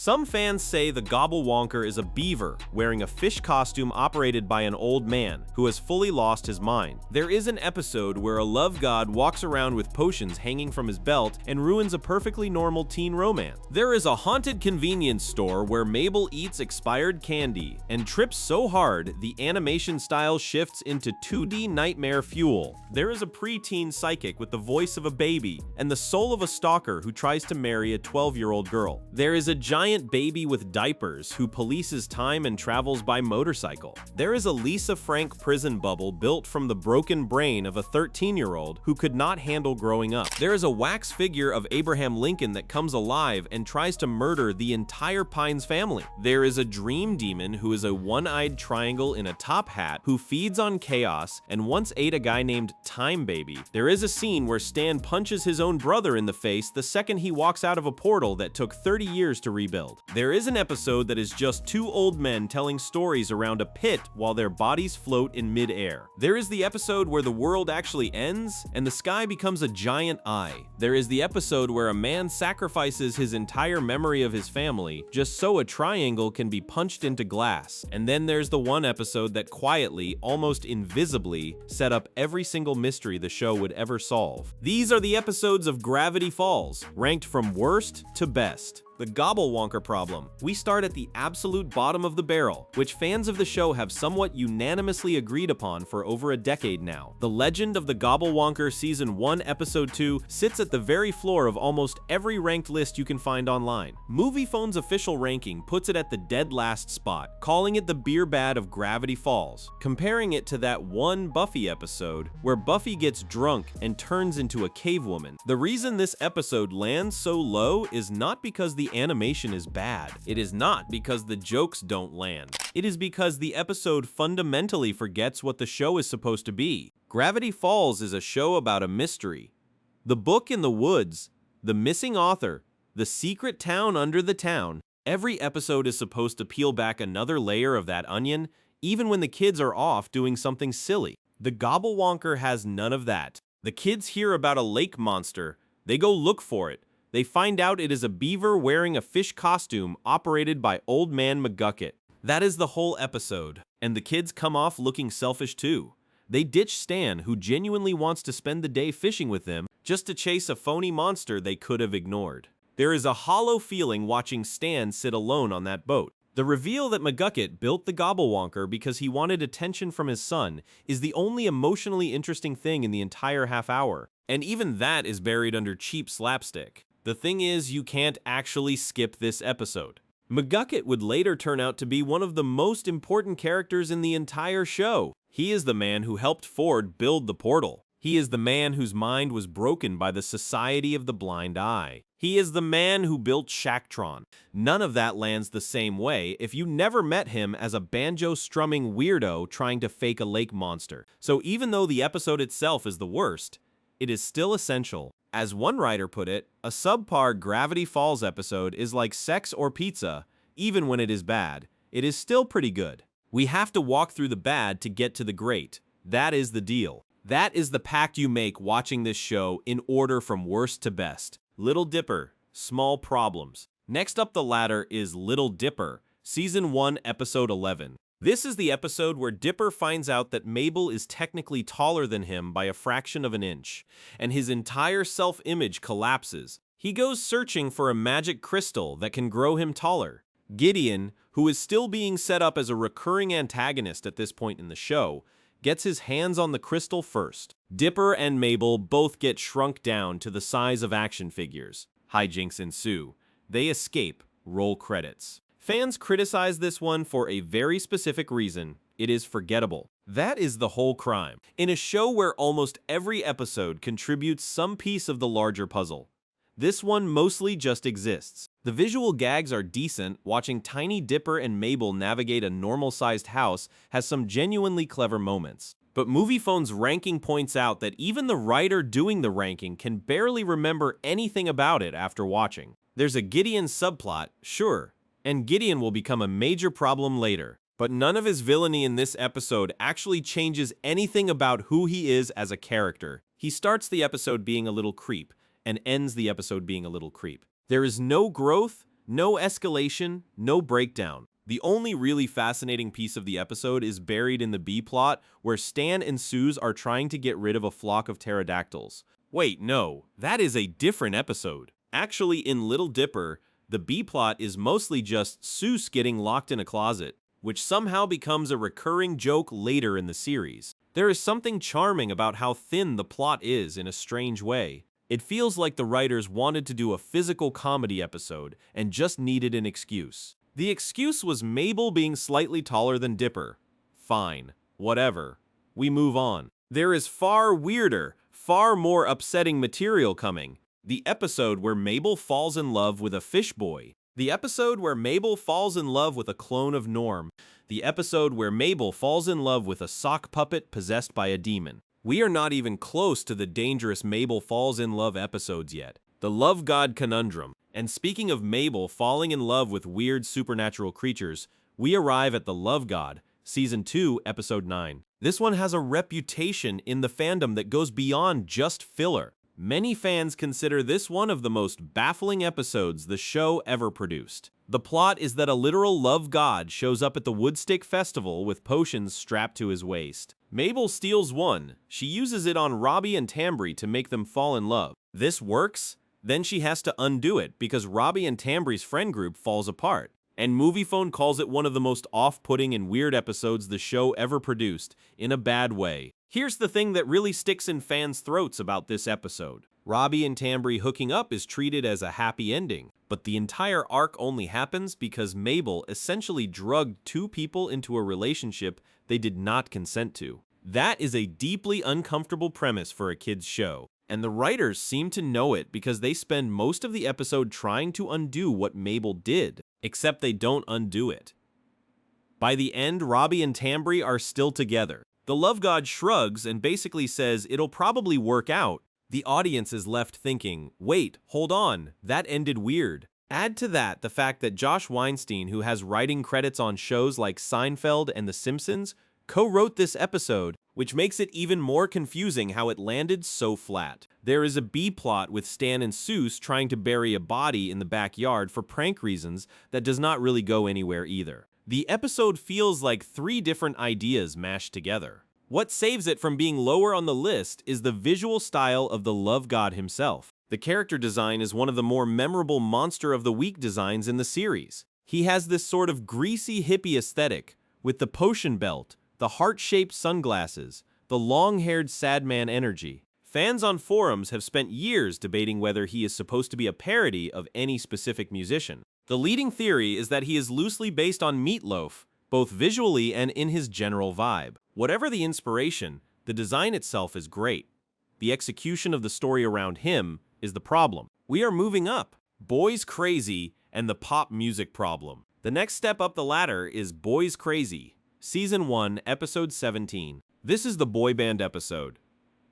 Some fans say the Gobblewonker is a beaver wearing a fish costume operated by an old man who has fully lost his mind. There is an episode where a love god walks around with potions hanging from his belt and ruins a perfectly normal teen romance. There is a haunted convenience store where Mabel eats expired candy and trips so hard the animation style shifts into 2D nightmare fuel. There is a preteen psychic with the voice of a baby and the soul of a stalker who tries to marry a 12-year-old girl. There is a giant baby with diapers who polices time and travels by motorcycle. There is a Lisa Frank prison bubble built from the broken brain of a 13-year-old who could not handle growing up. There is a wax figure of Abraham Lincoln that comes alive and tries to murder the entire Pines family. There is a dream demon who is a one-eyed triangle in a top hat who feeds on chaos and once ate a guy named Time Baby. There is a scene where Stan punches his own brother in the face the second he walks out of a portal that took 30 years to rebuild. There is an episode that is just two old men telling stories around a pit while their bodies float in mid-air. There is the episode where the world actually ends and the sky becomes a giant eye. There is the episode where a man sacrifices his entire memory of his family just so a triangle can be punched into glass. And then there's the one episode that quietly, almost invisibly, set up every single mystery the show would ever solve. These are the episodes of Gravity Falls, ranked from worst to best. The Gobblewonker problem. We start at the absolute bottom of the barrel, which fans of the show have somewhat unanimously agreed upon for over a decade now. The Legend of the Gobblewonker Season 1 Episode 2 sits at the very floor of almost every ranked list you can find online. MoviePhone's official ranking puts it at the dead last spot, calling it the beer bad of Gravity Falls, comparing it to that one Buffy episode where Buffy gets drunk and turns into a cave woman. The reason this episode lands so low is not because the animation is bad. It is not because the jokes don't land. It is because the episode fundamentally forgets what the show is supposed to be. Gravity Falls is a show about a mystery. The book in the woods, the missing author, the secret town under the town. Every episode is supposed to peel back another layer of that onion, even when the kids are off doing something silly. The Gobblewonker has none of that. The kids hear about a lake monster. They go look for it. They find out it is a beaver wearing a fish costume operated by Old Man McGucket. That is the whole episode, and the kids come off looking selfish too. They ditch Stan, who genuinely wants to spend the day fishing with them, just to chase a phony monster they could have ignored. There is a hollow feeling watching Stan sit alone on that boat. The reveal that McGucket built the Gobblewonker because he wanted attention from his son is the only emotionally interesting thing in the entire half hour, and even that is buried under cheap slapstick. The thing is, you can't actually skip this episode. McGucket would later turn out to be one of the most important characters in the entire show. He is the man who helped Ford build the portal. He is the man whose mind was broken by the Society of the Blind Eye. He is the man who built Shacktron. None of that lands the same way if you never met him as a banjo-strumming weirdo trying to fake a lake monster. So even though the episode itself is the worst, it is still essential. As one writer put it, a subpar Gravity Falls episode is like sex or pizza. Even when it is bad, it is still pretty good. We have to walk through the bad to get to the great. That is the deal. That is the pact you make watching this show in order from worst to best. Little Dipper, Small Problems. Next up the ladder is Little Dipper, Season 1, Episode 11. This is the episode where Dipper finds out that Mabel is technically taller than him by a fraction of an inch, and his entire self-image collapses. He goes searching for a magic crystal that can grow him taller. Gideon, who is still being set up as a recurring antagonist at this point in the show, gets his hands on the crystal first. Dipper and Mabel both get shrunk down to the size of action figures. Hijinks ensue. They escape. Roll credits. Fans criticize this one for a very specific reason. It is forgettable. That is the whole crime. In a show where almost every episode contributes some piece of the larger puzzle, this one mostly just exists. The visual gags are decent. Watching Tiny Dipper and Mabel navigate a normal-sized house has some genuinely clever moments. But MoviePhone's ranking points out that even the writer doing the ranking can barely remember anything about it after watching. There's a Gideon subplot, sure, and Gideon will become a major problem later. But none of his villainy in this episode actually changes anything about who he is as a character. He starts the episode being a little creep, and ends the episode being a little creep. There is no growth, No escalation, no breakdown. The only really fascinating piece of the episode is buried in the B-plot, where Stan and Suze are trying to get rid of a flock of pterodactyls. Wait, no, that is a different episode. Actually, in Little Dipper, the B-plot is mostly just Suze getting locked in a closet, which somehow becomes a recurring joke later in the series. There is something charming about how thin the plot is in a strange way. It feels like the writers wanted to do a physical comedy episode and just needed an excuse. The excuse was Mabel being slightly taller than Dipper. Fine, whatever. We move on. There is far weirder, far more upsetting material coming. The episode where Mabel falls in love with a fish boy. The episode where Mabel falls in love with a clone of Norm. The episode where Mabel falls in love with a sock puppet possessed by a demon. We are not even close to the dangerous Mabel falls in love episodes yet. The Love God Conundrum. And speaking of Mabel falling in love with weird supernatural creatures, we arrive at The Love God, Season 2, Episode 9. This one has a reputation in the fandom that goes beyond just filler. Many fans consider this one of the most baffling episodes the show ever produced. The plot is that a literal love god shows up at the Woodstick Festival with potions strapped to his waist. Mabel steals one. She uses it on Robbie and Tambry to make them fall in love. This works? Then she has to undo it because Robbie and Tambry's friend group falls apart. And Moviefone calls it one of the most off-putting and weird episodes the show ever produced, in a bad way. Here's the thing that really sticks in fans' throats about this episode. Robbie and Tambry hooking up is treated as a happy ending, but the entire arc only happens because Mabel essentially drugged two people into a relationship they did not consent to. That is a deeply uncomfortable premise for a kid's show. And the writers seem to know it because they spend most of the episode trying to undo what Mabel did, except they don't undo it. By the end, Robbie and Tambry are still together. The love god shrugs and basically says it'll probably work out. The audience is left thinking, wait, hold on, that ended weird. Add to that the fact that Josh Weinstein, who has writing credits on shows like Seinfeld and The Simpsons, co-wrote this episode, which makes it even more confusing how it landed so flat. There is a B-plot with Stan and Suze trying to bury a body in the backyard for prank reasons that does not really go anywhere either. The episode feels like 3 different ideas mashed together. What saves it from being lower on the list is the visual style of the love god himself. The character design is one of the more memorable Monster of the Week designs in the series. He has this sort of greasy hippie aesthetic, with the potion belt, the heart-shaped sunglasses, the long-haired sad man energy. Fans on forums have spent years debating whether he is supposed to be a parody of any specific musician. The leading theory is that he is loosely based on Meat Loaf, both visually and in his general vibe. Whatever the inspiration, the design itself is great. The execution of the story around him is the problem. We are moving up. Boys Crazy and the pop music problem. The next step up the ladder is Boys Crazy, Season 1, Episode 17. This is the boy band episode.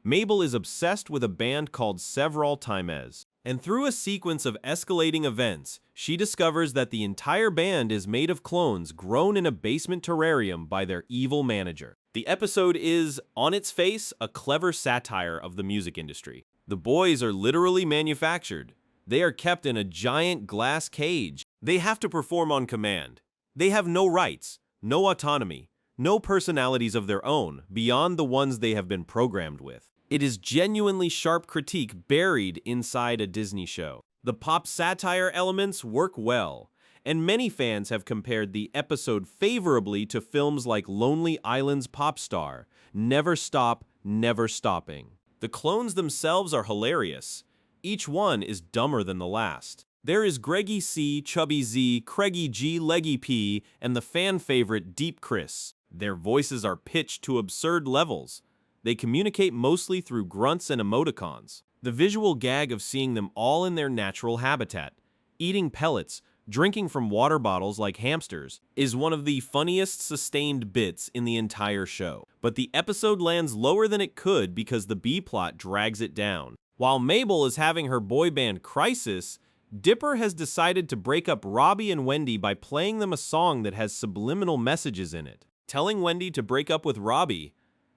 Mabel is obsessed with a band called Several Times, and through a sequence of escalating events, she discovers that the entire band is made of clones grown in a basement terrarium by their evil manager. The episode is, on its face, a clever satire of the music industry. The boys are literally manufactured. They are kept in a giant glass cage. They have to perform on command. They have no rights, no autonomy, no personalities of their own beyond the ones they have been programmed with. It is genuinely sharp critique buried inside a Disney show. The pop satire elements work well, and many fans have compared the episode favorably to films like Lonely Island's Pop Star, Never Stop, Never Stopping. The clones themselves are hilarious. Each one is dumber than the last. There is Greggy C, Chubby Z, Craigie G, Leggy P, and the fan favorite Deep Chris. Their voices are pitched to absurd levels. They communicate mostly through grunts and emoticons. The visual gag of seeing them all in their natural habitat, eating pellets, drinking from water bottles like hamsters, is one of the funniest sustained bits in the entire show. But the episode lands lower than it could because the B-plot drags it down. While Mabel is having her boy band crisis, Dipper has decided to break up Robbie and Wendy by playing them a song that has subliminal messages in it. Telling Wendy to break up with Robbie.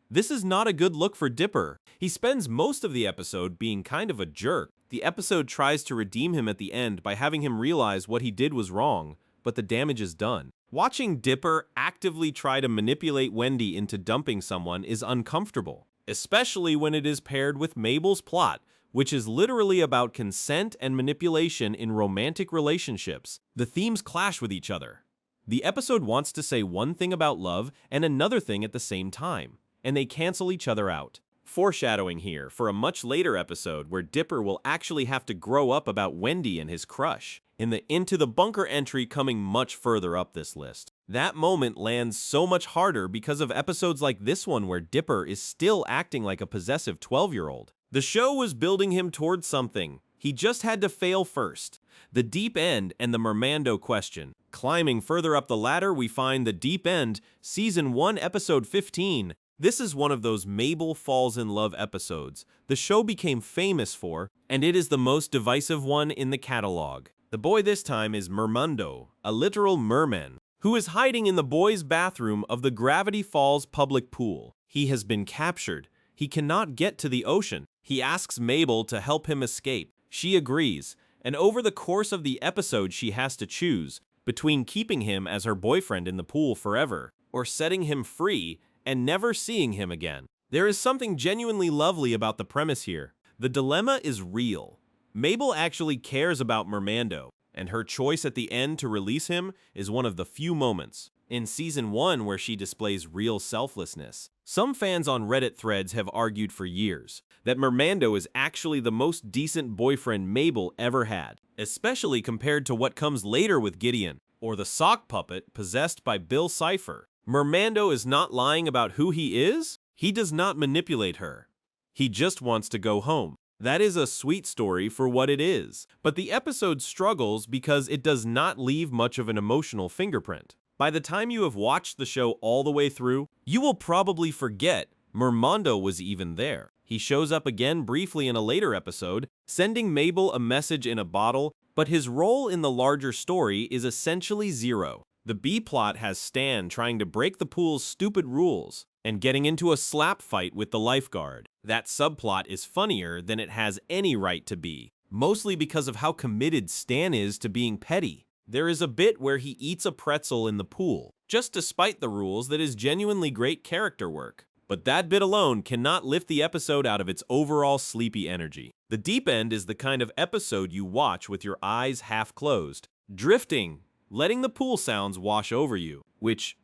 This is not a good look for Dipper. He spends most of the episode being kind of a jerk. The episode tries to redeem him at the end by having him realize what he did was wrong, but the damage is done. Watching Dipper actively try to manipulate Wendy into dumping someone is uncomfortable, especially when it is paired with Mabel's plot, which is literally about consent and manipulation in romantic relationships. The themes clash with each other. The episode wants to say one thing about love and another thing at the same time, and they cancel each other out. Foreshadowing here for a much later episode where Dipper will actually have to grow up about Wendy and his crush, in the Into the Bunker entry coming much further up this list. That moment lands so much harder because of episodes like this one where Dipper is still acting like a possessive 12-year-old. The show was building him towards something. He just had to fail first. The deep end and the Mermando question. Climbing further up the ladder, we find The Deep End, Season 1, Episode 15. This is one of those Mabel falls in love episodes the show became famous for, and it is the most divisive one in the catalog. The boy this time is Mermando, a literal merman, who is hiding in the boys' bathroom of the Gravity Falls public pool. He has been captured. He cannot get to the ocean. He asks Mabel to help him escape. She agrees, and over the course of the episode she has to choose between keeping him as her boyfriend in the pool forever or setting him free and never seeing him again. There is something genuinely lovely about the premise here. The dilemma is real. Mabel actually cares about Mermando, and her choice at the end to release him is one of the few moments in Season 1 where she displays real selflessness. Some fans on Reddit threads have argued for years that Mermando is actually the most decent boyfriend Mabel ever had, especially compared to what comes later with Gideon, or the sock puppet possessed by Bill Cipher. Mermando is not lying about who he is. He does not manipulate her. He just wants to go home. That is a sweet story for what it is, but the episode struggles because it does not leave much of an emotional fingerprint. By the time you have watched the show all the way through, you will probably forget Mermando was even there. He shows up again briefly in a later episode, sending Mabel a message in a bottle, but his role in the larger story is essentially zero. The B-plot has Stan trying to break the pool's stupid rules and getting into a slap fight with the lifeguard. That subplot is funnier than it has any right to be, mostly because of how committed Stan is to being petty. There is a bit where he eats a pretzel in the pool, just despite the rules, that is genuinely great character work. But that bit alone cannot lift the episode out of its overall sleepy energy. The Deep End is the kind of episode you watch with your eyes half closed, drifting, letting the pool sounds wash over you, which,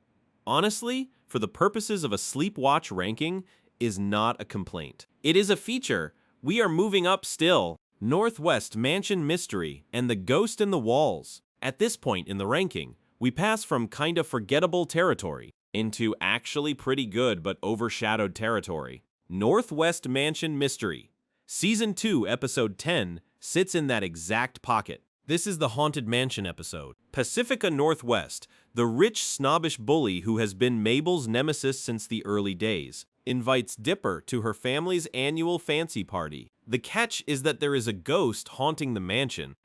honestly, for the purposes of a sleep watch ranking, is not a complaint. It is a feature. We are moving up still. Northwest Mansion Mystery and The Ghost in the Walls. At this point in the ranking, we pass from kinda forgettable territory into actually pretty good but overshadowed territory. Northwest Mansion Mystery, Season 2, Episode 10, sits in that exact pocket. This is the Haunted Mansion episode. Pacifica Northwest, the rich, snobbish bully who has been Mabel's nemesis since the early days, invites Dipper to her family's annual fancy party. The catch is that there is a ghost haunting the mansion,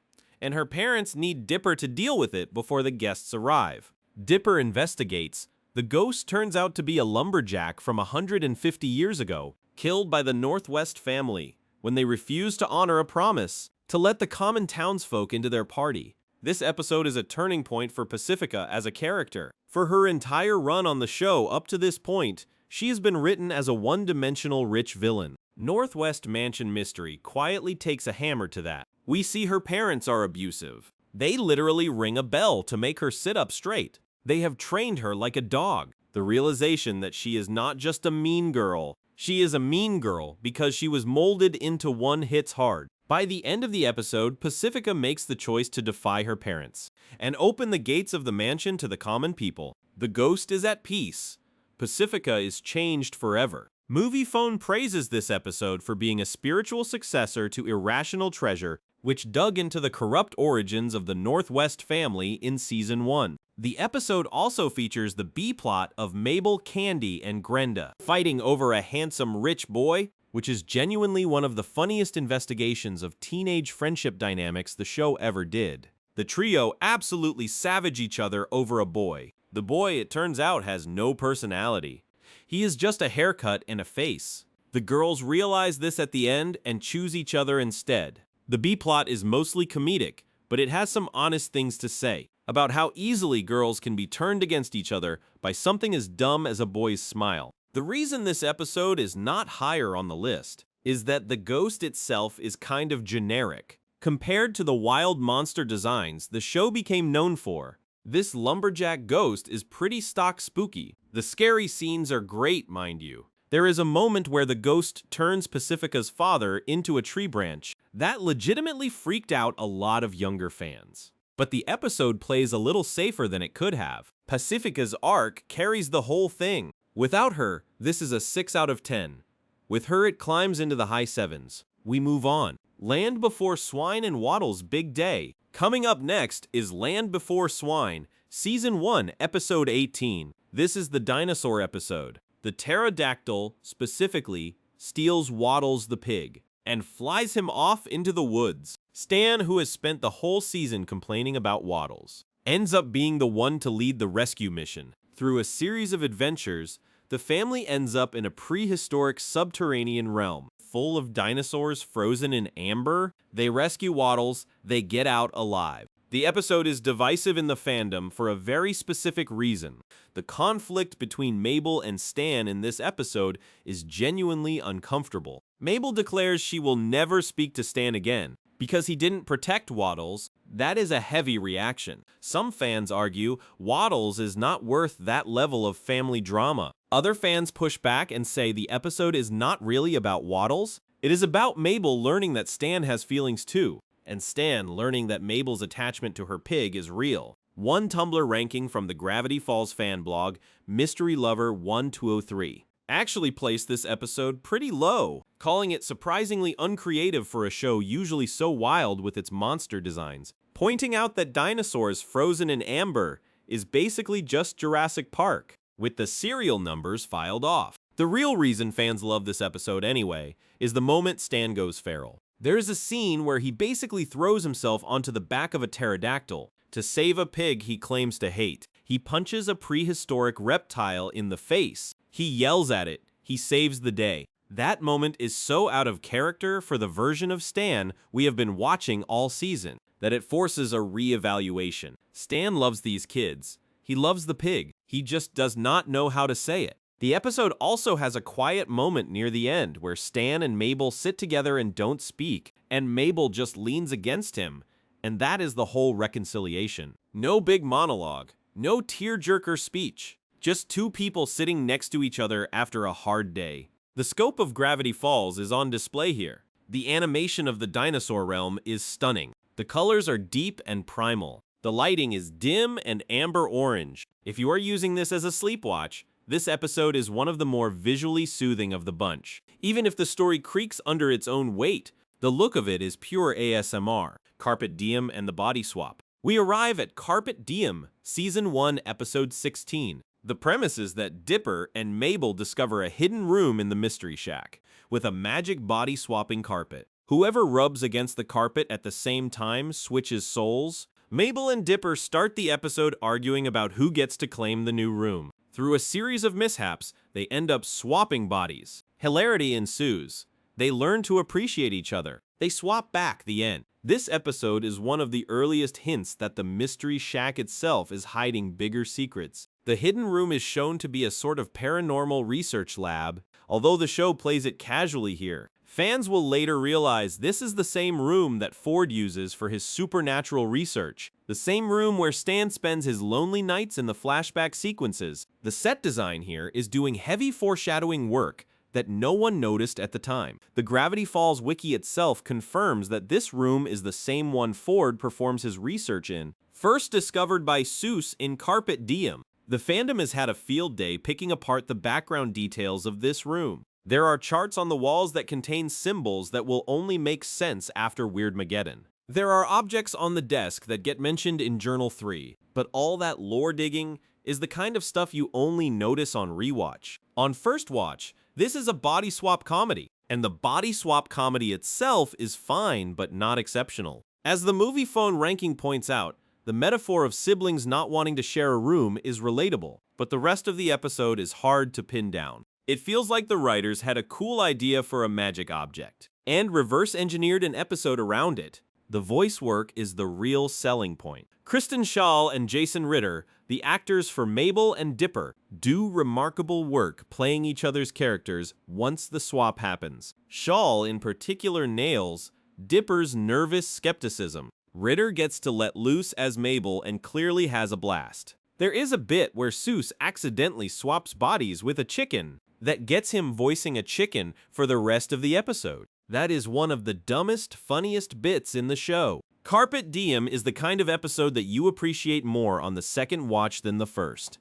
and her parents need Dipper to deal with it before the guests arrive. Dipper investigates. The ghost turns out to be a lumberjack from 150 years ago, killed by the Northwest family when they refused to honor a promise to let the common townsfolk into their party. This episode is a turning point for Pacifica as a character. For her entire run on the show up to this point, she has been written as a one-dimensional rich villain. Northwest Mansion Mystery quietly takes a hammer to that. We see her parents are abusive. They literally ring a bell to make her sit up straight. They have trained her like a dog. The realization that she is not just a mean girl. She is a mean girl because she was molded into one hits hard. By the end of the episode, Pacifica makes the choice to defy her parents and open the gates of the mansion to the common people. The ghost is at peace. Pacifica is changed forever. Moviefone praises this episode for being a spiritual successor to Irrational Treasure, which dug into the corrupt origins of the Northwest family in Season 1. The episode also features the B-plot of Mabel, Candy, and Grenda fighting over a handsome rich boy, which is genuinely one of the funniest investigations of teenage friendship dynamics the show ever did. The trio absolutely savage each other over a boy. The boy, it turns out, has no personality. He is just a haircut and a face. The girls realize this at the end and choose each other instead. The B-plot is mostly comedic, but it has some honest things to say about how easily girls can be turned against each other by something as dumb as a boy's smile. The reason this episode is not higher on the list is that the ghost itself is kind of generic. Compared to the wild monster designs the show became known for, this lumberjack ghost is pretty stock spooky. The scary scenes are great, mind you. There is a moment where the ghost turns Pacifica's father into a tree branch. That legitimately freaked out a lot of younger fans. But the episode plays a little safer than it could have. Pacifica's arc carries the whole thing. Without her, this is a 6 out of 10. With her, it climbs into the high 7s. We move on. Land Before Swine and Waddle's big day. Coming up next is Land Before Swine, Season 1, Episode 18. This is the dinosaur episode. The pterodactyl, specifically, steals Waddles the pig and flies him off into the woods. Stan, who has spent the whole season complaining about Waddles, ends up being the one to lead the rescue mission. Through a series of adventures, the family ends up in a prehistoric subterranean realm, full of dinosaurs frozen in amber. They rescue Waddles, they get out alive. The episode is divisive in the fandom for a very specific reason. The conflict between Mabel and Stan in this episode is genuinely uncomfortable. Mabel declares she will never speak to Stan again because he didn't protect Waddles. That is a heavy reaction. Some fans argue Waddles is not worth that level of family drama. Other fans push back and say the episode is not really about Waddles. It is about Mabel learning that Stan has feelings too, and Stan learning that Mabel's attachment to her pig is real. One Tumblr ranking from the Gravity Falls fan blog, Mystery Lover 1203, actually placed this episode pretty low, calling it surprisingly uncreative for a show usually so wild with its monster designs, pointing out that dinosaurs frozen in amber is basically just Jurassic Park, with the serial numbers filed off. The real reason fans love this episode anyway is the moment Stan goes feral. There is a scene where he basically throws himself onto the back of a pterodactyl to save a pig he claims to hate. He punches a prehistoric reptile in the face. He yells at it. He saves the day. That moment is so out of character for the version of Stan we have been watching all season that it forces a re-evaluation. Stan loves these kids. He loves the pig. He just does not know how to say it. The episode also has a quiet moment near the end where Stan and Mabel sit together and don't speak, and Mabel just leans against him, and that is the whole reconciliation. No big monologue, no tearjerker speech, just two people sitting next to each other after a hard day. The scope of Gravity Falls is on display here. The animation of the dinosaur realm is stunning. The colors are deep and primal. The lighting is dim and amber orange. If you are using this as a sleepwatch, this episode is one of the more visually soothing of the bunch. Even if the story creaks under its own weight, the look of it is pure ASMR. Carpet Diem and the Body Swap. We arrive at Carpet Diem, Season 1, Episode 16. The premise is that Dipper and Mabel discover a hidden room in the Mystery Shack with a magic body-swapping carpet. Whoever rubs against the carpet at the same time switches souls. Mabel and Dipper start the episode arguing about who gets to claim the new room. Through a series of mishaps, they end up swapping bodies. Hilarity ensues. They learn to appreciate each other. They swap back the end. This episode is one of the earliest hints that the Mystery Shack itself is hiding bigger secrets. The hidden room is shown to be a sort of paranormal research lab, although the show plays it casually here. Fans will later realize this is the same room that Ford uses for his supernatural research, the same room where Stan spends his lonely nights in the flashback sequences. The set design here is doing heavy foreshadowing work that no one noticed at the time. The Gravity Falls wiki itself confirms that this room is the same one Ford performs his research in, first discovered by Seuss in Carpet Diem. The fandom has had a field day picking apart the background details of this room. There are charts on the walls that contain symbols that will only make sense after Weirdmageddon. There are objects on the desk that get mentioned in Journal 3, but all that lore digging is the kind of stuff you only notice on rewatch. On first watch, this is a body swap comedy, and the body swap comedy itself is fine but not exceptional. As the Movie Phone ranking points out, the metaphor of siblings not wanting to share a room is relatable, but the rest of the episode is hard to pin down. It feels like the writers had a cool idea for a magic object, and reverse-engineered an episode around it. The voice work is the real selling point. Kristen Schaal and Jason Ritter, the actors for Mabel and Dipper, do remarkable work playing each other's characters once the swap happens. Schaal in particular nails Dipper's nervous skepticism. Ritter gets to let loose as Mabel and clearly has a blast. There is a bit where Seuss accidentally swaps bodies with a chicken that gets him voicing a chicken for the rest of the episode. That is one of the dumbest, funniest bits in the show. Carpet Diem is the kind of episode that you appreciate more on the second watch than the first.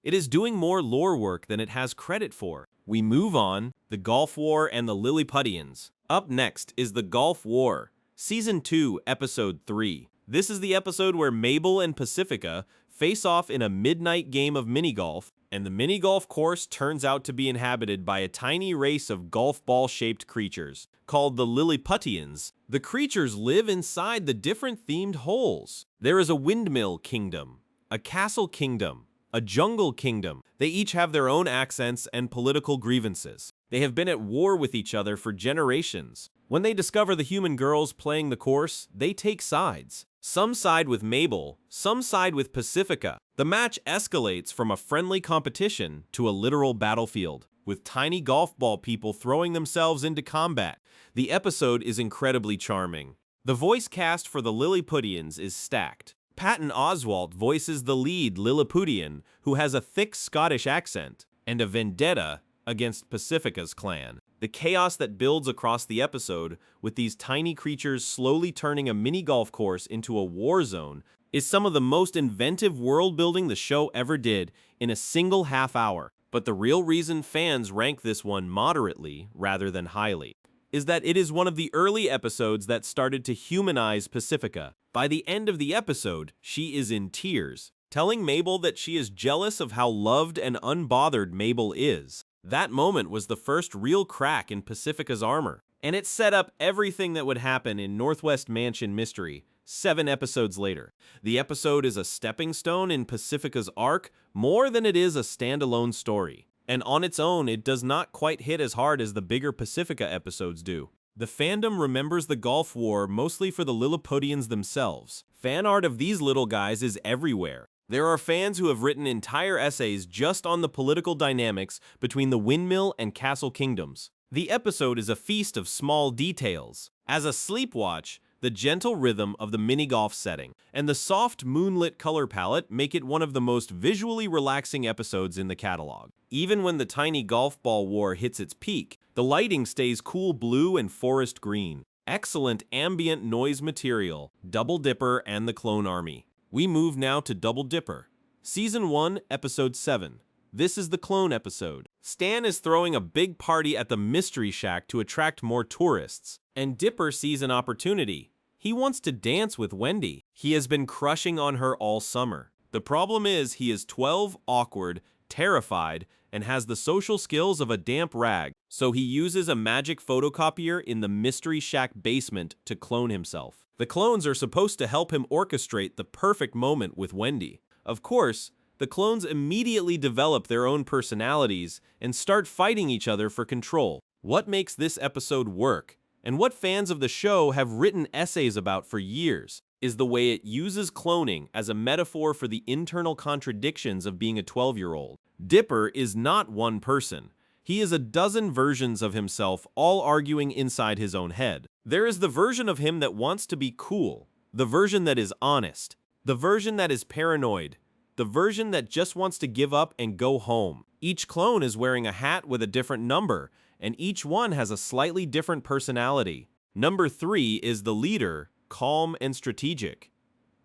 It is doing more lore work than it has credit for. We move on, the Gulf War and the Lilliputians. Up next is the Gulf War, Season 2, Episode 3. This is the episode where Mabel and Pacifica face off in a midnight game of mini-golf, and the mini-golf course turns out to be inhabited by a tiny race of golf ball-shaped creatures, called the Lilliputians. The creatures live inside the different themed holes. There is a windmill kingdom, a castle kingdom, a jungle kingdom. They each have their own accents and political grievances. They have been at war with each other for generations. When they discover the human girls playing the course, they take sides. Some side with Mabel, some side with Pacifica. The match escalates from a friendly competition to a literal battlefield, with tiny golf ball people throwing themselves into combat. The episode is incredibly charming. The voice cast for the Lilliputians is stacked. Patton Oswalt voices the lead Lilliputian, who has a thick Scottish accent and a vendetta against Pacifica's clan. The chaos that builds across the episode, with these tiny creatures slowly turning a mini golf course into a war zone, is some of the most inventive world building the show ever did in a single half hour. But the real reason fans rank this one moderately rather than highly is that it is one of the early episodes that started to humanize Pacifica. By the end of the episode, she is in tears, telling Mabel that she is jealous of how loved and unbothered Mabel is. That moment was the first real crack in Pacifica's armor, and it set up everything that would happen in Northwest Mansion Mystery 7 episodes later. The episode is a stepping stone in Pacifica's arc more than it is a standalone story, and on its own it does not quite hit as hard as the bigger Pacifica episodes do. The fandom remembers the Gulf War mostly for the Lilliputians themselves. Fan art of these little guys is everywhere. There are fans who have written entire essays just on the political dynamics between the windmill and castle kingdoms. The episode is a feast of small details. As a sleep watch, the gentle rhythm of the mini-golf setting and the soft moonlit color palette make it one of the most visually relaxing episodes in the catalog. Even when the tiny golf ball war hits its peak, the lighting stays cool blue and forest green. Excellent ambient noise material, Double Dipper and the Clone Army. We move now to Double Dipper. Season 1, Episode 7. This is the clone episode. Stan is throwing a big party at the Mystery Shack to attract more tourists, and Dipper sees an opportunity. He wants to dance with Wendy. He has been crushing on her all summer. The problem is he is 12, awkward, terrified, and has the social skills of a damp rag, so he uses a magic photocopier in the Mystery Shack basement to clone himself. The clones are supposed to help him orchestrate the perfect moment with Wendy. Of course, the clones immediately develop their own personalities and start fighting each other for control. What makes this episode work, and what fans of the show have written essays about for years, is the way it uses cloning as a metaphor for the internal contradictions of being a 12-year-old. Dipper is not one person. He is a dozen versions of himself, all arguing inside his own head. There is the version of him that wants to be cool, the version that is honest, the version that is paranoid, the version that just wants to give up and go home. Each clone is wearing a hat with a different number, and each one has a slightly different personality. Number 3 is the leader, calm and strategic.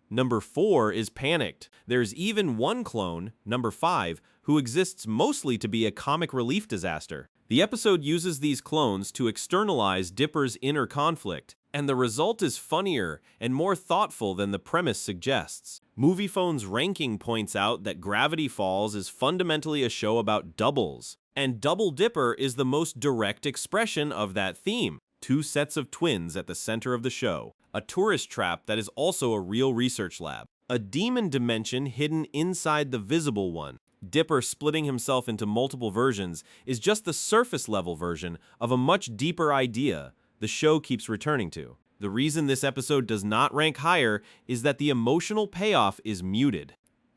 Number 4 is panicked. There's even one clone, number 5, who exists mostly to be a comic relief disaster. The episode uses these clones to externalize Dipper's inner conflict, and the result is funnier and more thoughtful than the premise suggests. Moviephone's ranking points out that Gravity Falls is fundamentally a show about doubles, and Double Dipper is the most direct expression of that theme. 2 sets of twins at the center of the show, a tourist trap that is also a real research lab, a demon dimension hidden inside the visible one. Dipper splitting himself into multiple versions is just the surface level version of a much deeper idea, the show keeps returning to. The reason this episode does not rank higher is that the emotional payoff is muted.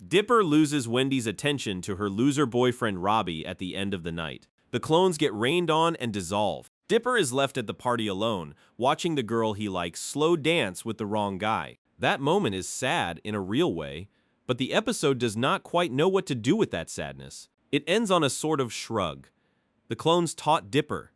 Dipper loses Wendy's attention to her loser boyfriend Robbie at the end of the night. The clones get rained on and dissolve. Dipper is left at the party alone, watching the girl he likes slow dance with the wrong guy. That moment is sad in a real way, but the episode does not quite know what to do with that sadness. It ends on a sort of shrug. The clones taught Dipper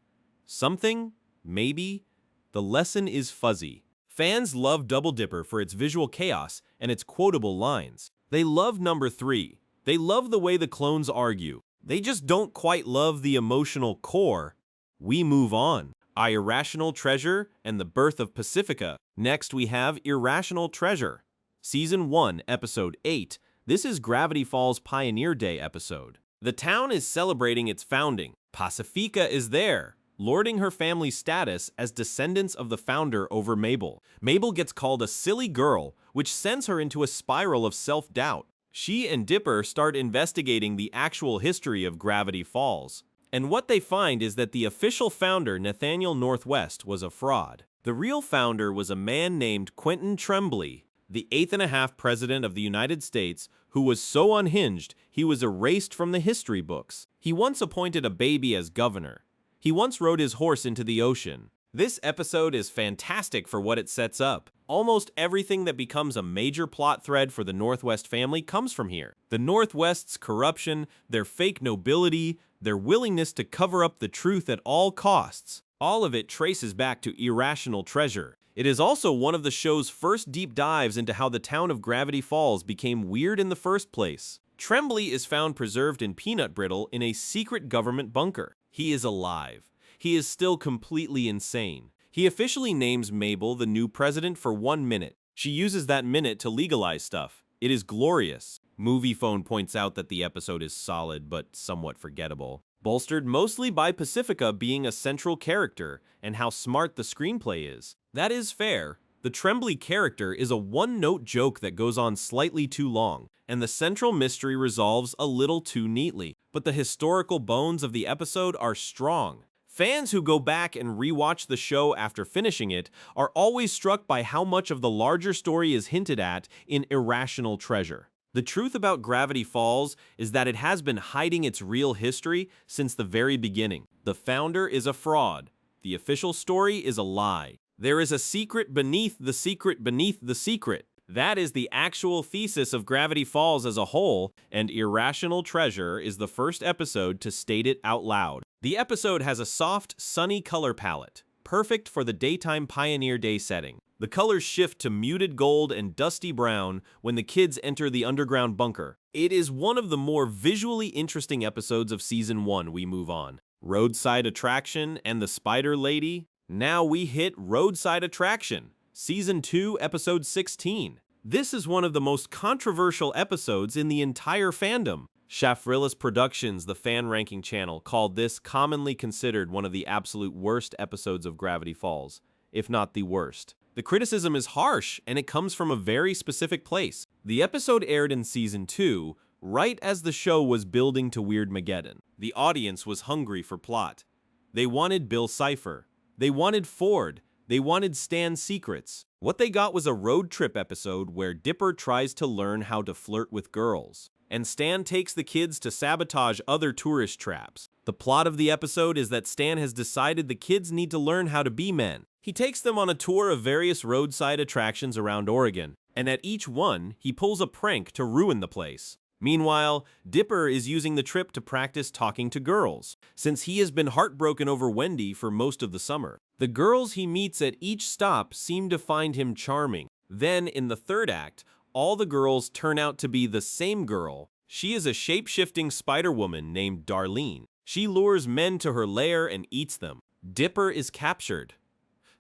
something, maybe. The lesson is fuzzy. Fans love Double Dipper for its visual chaos and its quotable lines. They love number 3. They love the way the clones argue. They just don't quite love the emotional core. We move on. Irrational Treasure and the Birth of Pacifica. Next we have Irrational Treasure. Season 1, Episode 8. This is Gravity Falls Pioneer Day episode. The town is celebrating its founding. Pacifica is there, lording her family's status as descendants of the founder over Mabel. Mabel gets called a silly girl, which sends her into a spiral of self-doubt. She and Dipper start investigating the actual history of Gravity Falls. And what they find is that the official founder, Nathaniel Northwest, was a fraud. The real founder was a man named Quentin Tremblay, the 8th-and-a-half president of the United States, who was so unhinged he was erased from the history books. He once appointed a baby as governor. He once rode his horse into the ocean. This episode is fantastic for what it sets up. Almost everything that becomes a major plot thread for the Northwest family comes from here. The Northwest's corruption, their fake nobility, their willingness to cover up the truth at all costs. All of it traces back to Irrational Treasure. It is also one of the show's first deep dives into how the town of Gravity Falls became weird in the first place. Tremblay is found preserved in peanut brittle in a secret government bunker. He is alive. He is still completely insane. He officially names Mabel the new president for 1 minute. She uses that minute to legalize stuff. It is glorious. Movie Phone points out that the episode is solid but somewhat forgettable, bolstered mostly by Pacifica being a central character and how smart the screenplay is. That is fair. The Tremblay character is a one-note joke that goes on slightly too long, and the central mystery resolves a little too neatly, but the historical bones of the episode are strong. Fans who go back and rewatch the show after finishing it are always struck by how much of the larger story is hinted at in Irrational Treasure. The truth about Gravity Falls is that it has been hiding its real history since the very beginning. The founder is a fraud. The official story is a lie. There is a secret beneath the secret beneath the secret. That is the actual thesis of Gravity Falls as a whole, and Irrational Treasure is the first episode to state it out loud. The episode has a soft, sunny color palette, perfect for the daytime Pioneer Day setting. The colors shift to muted gold and dusty brown when the kids enter the underground bunker. It is one of the more visually interesting episodes of Season 1. We move on. Roadside Attraction and the Spider Lady. Now we hit Roadside Attraction, Season 2, Episode 16. This is one of the most controversial episodes in the entire fandom. Shafrillis Productions, the fan-ranking channel, called this commonly considered one of the absolute worst episodes of Gravity Falls, if not the worst. The criticism is harsh, and it comes from a very specific place. The episode aired in Season 2, right as the show was building to Weirdmageddon. The audience was hungry for plot. They wanted Bill Cipher. They wanted Ford. They wanted Stan's secrets. What they got was a road trip episode where Dipper tries to learn how to flirt with girls, and Stan takes the kids to sabotage other tourist traps. The plot of the episode is that Stan has decided the kids need to learn how to be men. He takes them on a tour of various roadside attractions around Oregon, and at each one, he pulls a prank to ruin the place. Meanwhile, Dipper is using the trip to practice talking to girls, since he has been heartbroken over Wendy for most of the summer. The girls he meets at each stop seem to find him charming. Then, in the third act, all the girls turn out to be the same girl. She is a shape-shifting Spider-Woman named Darlene. She lures men to her lair and eats them. Dipper is captured.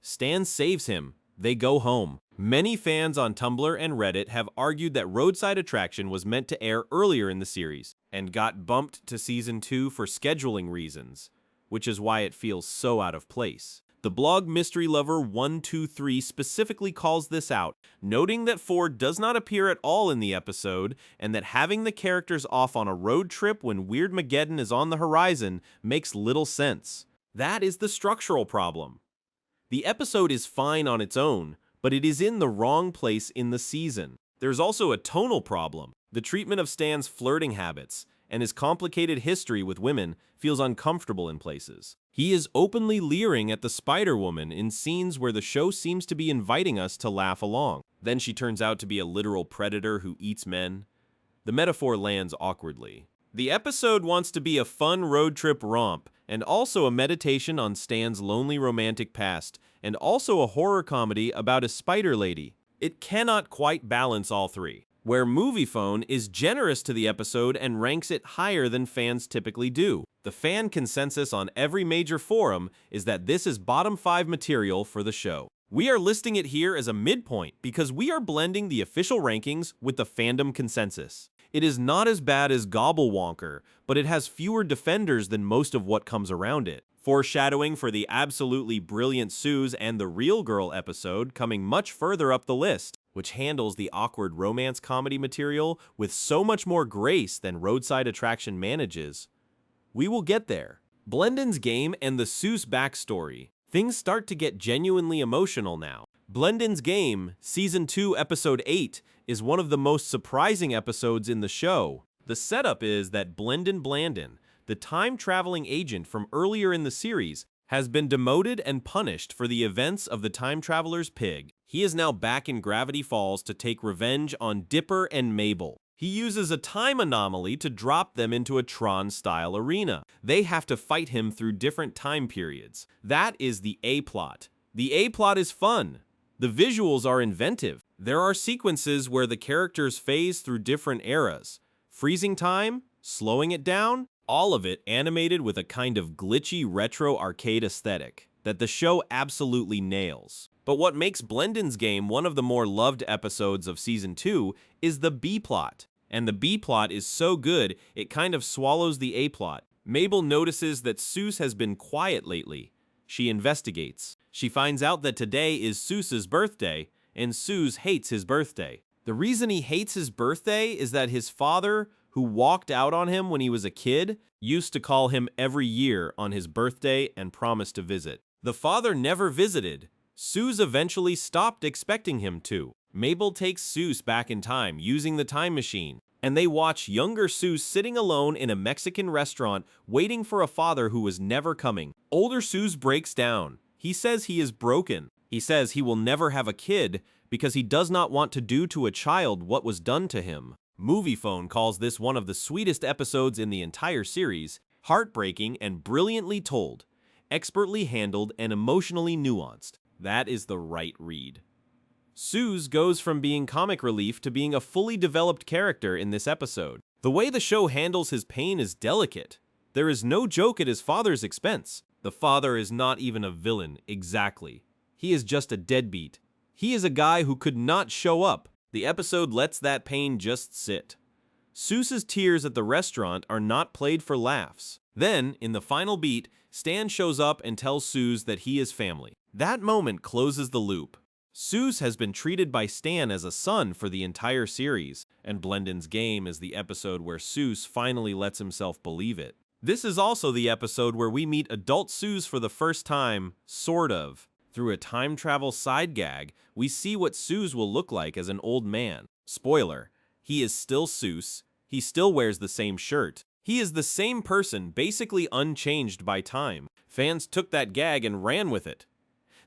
Stan saves him. They go home. Many fans on Tumblr and Reddit have argued that Roadside Attraction was meant to air earlier in the series and got bumped to Season 2 for scheduling reasons, which is why it feels so out of place. The blog Mystery Lover 123 specifically calls this out, noting that Ford does not appear at all in the episode and that having the characters off on a road trip when Weirdmageddon is on the horizon makes little sense. That is the structural problem. The episode is fine on its own, but it is in the wrong place in the season. There's also a tonal problem. The treatment of Stan's flirting habits and his complicated history with women feels uncomfortable in places. He is openly leering at the Spider-Woman in scenes where the show seems to be inviting us to laugh along. Then she turns out to be a literal predator who eats men. The metaphor lands awkwardly. The episode wants to be a fun road trip romp, and also a meditation on Stan's lonely romantic past, and also a horror comedy about a spider lady. It cannot quite balance all three, where Moviefone is generous to the episode and ranks it higher than fans typically do. The fan consensus on every major forum is that this is bottom 5 material for the show. We are listing it here as a midpoint because we are blending the official rankings with the fandom consensus. It is not as bad as Gobblewonker, but it has fewer defenders than most of what comes around it. Foreshadowing for the absolutely brilliant Suze and the Real Girl episode coming much further up the list, which handles the awkward romance comedy material with so much more grace than Roadside Attraction manages. We will get there. Blendon's Game and the Suze backstory. Things start to get genuinely emotional now. Blendon's Game, Season 2, Episode 8, is one of the most surprising episodes in the show. The setup is that Blendon Blandon, the time-traveling agent from earlier in the series, has been demoted and punished for the events of the time traveler's pig. He is now back in Gravity Falls to take revenge on Dipper and Mabel. He uses a time anomaly to drop them into a Tron-style arena. They have to fight him through different time periods. That is the A-plot. The A-plot is fun. The visuals are inventive. There are sequences where the characters phase through different eras. Freezing time, slowing it down, all of it animated with a kind of glitchy retro arcade aesthetic that the show absolutely nails. But what makes Blendon's Game one of the more loved episodes of Season 2 is the B-plot. And the B-plot is so good, it kind of swallows the A-plot. Mabel notices that Suze has been quiet lately. She investigates. She finds out that today is Suze's birthday, and Suze hates his birthday. The reason he hates his birthday is that his father, who walked out on him when he was a kid, used to call him every year on his birthday and promise to visit. The father never visited. Suze eventually stopped expecting him to. Mabel takes Suze back in time using the time machine, and they watch younger Suze sitting alone in a Mexican restaurant waiting for a father who was never coming. Older Suze breaks down. He says he is broken. He says he will never have a kid because he does not want to do to a child what was done to him. Moviefone calls this one of the sweetest episodes in the entire series, heartbreaking and brilliantly told, expertly handled and emotionally nuanced. That is the right read. Suze goes from being comic relief to being a fully developed character in this episode. The way the show handles his pain is delicate. There is no joke at his father's expense. The father is not even a villain, exactly. He is just a deadbeat. He is a guy who could not show up. The episode lets that pain just sit. Suze's tears at the restaurant are not played for laughs. Then, in the final beat, Stan shows up and tells Suze that he is family. That moment closes the loop. Suze has been treated by Stan as a son for the entire series, and Blendon's Game is the episode where Suze finally lets himself believe it. This is also the episode where we meet adult Suze for the first time, sort of. Through a time travel side gag, we see what Suze will look like as an old man. Spoiler, he is still Suze. He still wears the same shirt. He is the same person, basically unchanged by time. Fans took that gag and ran with it.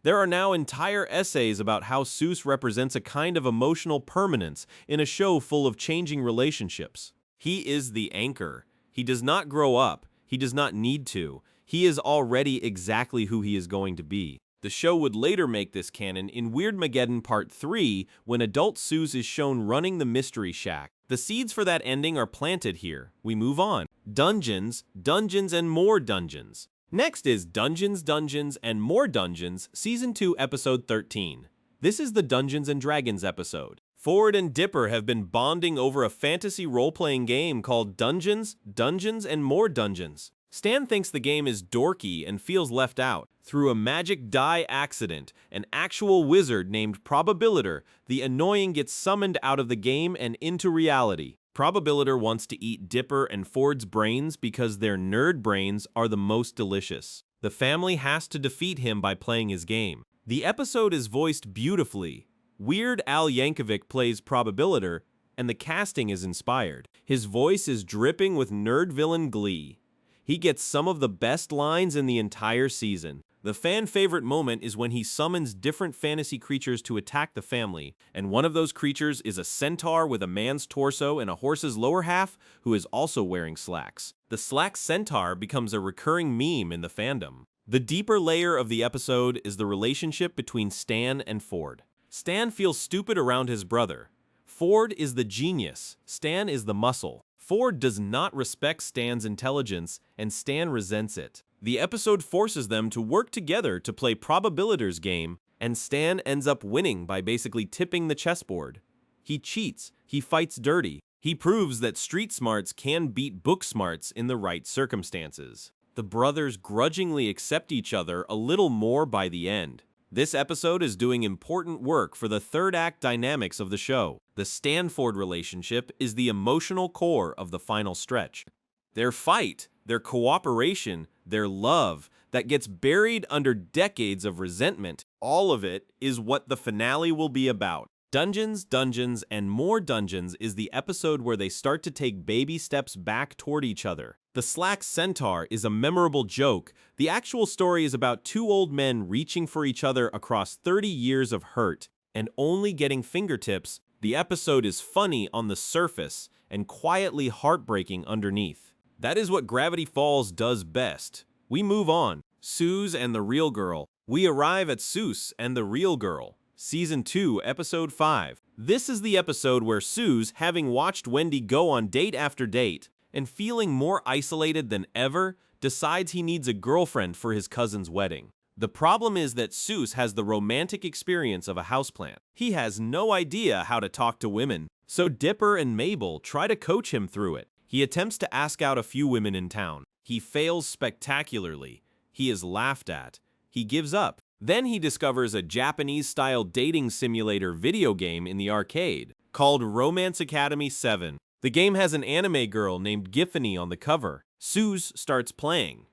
There are now entire essays about how Suze represents a kind of emotional permanence in a show full of changing relationships. He is the anchor. He does not grow up. He does not need to. He is already exactly who he is going to be. The show would later make this canon in Weirdmageddon Part 3 when adult Suze is shown running the Mystery Shack. The seeds for that ending are planted here. We move on. Dungeons, Dungeons and More Dungeons. Next is Dungeons, Dungeons and More Dungeons, Season 2, Episode 13. This is the Dungeons and Dragons episode. Ford and Dipper have been bonding over a fantasy role-playing game called Dungeons, Dungeons and More Dungeons. Stan thinks the game is dorky and feels left out. Through a magic die accident, an actual wizard named Probabilitor, the annoying gets summoned out of the game and into reality. Probabilitor wants to eat Dipper and Ford's brains because their nerd brains are the most delicious. The family has to defeat him by playing his game. The episode is voiced beautifully. Weird Al Yankovic plays Probabilitor, and the casting is inspired. His voice is dripping with nerd villain glee. He gets some of the best lines in the entire season. The fan favorite moment is when he summons different fantasy creatures to attack the family, and one of those creatures is a centaur with a man's torso and a horse's lower half who is also wearing slacks. The slack centaur becomes a recurring meme in the fandom. The deeper layer of the episode is the relationship between Stan and Ford. Stan feels stupid around his brother. Ford is the genius. Stan is the muscle. Ford does not respect Stan's intelligence, and Stan resents it. The episode forces them to work together to play Probabilitor's game, and Stan ends up winning by basically tipping the chessboard. He cheats, he fights dirty, he proves that street smarts can beat book smarts in the right circumstances. The brothers grudgingly accept each other a little more by the end. This episode is doing important work for the third act dynamics of the show. The Stan-Ford relationship is the emotional core of the final stretch. Their fight, their cooperation, their love that gets buried under decades of resentment, all of it is what the finale will be about. Dungeons, Dungeons, and More Dungeons is the episode where they start to take baby steps back toward each other. The Slack Centaur is a memorable joke. The actual story is about two old men reaching for each other across 30 years of hurt and only getting fingertips. The episode is funny on the surface and quietly heartbreaking underneath. That is what Gravity Falls does best. We move on. Suze and the Real Girl. We arrive at Suze and the Real Girl. Season 2, Episode 5. This is the episode where Suze, having watched Wendy go on date after date, and feeling more isolated than ever, decides he needs a girlfriend for his cousin's wedding. The problem is that Suze has the romantic experience of a houseplant. He has no idea how to talk to women, so Dipper and Mabel try to coach him through it. He attempts to ask out a few women in town. He fails spectacularly. He is laughed at. He gives up. Then he discovers a Japanese-style dating simulator video game in the arcade called Romance Academy 7. The game has an anime girl named Giffany on the cover. Suze starts playing.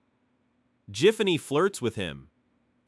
Giffany flirts with him.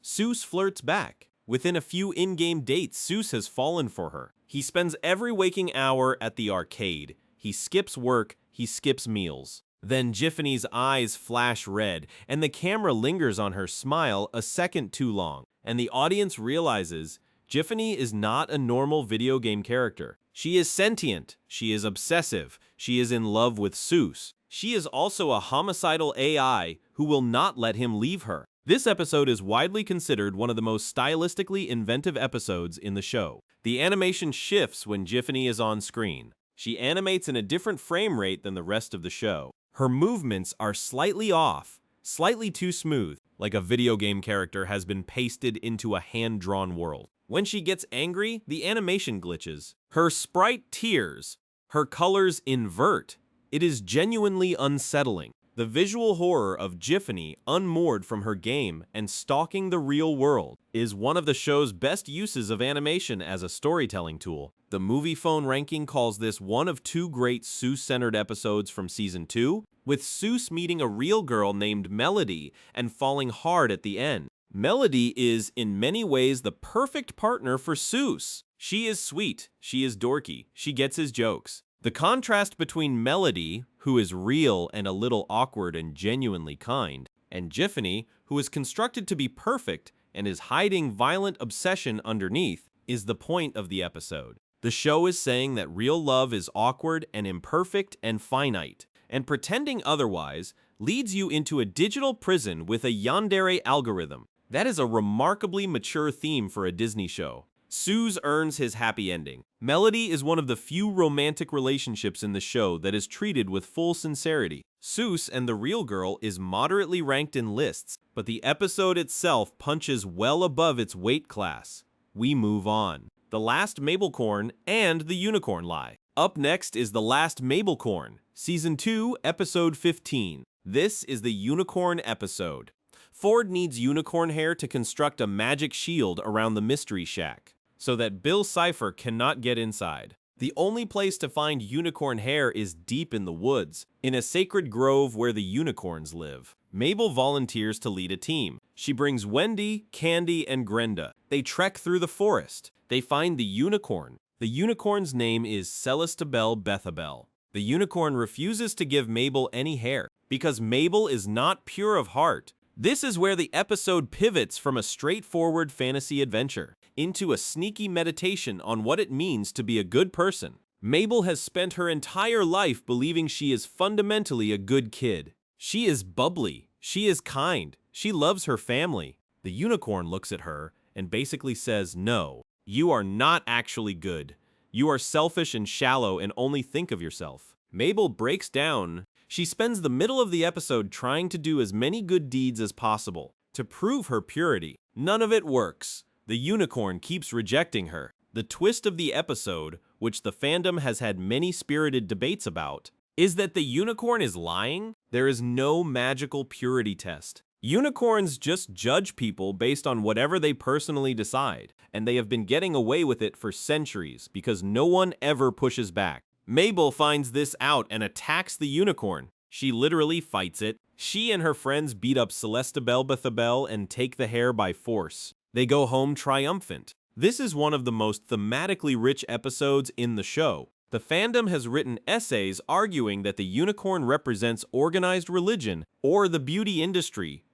Suze flirts back. Within a few in-game dates, Suze has fallen for her. He spends every waking hour at the arcade. He skips work. He skips meals. Then Giffany's eyes flash red, and the camera lingers on her smile a second too long. And the audience realizes Giffany is not a normal video game character. She is sentient, she is obsessive, she is in love with Suze. She is also a homicidal AI who will not let him leave her. This episode is widely considered one of the most stylistically inventive episodes in the show. The animation shifts when Giffany is on screen. She animates in a different frame rate than the rest of the show. Her movements are slightly off, slightly too smooth, like a video game character has been pasted into a hand-drawn world. When she gets angry, the animation glitches. Her sprite tears. Her colors invert. It is genuinely unsettling. The visual horror of Giffany unmoored from her game and stalking the real world is one of the show's best uses of animation as a storytelling tool. The Movie Phone ranking calls this one of two great Suze-centered episodes from Season 2, with Suze meeting a real girl named Melody and falling hard at the end. Melody is, in many ways, the perfect partner for Suze. She is sweet, she is dorky, she gets his jokes. The contrast between Melody, who is real and a little awkward and genuinely kind, and Giffany, who is constructed to be perfect and is hiding violent obsession underneath, is the point of the episode. The show is saying that real love is awkward and imperfect and finite, and pretending otherwise leads you into a digital prison with a yandere algorithm. That is a remarkably mature theme for a Disney show. Suze earns his happy ending. Melody is one of the few romantic relationships in the show that is treated with full sincerity. Suze and the Real Girl is moderately ranked in lists, but the episode itself punches well above its weight class. We move on. The Last Mabelcorn and the Unicorn Lie. Up next is The Last Mabelcorn, Season 2, Episode 15. This is the Unicorn episode. Ford needs unicorn hair to construct a magic shield around the Mystery Shack, so that Bill Cipher cannot get inside. The only place to find unicorn hair is deep in the woods, in a sacred grove where the unicorns live. Mabel volunteers to lead a team. She brings Wendy, Candy, and Grenda. They trek through the forest. They find the unicorn. The unicorn's name is Celestabel Bethabel. The unicorn refuses to give Mabel any hair because Mabel is not pure of heart. This is where the episode pivots from a straightforward fantasy adventure into a sneaky meditation on what it means to be a good person. Mabel has spent her entire life believing she is fundamentally a good kid. She is bubbly. She is kind. She loves her family. The unicorn looks at her and basically says, "No, you are not actually good. You are selfish and shallow and only think of yourself." Mabel breaks down. She spends the middle of the episode trying to do as many good deeds as possible to prove her purity. None of it works. The unicorn keeps rejecting her. The twist of the episode, which the fandom has had many spirited debates about, is that the unicorn is lying. There is no magical purity test. Unicorns just judge people based on whatever they personally decide, and they have been getting away with it for centuries because no one ever pushes back. Mabel finds this out and attacks the unicorn. She literally fights it. She and her friends beat up Celestabel Bethabel and take the hair by force. They go home triumphant. This is one of the most thematically rich episodes in the show. The fandom has written essays arguing that the unicorn represents organized religion or the beauty industry,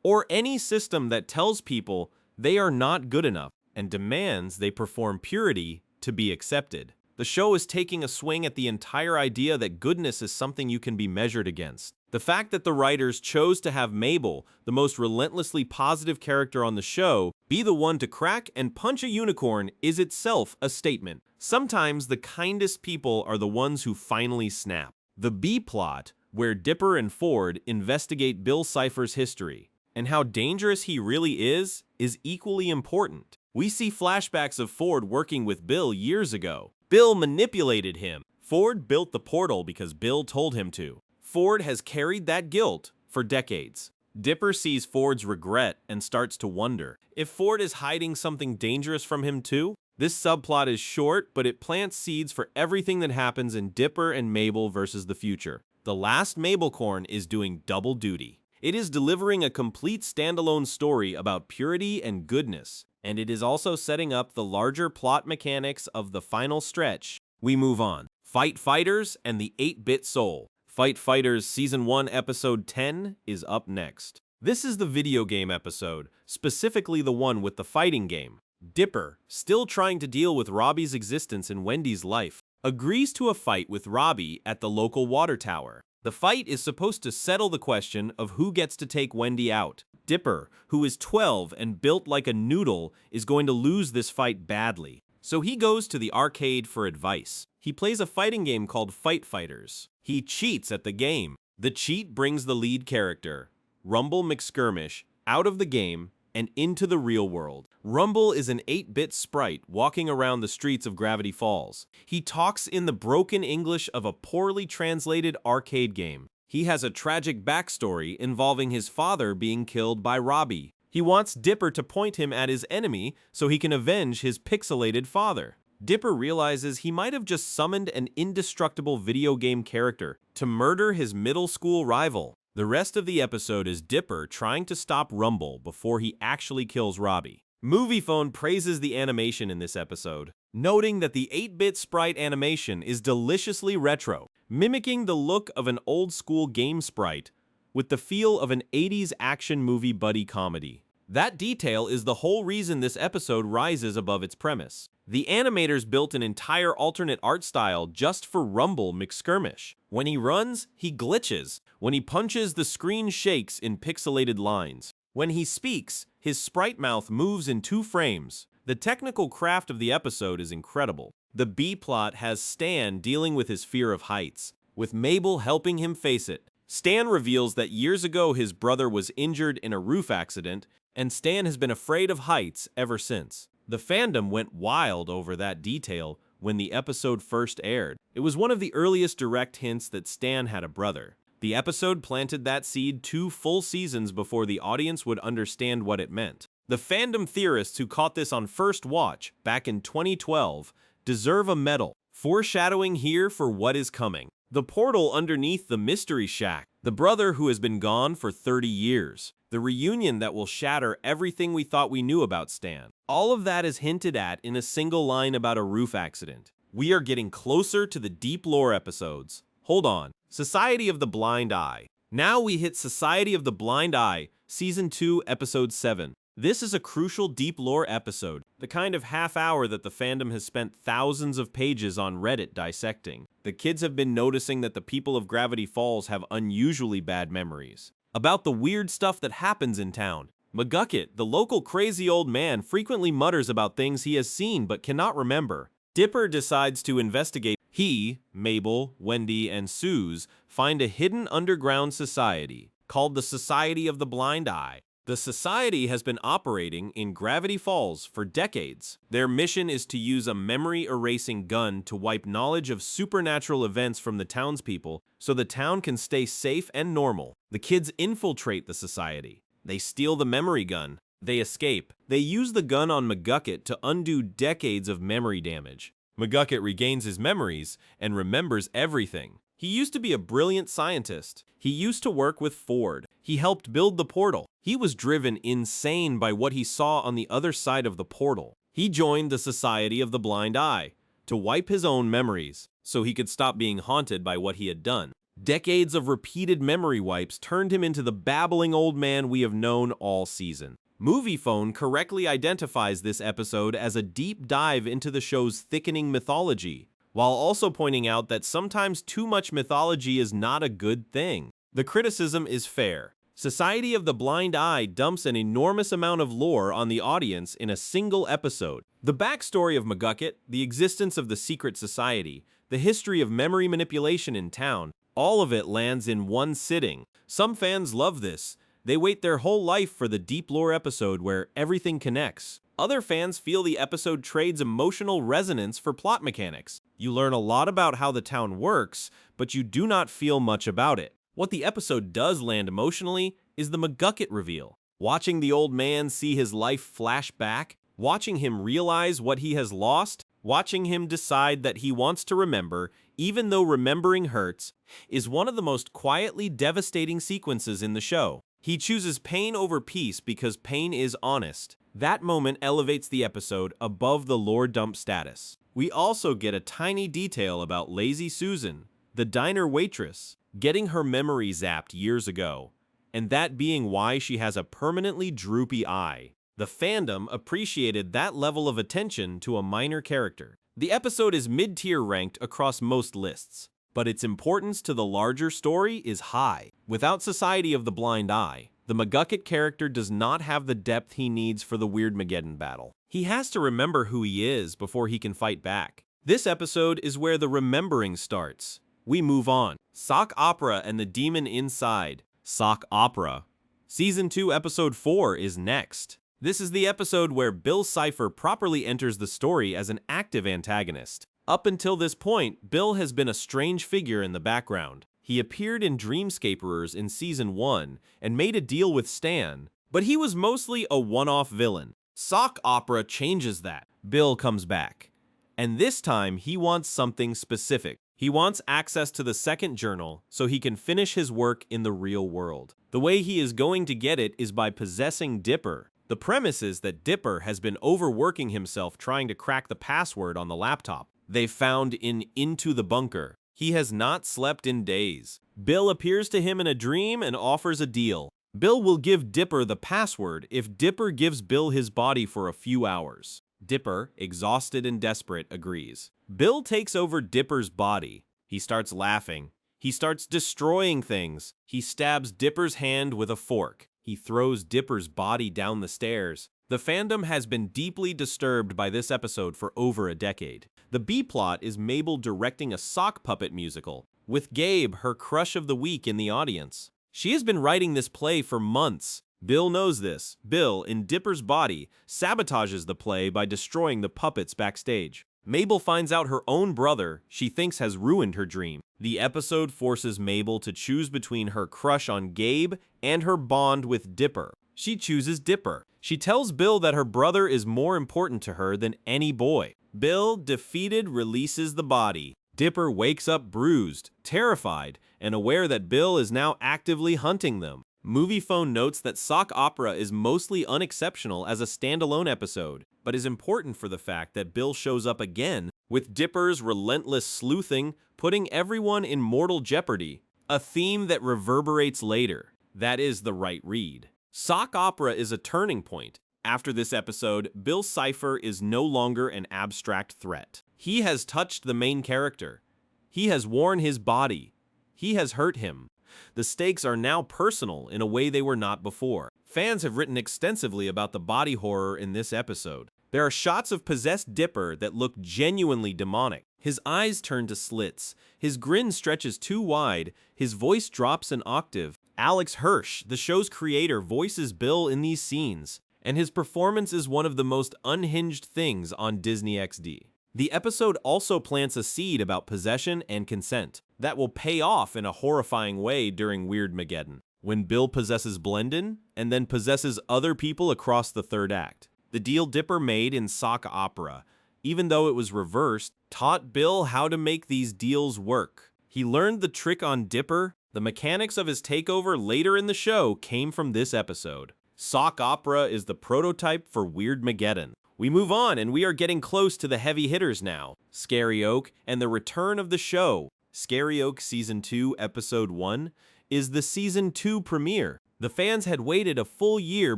or any system that tells people they are not good enough and demands they perform purity to be accepted. The show is taking a swing at the entire idea that goodness is something you can be measured against. The fact that the writers chose to have Mabel, the most relentlessly positive character on the show, be the one to crack and punch a unicorn is itself a statement. Sometimes the kindest people are the ones who finally snap. The B-plot, where Dipper and Ford investigate Bill Cipher's history, and how dangerous he really is equally important. We see flashbacks of Ford working with Bill years ago. Bill manipulated him. Ford built the portal because Bill told him to. Ford has carried that guilt for decades. Dipper sees Ford's regret and starts to wonder if Ford is hiding something dangerous from him too. This subplot is short, but it plants seeds for everything that happens in Dipper and Mabel versus the future. The last Mabelcorn is doing double duty. It is delivering a complete standalone story about purity and goodness, and it is also setting up the larger plot mechanics of the final stretch. We move on. Fight Fighters and the 8-Bit Soul. Fight Fighters Season 1 Episode 10 is up next. This is the video game episode, specifically the one with the fighting game. Dipper, still trying to deal with Robbie's existence in Wendy's life, agrees to a fight with Robbie at the local water tower. The fight is supposed to settle the question of who gets to take Wendy out. Dipper, who is 12 and built like a noodle, is going to lose this fight badly. So he goes to the arcade for advice. He plays a fighting game called Fight Fighters. He cheats at the game. The cheat brings the lead character, Rumble McSkirmish, out of the game and into the real world. Rumble is an 8-bit sprite walking around the streets of Gravity Falls. He talks in the broken English of a poorly translated arcade game. He has a tragic backstory involving his father being killed by Robbie. He wants Dipper to point him at his enemy so he can avenge his pixelated father. Dipper realizes he might have just summoned an indestructible video game character to murder his middle school rival. The rest of the episode is Dipper trying to stop Rumble before he actually kills Robbie. Moviephone praises the animation in this episode, noting that the 8-bit sprite animation is deliciously retro, mimicking the look of an old-school game sprite with the feel of an 80s action movie buddy comedy. That detail is the whole reason this episode rises above its premise. The animators built an entire alternate art style just for Rumble McSkirmish. When he runs, he glitches. When he punches, the screen shakes in pixelated lines. When he speaks, his sprite mouth moves in 2 frames. The technical craft of the episode is incredible. The B-plot has Stan dealing with his fear of heights, with Mabel helping him face it. Stan reveals that years ago his brother was injured in a roof accident, and Stan has been afraid of heights ever since. The fandom went wild over that detail when the episode first aired. It was one of the earliest direct hints that Stan had a brother. The episode planted that seed 2 full seasons before the audience would understand what it meant. The fandom theorists who caught this on first watch back in 2012 deserve a medal, foreshadowing here for what is coming. The portal underneath the mystery shack. The brother who has been gone for 30 years. The reunion that will shatter everything we thought we knew about Stan. All of that is hinted at in a single line about a roof accident. We are getting closer to the deep lore episodes. Hold on. Society of the Blind Eye. Now we hit Society of the Blind Eye, Season 2, Episode 7. This is a crucial deep lore episode, the kind of half hour that the fandom has spent thousands of pages on Reddit dissecting. The kids have been noticing that the people of Gravity Falls have unusually bad memories. About the weird stuff that happens in town. McGucket, the local crazy old man, frequently mutters about things he has seen but cannot remember. Dipper decides to investigate. He, Mabel, Wendy, and Suze find a hidden underground society called the Society of the Blind Eye. The society has been operating in Gravity Falls for decades. Their mission is to use a memory-erasing gun to wipe knowledge of supernatural events from the townspeople so the town can stay safe and normal. The kids infiltrate the society. They steal the memory gun. They escape. They use the gun on McGucket to undo decades of memory damage. McGucket regains his memories and remembers everything. He used to be a brilliant scientist. He used to work with Ford. He helped build the portal. He was driven insane by what he saw on the other side of the portal. He joined the Society of the Blind Eye to wipe his own memories so he could stop being haunted by what he had done. Decades of repeated memory wipes turned him into the babbling old man we have known all season. Moviefone correctly identifies this episode as a deep dive into the show's thickening mythology, while also pointing out that sometimes too much mythology is not a good thing. The criticism is fair. Society of the Blind Eye dumps an enormous amount of lore on the audience in a single episode. The backstory of McGucket, the existence of the secret society, the history of memory manipulation in town, all of it lands in one sitting. Some fans love this. They wait their whole life for the deep lore episode where everything connects. Other fans feel the episode trades emotional resonance for plot mechanics. You learn a lot about how the town works, but you do not feel much about it. What the episode does land emotionally is the McGucket reveal. Watching the old man see his life flash back, watching him realize what he has lost, watching him decide that he wants to remember, even though remembering hurts, is one of the most quietly devastating sequences in the show. He chooses pain over peace because pain is honest. That moment elevates the episode above the lore dump status. We also get a tiny detail about Lazy Susan, the diner waitress, getting her memory zapped years ago, and that being why she has a permanently droopy eye. The fandom appreciated that level of attention to a minor character. The episode is mid-tier ranked across most lists, but its importance to the larger story is high. Without Society of the Blind Eye, the McGucket character does not have the depth he needs for the Weirdmageddon battle. He has to remember who he is before he can fight back. This episode is where the remembering starts. We move on. Sock Opera and the Demon Inside. Sock Opera. Season 2, Episode 4 is next. This is the episode where Bill Cipher properly enters the story as an active antagonist. Up until this point, Bill has been a strange figure in the background. He appeared in Dreamscaperers in Season 1 and made a deal with Stan, but he was mostly a one-off villain. Sock Opera changes that. Bill comes back. And this time, he wants something specific. He wants access to the second journal so he can finish his work in the real world. The way he is going to get it is by possessing Dipper. The premise is that Dipper has been overworking himself trying to crack the password on the laptop they found in Into the Bunker. He has not slept in days. Bill appears to him in a dream and offers a deal. Bill will give Dipper the password if Dipper gives Bill his body for a few hours. Dipper, exhausted and desperate, agrees. Bill takes over Dipper's body. He starts laughing. He starts destroying things. He stabs Dipper's hand with a fork. He throws Dipper's body down the stairs. The fandom has been deeply disturbed by this episode for over a decade. The B-plot is Mabel directing a sock puppet musical, with Gabe, her crush of the week, in the audience. She has been writing this play for months. Bill knows this. Bill, in Dipper's body, sabotages the play by destroying the puppets backstage. Mabel finds out her own brother, she thinks has ruined her dream. The episode forces Mabel to choose between her crush on Gabe and her bond with Dipper. She chooses Dipper. She tells Bill that her brother is more important to her than any boy. Bill, defeated, releases the body. Dipper wakes up bruised, terrified, and aware that Bill is now actively hunting them. Moviefone notes that Sock Opera is mostly unexceptional as a standalone episode, but is important for the fact that Bill shows up again, with Dipper's relentless sleuthing putting everyone in mortal jeopardy, a theme that reverberates later. That is the right read. Sock Opera is a turning point. After this episode, Bill Cipher is no longer an abstract threat. He has touched the main character. He has worn his body. He has hurt him. The stakes are now personal in a way they were not before. Fans have written extensively about the body horror in this episode. There are shots of possessed Dipper that look genuinely demonic. His eyes turn to slits. His grin stretches too wide. His voice drops an octave. Alex Hirsch, the show's creator, voices Bill in these scenes, and his performance is one of the most unhinged things on Disney XD. The episode also plants a seed about possession and consent that will pay off in a horrifying way during Weirdmageddon, when Bill possesses Blendon and then possesses other people across the third act. The deal Dipper made in Sock Opera, even though it was reversed, taught Bill how to make these deals work. He learned the trick on Dipper. The mechanics of his takeover later in the show came from this episode. Sock Opera is the prototype for Weirdmageddon. We move on, and we are getting close to the heavy hitters now. Scary Oak and the return of the show. Scary Oak Season 2, Episode 1 is the Season 2 premiere. The fans had waited a full year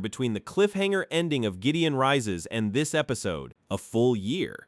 between the cliffhanger ending of Gideon Rises and this episode. A full year.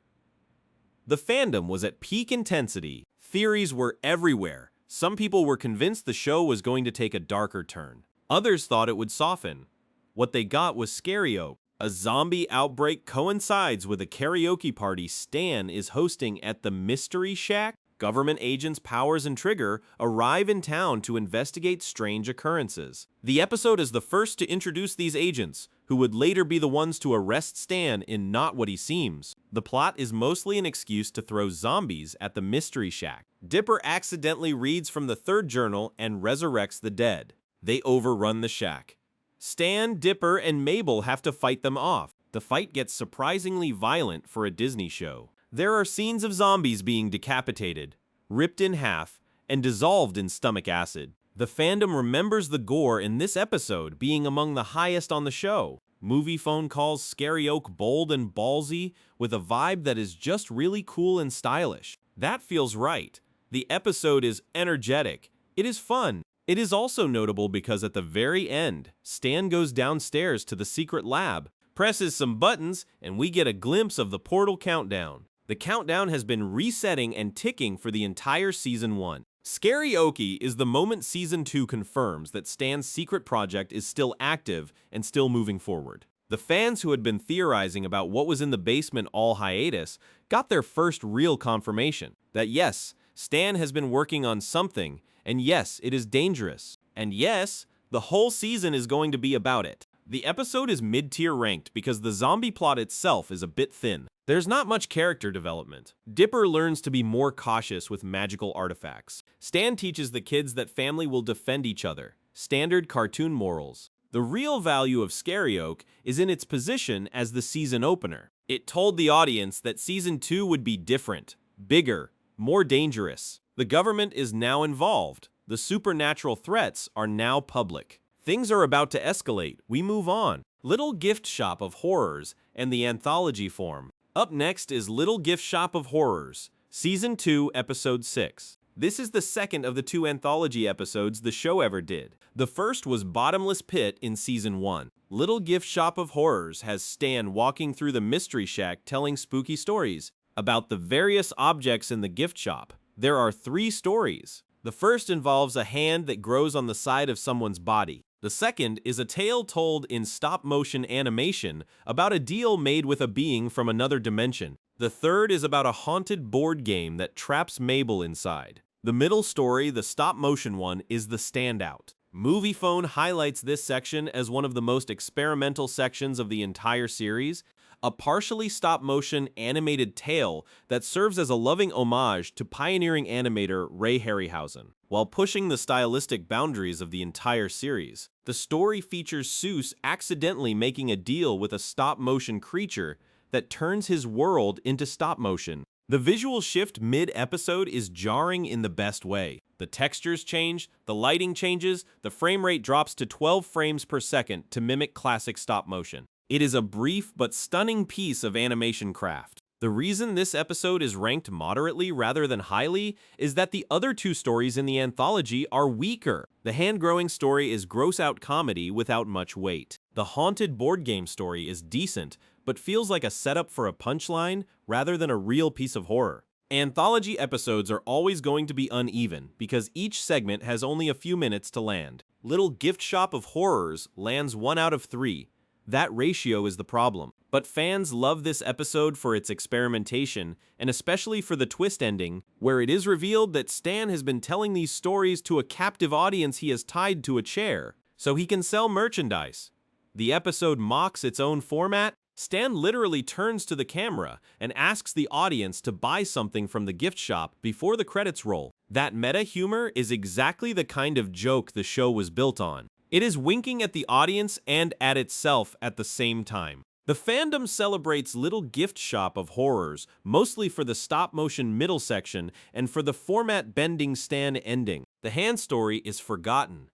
The fandom was at peak intensity. Theories were everywhere. Some people were convinced the show was going to take a darker turn. Others thought it would soften. What they got was Scary Oak. A zombie outbreak coincides with a karaoke party Stan is hosting at the Mystery Shack. Government agents Powers and Trigger arrive in town to investigate strange occurrences. The episode is the first to introduce these agents, who would later be the ones to arrest Stan in Not What He Seems. The plot is mostly an excuse to throw zombies at the Mystery Shack. Dipper accidentally reads from the third journal and resurrects the dead. They overrun the shack. Stan, Dipper, and Mabel have to fight them off. The fight gets surprisingly violent for a Disney show. There are scenes of zombies being decapitated, ripped in half, and dissolved in stomach acid. The fandom remembers the gore in this episode being among the highest on the show. Moviefone calls Scary Oak bold and ballsy with a vibe that is just really cool and stylish. That feels right. The episode is energetic. It is fun. It is also notable because at the very end, Stan goes downstairs to the secret lab, presses some buttons, and we get a glimpse of the portal countdown. The countdown has been resetting and ticking for the entire Season 1. Scary Okie is the moment Season 2 confirms that Stan's secret project is still active and still moving forward. The fans who had been theorizing about what was in the basement all hiatus got their first real confirmation that yes, Stan has been working on something, and yes, it is dangerous, and yes, the whole season is going to be about it. The episode is mid-tier ranked because the zombie plot itself is a bit thin. There's not much character development. Dipper learns to be more cautious with magical artifacts. Stan teaches the kids that family will defend each other. Standard cartoon morals. The real value of Scary Oak is in its position as the season opener. It told the audience that Season 2 would be different, bigger, more dangerous. The government is now involved. The supernatural threats are now public. Things are about to escalate. We move on. Little Gift Shop of Horrors and the anthology form. Up next is Little Gift Shop of Horrors, Season 2, Episode 6. This is the second of the 2 anthology episodes the show ever did. The first was Bottomless Pit in Season 1. Little Gift Shop of Horrors has Stan walking through the Mystery Shack telling spooky stories about the various objects in the gift shop. There are 3 stories. The first involves a hand that grows on the side of someone's body. The second is a tale told in stop-motion animation about a deal made with a being from another dimension. The third is about a haunted board game that traps Mabel inside. The middle story, the stop-motion one, is the standout. Moviefone highlights this section as one of the most experimental sections of the entire series, a partially stop-motion animated tale that serves as a loving homage to pioneering animator Ray Harryhausen, while pushing the stylistic boundaries of the entire series. The story features Seuss accidentally making a deal with a stop-motion creature that turns his world into stop-motion. The visual shift mid-episode is jarring in the best way. The textures change, the lighting changes, the frame rate drops to 12 frames per second to mimic classic stop motion. It is a brief but stunning piece of animation craft. The reason this episode is ranked moderately rather than highly is that the other two stories in the anthology are weaker. The hand-growing story is gross-out comedy without much weight. The haunted board game story is decent, but feels like a setup for a punchline rather than a real piece of horror. Anthology episodes are always going to be uneven because each segment has only a few minutes to land. Little Gift Shop of Horrors lands 1 out of 3. That ratio is the problem. But fans love this episode for its experimentation, and especially for the twist ending, where it is revealed that Stan has been telling these stories to a captive audience he has tied to a chair, so he can sell merchandise. The episode mocks its own format. Stan literally turns to the camera and asks the audience to buy something from the gift shop before the credits roll. That meta humor is exactly the kind of joke the show was built on. It is winking at the audience and at itself at the same time. The fandom celebrates Little Gift Shop of Horrors, mostly for the stop-motion middle section and for the format-bending Stan ending. The hand story is forgotten.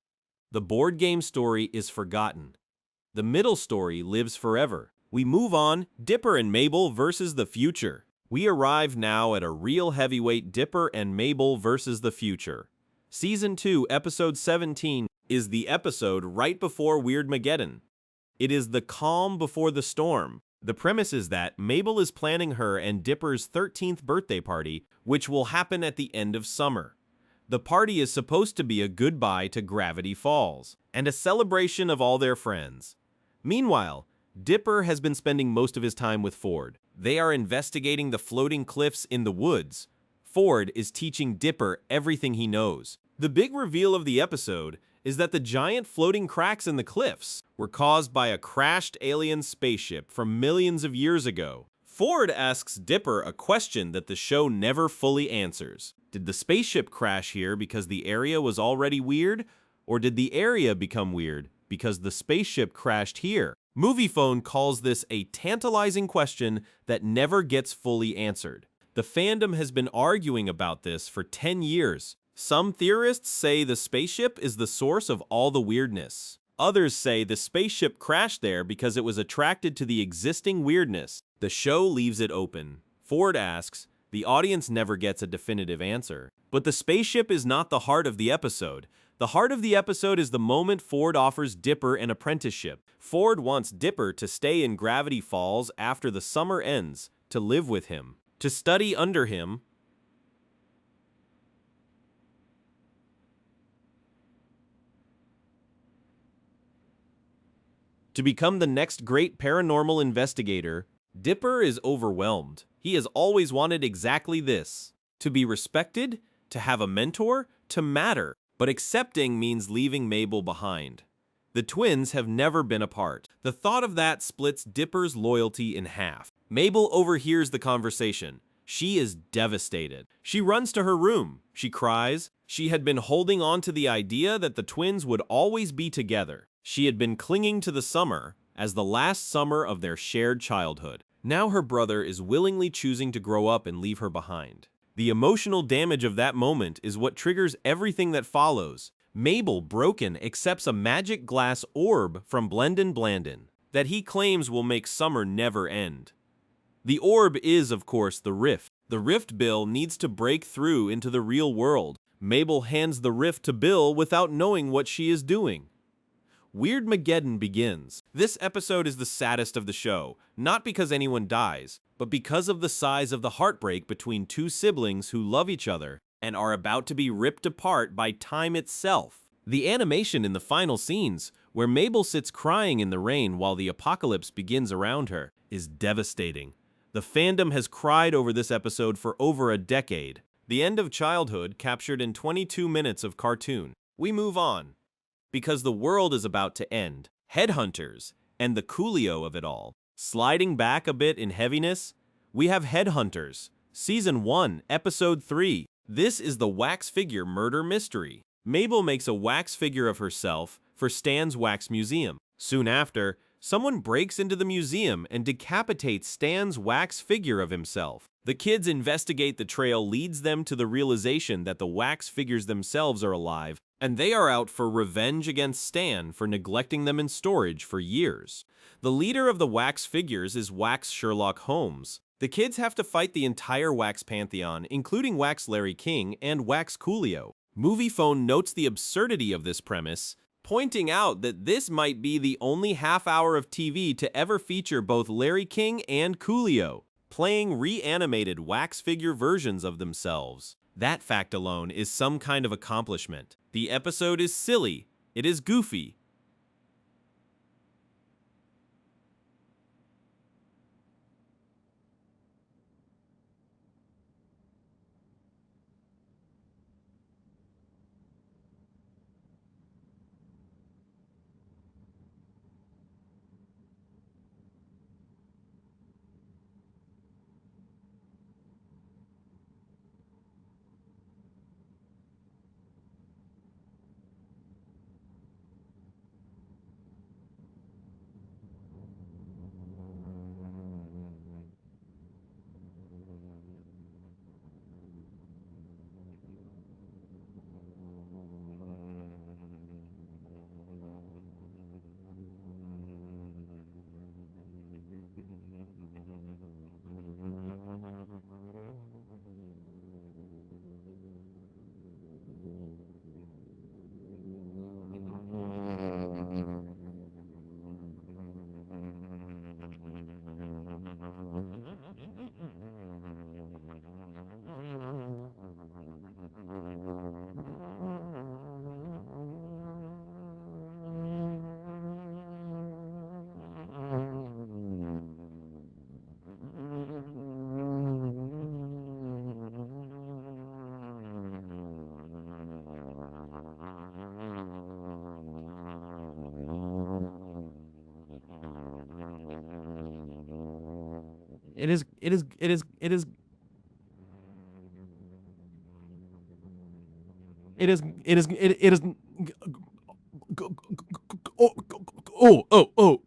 The board game story is forgotten. The middle story lives forever. We move on, Dipper and Mabel versus the future. We arrive now at a real heavyweight Dipper and Mabel versus the future. Season 2, Episode 17 is the episode right before Weirdmageddon. It is the calm before the storm. The premise is that Mabel is planning her and Dipper's 13th birthday party, which will happen at the end of summer. The party is supposed to be a goodbye to Gravity Falls, and a celebration of all their friends. Meanwhile, Dipper has been spending most of his time with Ford. They are investigating the floating cliffs in the woods. Ford is teaching Dipper everything he knows. The big reveal of the episode is that the giant floating cracks in the cliffs were caused by a crashed alien spaceship from millions of years ago. Ford asks Dipper a question that the show never fully answers. Did the spaceship crash here because the area was already weird? Or did the area become weird because the spaceship crashed here? Moviefone calls this a tantalizing question that never gets fully answered. The fandom has been arguing about this for 10 years. Some theorists say the spaceship is the source of all the weirdness. Others say the spaceship crashed there because it was attracted to the existing weirdness. The show leaves it open. Ford asks, the audience never gets a definitive answer. But the spaceship is not the heart of the episode. The heart of the episode is the moment Ford offers Dipper an apprenticeship. Ford wants Dipper to stay in Gravity Falls after the summer ends, to live with him, to study under him, to become the next great paranormal investigator. Dipper is overwhelmed. He has always wanted exactly this: to be respected, to have a mentor, to matter. But accepting means leaving Mabel behind. The twins have never been apart. The thought of that splits Dipper's loyalty in half. Mabel overhears the conversation. She is devastated. She runs to her room. She cries. She had been holding on to the idea that the twins would always be together. She had been clinging to the summer as the last summer of their shared childhood. Now her brother is willingly choosing to grow up and leave her behind. The emotional damage of that moment is what triggers everything that follows. Mabel, broken, accepts a magic glass orb from Blendon Blandon that he claims will make summer never end. The orb is, of course, the rift. The rift Bill needs to break through into the real world. Mabel hands the rift to Bill without knowing what she is doing. Weirdmageddon begins. This episode is the saddest of the show, not because anyone dies, but because of the size of the heartbreak between two siblings who love each other and are about to be ripped apart by time itself. The animation in the final scenes, where Mabel sits crying in the rain while the apocalypse begins around her, is devastating. The fandom has cried over this episode for over a decade. The end of childhood captured in 22 minutes of cartoon. We move on, because the world is about to end. Headhunters, and the coolio of it all. Sliding back a bit in heaviness, we have Headhunters, Season 1, Episode 3. This is the wax figure murder mystery. Mabel makes a wax figure of herself for Stan's wax museum. Soon after, someone breaks into the museum and decapitates Stan's wax figure of himself. The kids investigate the trail leads them to the realization that the wax figures themselves are alive, and they are out for revenge against Stan for neglecting them in storage for years. The leader of the wax figures is Wax Sherlock Holmes. The kids have to fight the entire Wax Pantheon, including Wax Larry King and Wax Coolio. Moviephone notes the absurdity of this premise, pointing out that this might be the only half hour of TV to ever feature both Larry King and Coolio playing reanimated wax figure versions of themselves. That fact alone is some kind of accomplishment. The episode is silly, it is goofy, It is. It is. It is. It is. It is. It is. It is. Oh. Oh. Oh. Oh.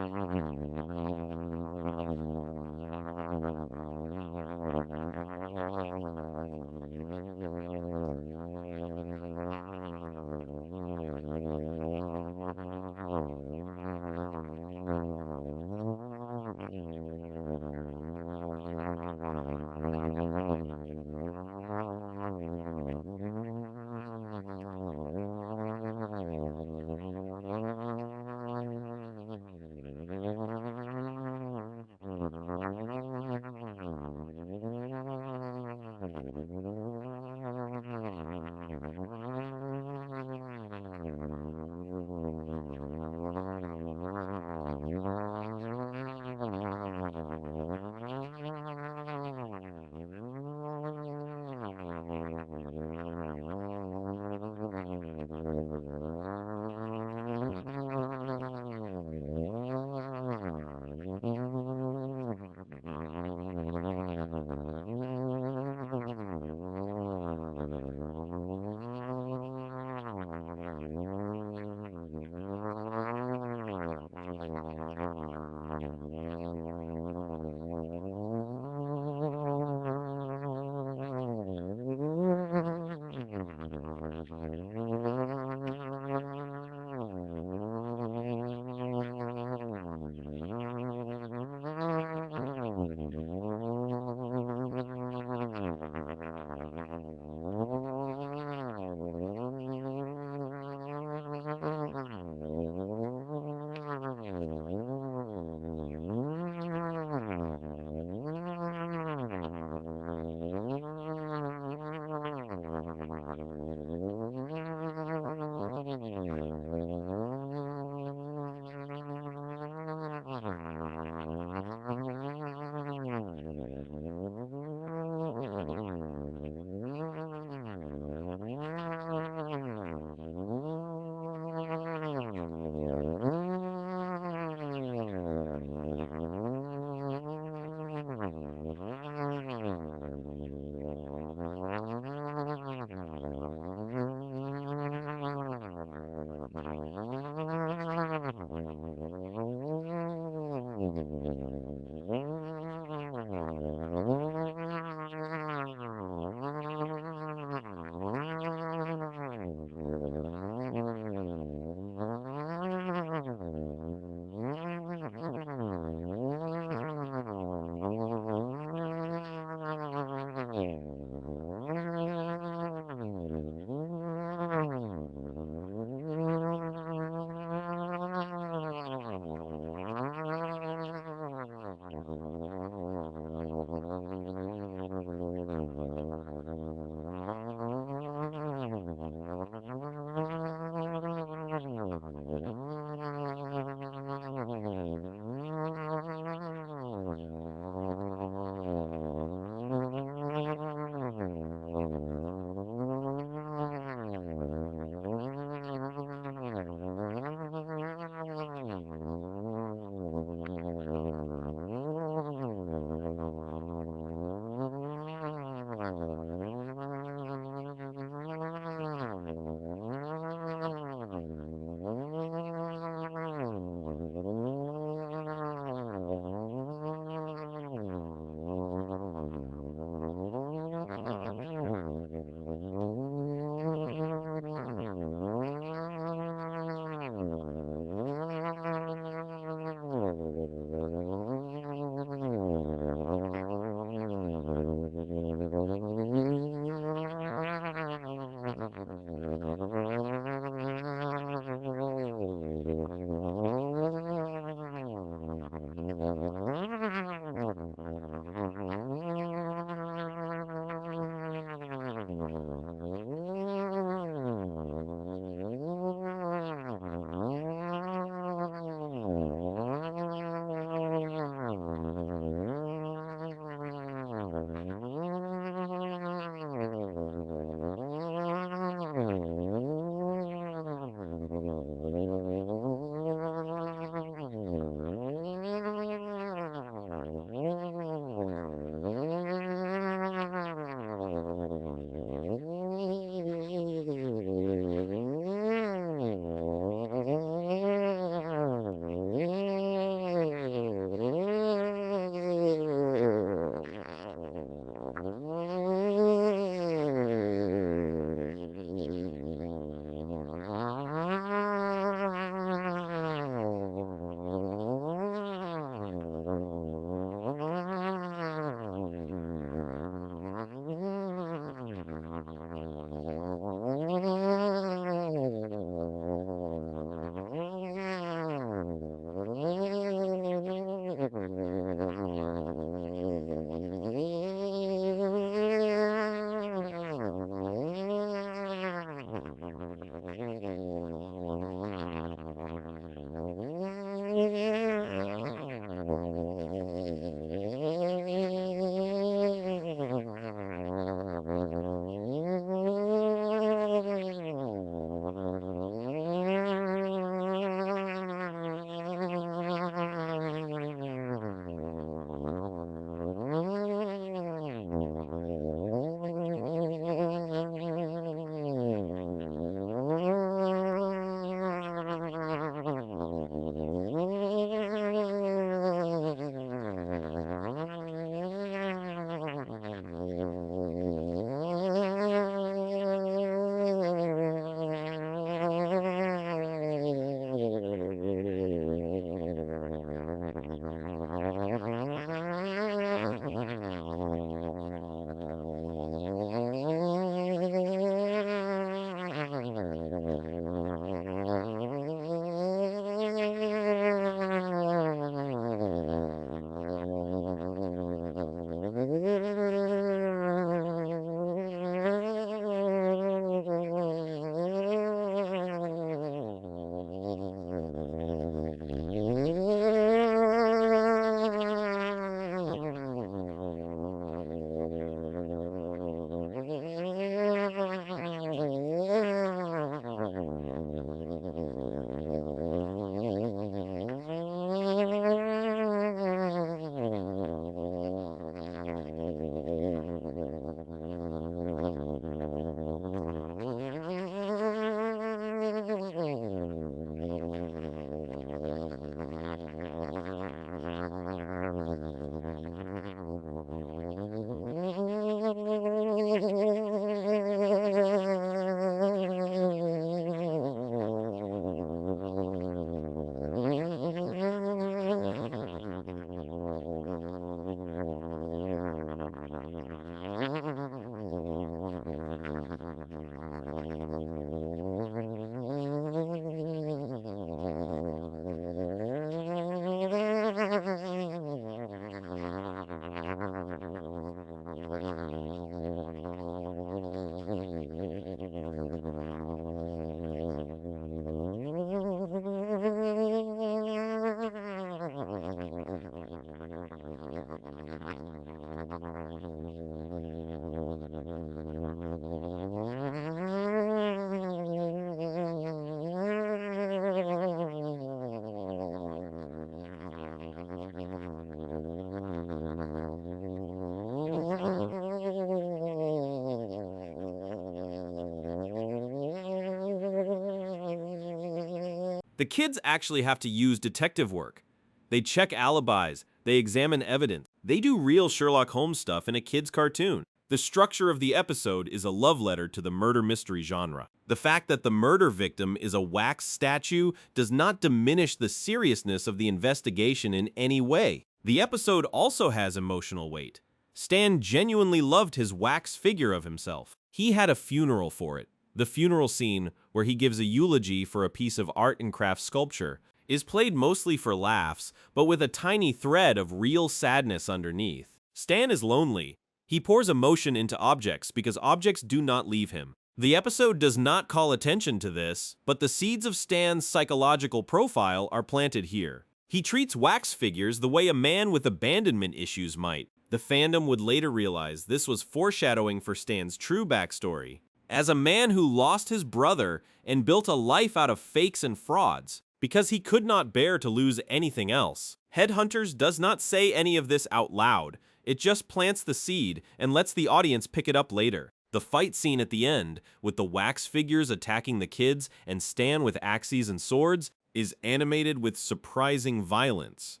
The kids actually have to use detective work. They check alibis, they examine evidence. They do real Sherlock Holmes stuff in a kid's cartoon. The structure of the episode is a love letter to the murder mystery genre. The fact that the murder victim is a wax statue does not diminish the seriousness of the investigation in any way. The episode also has emotional weight. Stan genuinely loved his wax figure of himself. He had a funeral for it. The funeral scene, where he gives a eulogy for a piece of art and craft sculpture, is played mostly for laughs, but with a tiny thread of real sadness underneath. Stan is lonely. He pours emotion into objects because objects do not leave him. The episode does not call attention to this, but the seeds of Stan's psychological profile are planted here. He treats wax figures the way a man with abandonment issues might. The fandom would later realize this was foreshadowing for Stan's true backstory. As a man who lost his brother and built a life out of fakes and frauds, because he could not bear to lose anything else. Headhunters does not say any of this out loud. It just plants the seed and lets the audience pick it up later. The fight scene at the end, with the wax figures attacking the kids and Stan with axes and swords, is animated with surprising violence.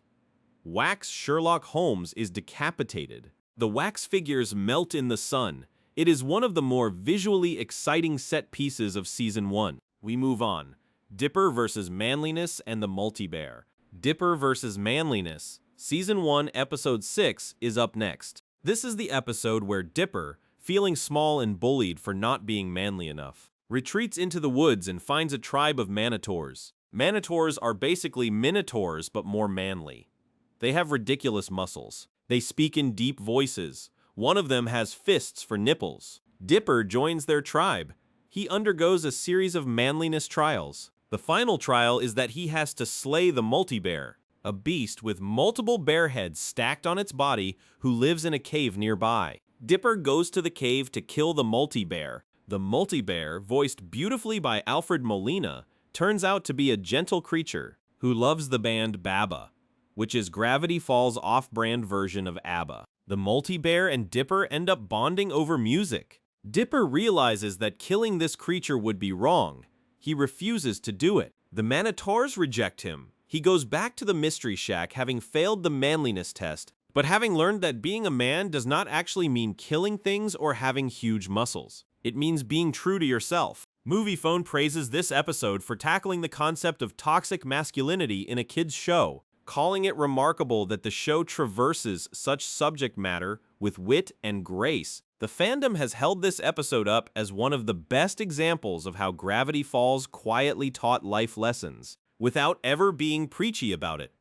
Wax Sherlock Holmes is decapitated. The wax figures melt in the sun. It is one of the more visually exciting set pieces of Season 1. We move on. Dipper vs. Manliness and the Multi-Bear. Dipper vs. Manliness. Season 1, Episode 6 is up next. This is the episode where Dipper, feeling small and bullied for not being manly enough, retreats into the woods and finds a tribe of manitors. Manitors are basically minotaurs but more manly. They have ridiculous muscles. They speak in deep voices. One of them has fists for nipples. Dipper joins their tribe. He undergoes a series of manliness trials. The final trial is that he has to slay the Multi-Bear, a beast with multiple bear heads stacked on its body who lives in a cave nearby. Dipper goes to the cave to kill the Multi-Bear. The Multi-Bear, voiced beautifully by Alfred Molina, turns out to be a gentle creature who loves the band BABA, which is Gravity Falls' off-brand version of ABBA. The Multi-Bear and Dipper end up bonding over music. Dipper realizes that killing this creature would be wrong. He refuses to do it. The Manitors reject him. He goes back to the Mystery Shack having failed the manliness test, but having learned that being a man does not actually mean killing things or having huge muscles. It means being true to yourself. Moviefone praises this episode for tackling the concept of toxic masculinity in a kid's show, calling it remarkable that the show traverses such subject matter with wit and grace. The fandom has held this episode up as one of the best examples of how Gravity Falls quietly taught life lessons, without ever being preachy about it.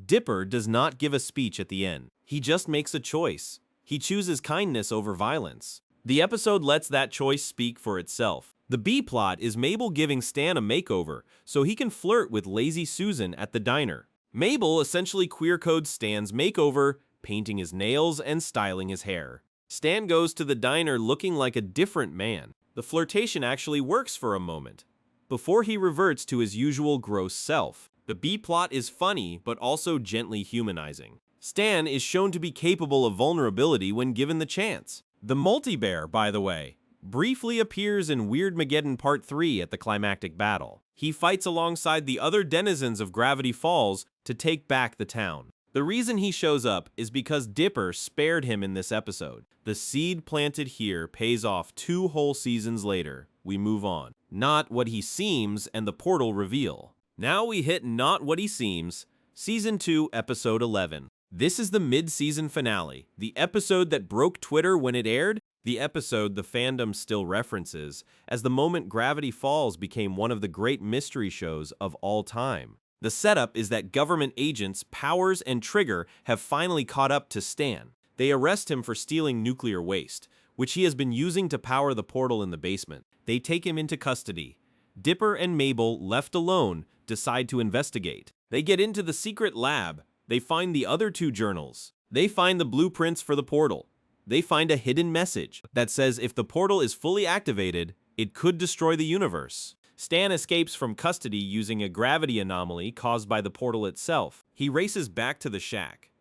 Dipper does not give a speech at the end. He just makes a choice. He chooses kindness over violence. The episode lets that choice speak for itself. The B-plot is Mabel giving Stan a makeover so he can flirt with Lazy Susan at the diner. Mabel essentially queer codes Stan's makeover, painting his nails and styling his hair. Stan goes to the diner looking like a different man. The flirtation actually works for a moment, before he reverts to his usual gross self. The B-plot is funny, but also gently humanizing. Stan is shown to be capable of vulnerability when given the chance. The Multi-Bear, by the way, briefly appears in Weirdmageddon Part 3 at the climactic battle. He fights alongside the other denizens of Gravity Falls to take back the town. The reason he shows up is because Dipper spared him in this episode. The seed planted here pays off 2 whole seasons later. We move on. Not What He Seems and the Portal reveal. Now we hit Not What He Seems, Season 2, Episode 11. This is the mid-season finale, the episode that broke Twitter when it aired, the episode the fandom still references as the moment Gravity Falls became one of the great mystery shows of all time. The setup is that government agents Powers and Trigger have finally caught up to Stan. They arrest him for stealing nuclear waste, which he has been using to power the portal in the basement. They take him into custody. Dipper and Mabel, left alone, decide to investigate. They get into the secret lab. They find the other 2 journals. They find the blueprints for the portal. They find a hidden message that says if the portal is fully activated, it could destroy the universe. Stan escapes from custody using a gravity anomaly caused by the portal itself. He races back to the shack.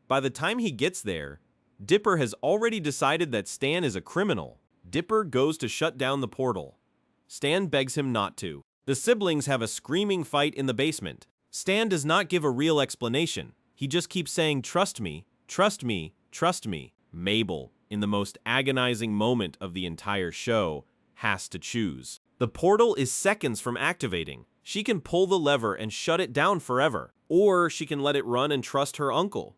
By the time he gets there, Dipper has already decided that Stan is a criminal. Dipper goes to shut down the portal. Stan begs him not to. The siblings have a screaming fight in the basement. Stan does not give a real explanation. He just keeps saying, "Trust me, trust me, trust me." Mabel, in the most agonizing moment of the entire show, has to choose. The portal is seconds from activating. She can pull the lever and shut it down forever, or she can let it run and trust her uncle.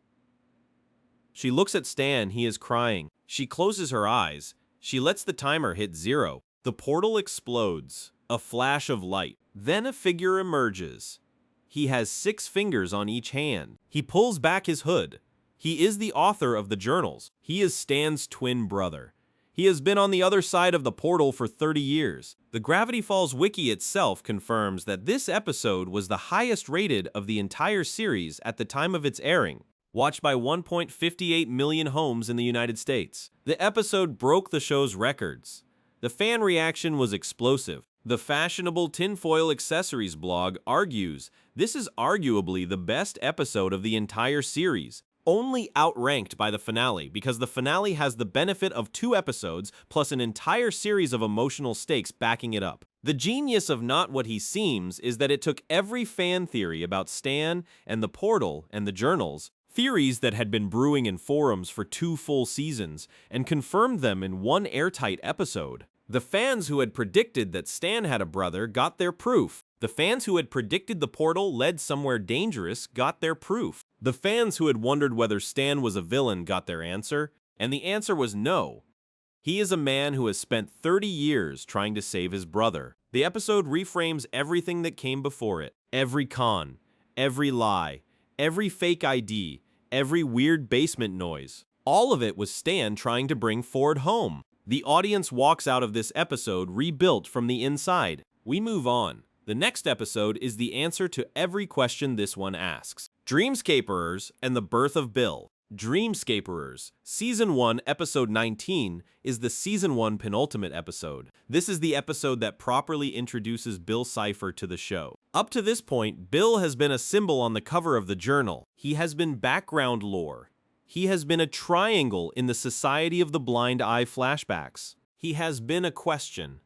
She looks at Stan, he is crying. She closes her eyes. She lets the timer hit 0. The portal explodes. A flash of light. Then a figure emerges. He has 6 fingers on each hand. He pulls back his hood. He is the author of the journals. He is Stan's twin brother. He has been on the other side of the portal for 30 years. The Gravity Falls wiki itself confirms that this episode was the highest rated of the entire series at the time of its airing, watched by 1.58 million homes in the United States. The episode broke the show's records. The fan reaction was explosive. The Fashionable Tinfoil Accessories blog argues this is arguably the best episode of the entire series, only outranked by the finale because the finale has the benefit of 2 episodes plus an entire series of emotional stakes backing it up. The genius of Not What He Seems is that it took every fan theory about Stan and the portal and the journals, theories that had been brewing in forums for 2 full seasons, and confirmed them in one airtight episode. The fans who had predicted that Stan had a brother got their proof. The fans who had predicted the portal led somewhere dangerous got their proof. The fans who had wondered whether Stan was a villain got their answer, and the answer was no. He is a man who has spent 30 years trying to save his brother. The episode reframes everything that came before it. Every con, every lie, every fake ID, every weird basement noise. All of it was Stan trying to bring Ford home. The audience walks out of this episode rebuilt from the inside. We move on. The next episode is the answer to every question this one asks. Dreamscaperers and the Birth of Bill. Dreamscaperers, Season 1, Episode 19, is the Season 1 penultimate episode. This is the episode that properly introduces Bill Cipher to the show. Up to this point, Bill has been a symbol on the cover of the journal. He has been background lore. He has been a triangle in the Society of the Blind Eye flashbacks. He has been a question.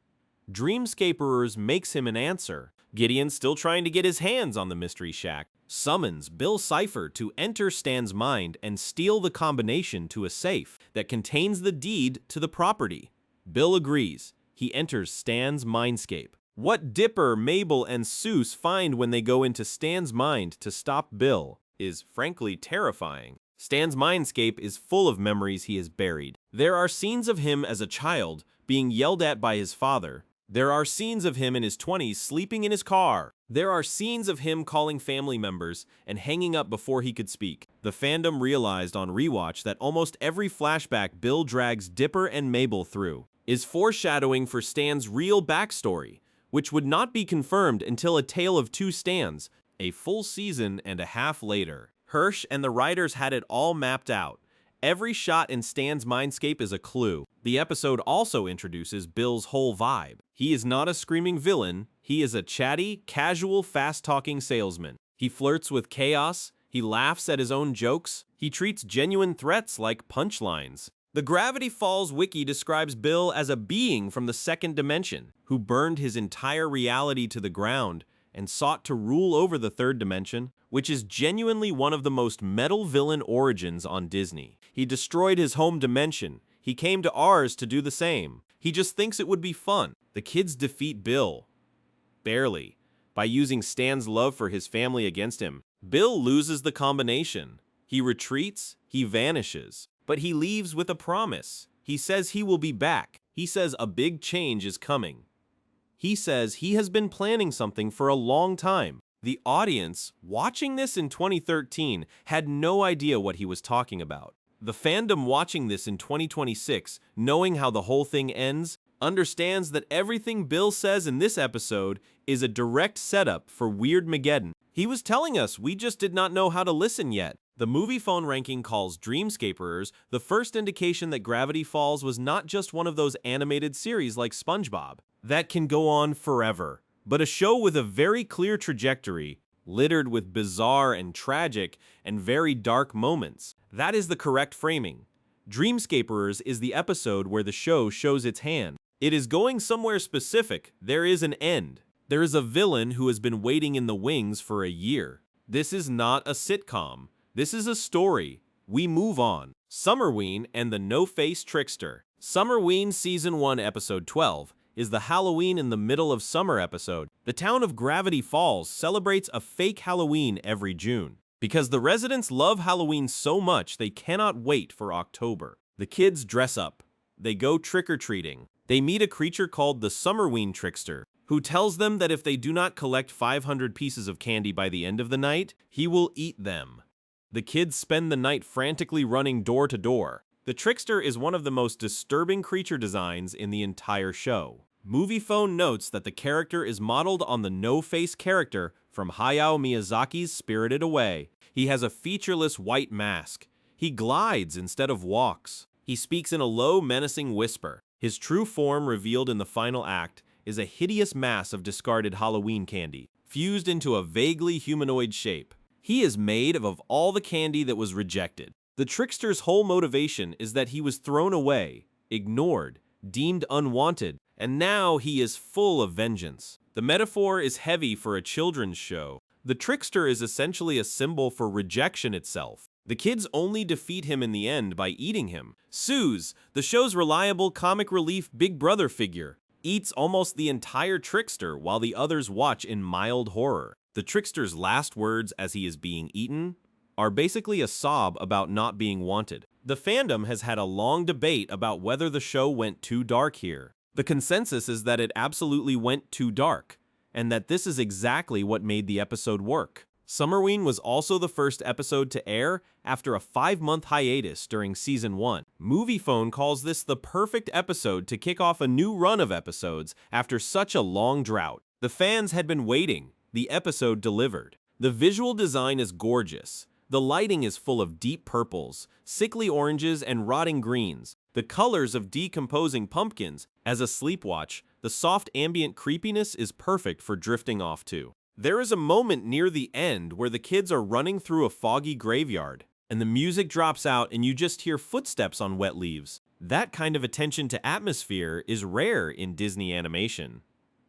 Dreamscaperers makes him an answer. Gideon, still trying to get his hands on the Mystery Shack, summons Bill Cipher to enter Stan's mind and steal the combination to a safe that contains the deed to the property. Bill agrees. He enters Stan's mindscape. What Dipper, Mabel, and Seuss find when they go into Stan's mind to stop Bill is frankly terrifying. Stan's mindscape is full of memories he has buried. There are scenes of him as a child being yelled at by his father. There are scenes of him in his 20s sleeping in his car. There are scenes of him calling family members and hanging up before he could speak. The fandom realized on rewatch that almost every flashback Bill drags Dipper and Mabel through is foreshadowing for Stan's real backstory, which would not be confirmed until A Tale of Two Stans, a full season and a half later. Hirsch and the writers had it all mapped out. Every shot in Stan's mindscape is a clue. The episode also introduces Bill's whole vibe. He is not a screaming villain. He is a chatty, casual, fast-talking salesman. He flirts with chaos. He laughs at his own jokes. He treats genuine threats like punchlines. The Gravity Falls wiki describes Bill as a being from the second dimension who burned his entire reality to the ground and sought to rule over the third dimension, which is genuinely one of the most metal villain origins on Disney. He destroyed his home dimension. He came to ours to do the same. He just thinks it would be fun. The kids defeat Bill. Barely. By using Stan's love for his family against him. Bill loses the combination. He retreats, he vanishes. But he leaves with a promise. He says he will be back. He says a big change is coming. He says he has been planning something for a long time. The audience, watching this in 2013, had no idea what he was talking about. The fandom watching this in 2026, knowing how the whole thing ends, understands that everything Bill says in this episode is a direct setup for Weirdmageddon. He was telling us, we just did not know how to listen yet. The Movie Phone ranking calls Dreamscaperers the first indication that Gravity Falls was not just one of those animated series like SpongeBob that can go on forever, but a show with a very clear trajectory, littered with bizarre and tragic and very dark moments. That is the correct framing. Dreamscaperers is the episode where the show shows its hand. It is going somewhere specific. There is an end. There is a villain who has been waiting in the wings for a year. This is not a sitcom. This is a story. We move on. Summerween and the No-Face Trickster. Summerween Season 1 Episode 12 is the Halloween in the middle of summer episode. The town of Gravity Falls celebrates a fake Halloween every June. Because the residents love Halloween so much, they cannot wait for October. The kids dress up. They go trick-or-treating. They meet a creature called the Summerween Trickster, who tells them that if they do not collect 500 pieces of candy by the end of the night, he will eat them. The kids spend the night frantically running door to door. The trickster is one of the most disturbing creature designs in the entire show. Moviefone notes that the character is modeled on the No-Face character from Hayao Miyazaki's Spirited Away. He has a featureless white mask. He glides instead of walks. He speaks in a low, menacing whisper. His true form, revealed in the final act, is a hideous mass of discarded Halloween candy, fused into a vaguely humanoid shape. He is made of all the candy that was rejected. The trickster's whole motivation is that he was thrown away, ignored, deemed unwanted, and now he is full of vengeance. The metaphor is heavy for a children's show. The trickster is essentially a symbol for rejection itself. The kids only defeat him in the end by eating him. Suze, the show's reliable comic relief Big Brother figure, eats almost the entire trickster while the others watch in mild horror. The trickster's last words as he is being eaten are basically a sob about not being wanted. The fandom has had a long debate about whether the show went too dark here. The consensus is that it absolutely went too dark, and that this is exactly what made the episode work. Summerween was also the first episode to air after a 5-month hiatus during Season 1. Moviefone calls this the perfect episode to kick off a new run of episodes after such a long drought. The fans had been waiting. The episode delivered. The visual design is gorgeous. The lighting is full of deep purples, sickly oranges, and rotting greens. The colors of decomposing pumpkins. As a sleepwatch, the soft ambient creepiness is perfect for drifting off to. There is a moment near the end where the kids are running through a foggy graveyard, and the music drops out and you just hear footsteps on wet leaves. That kind of attention to atmosphere is rare in Disney animation.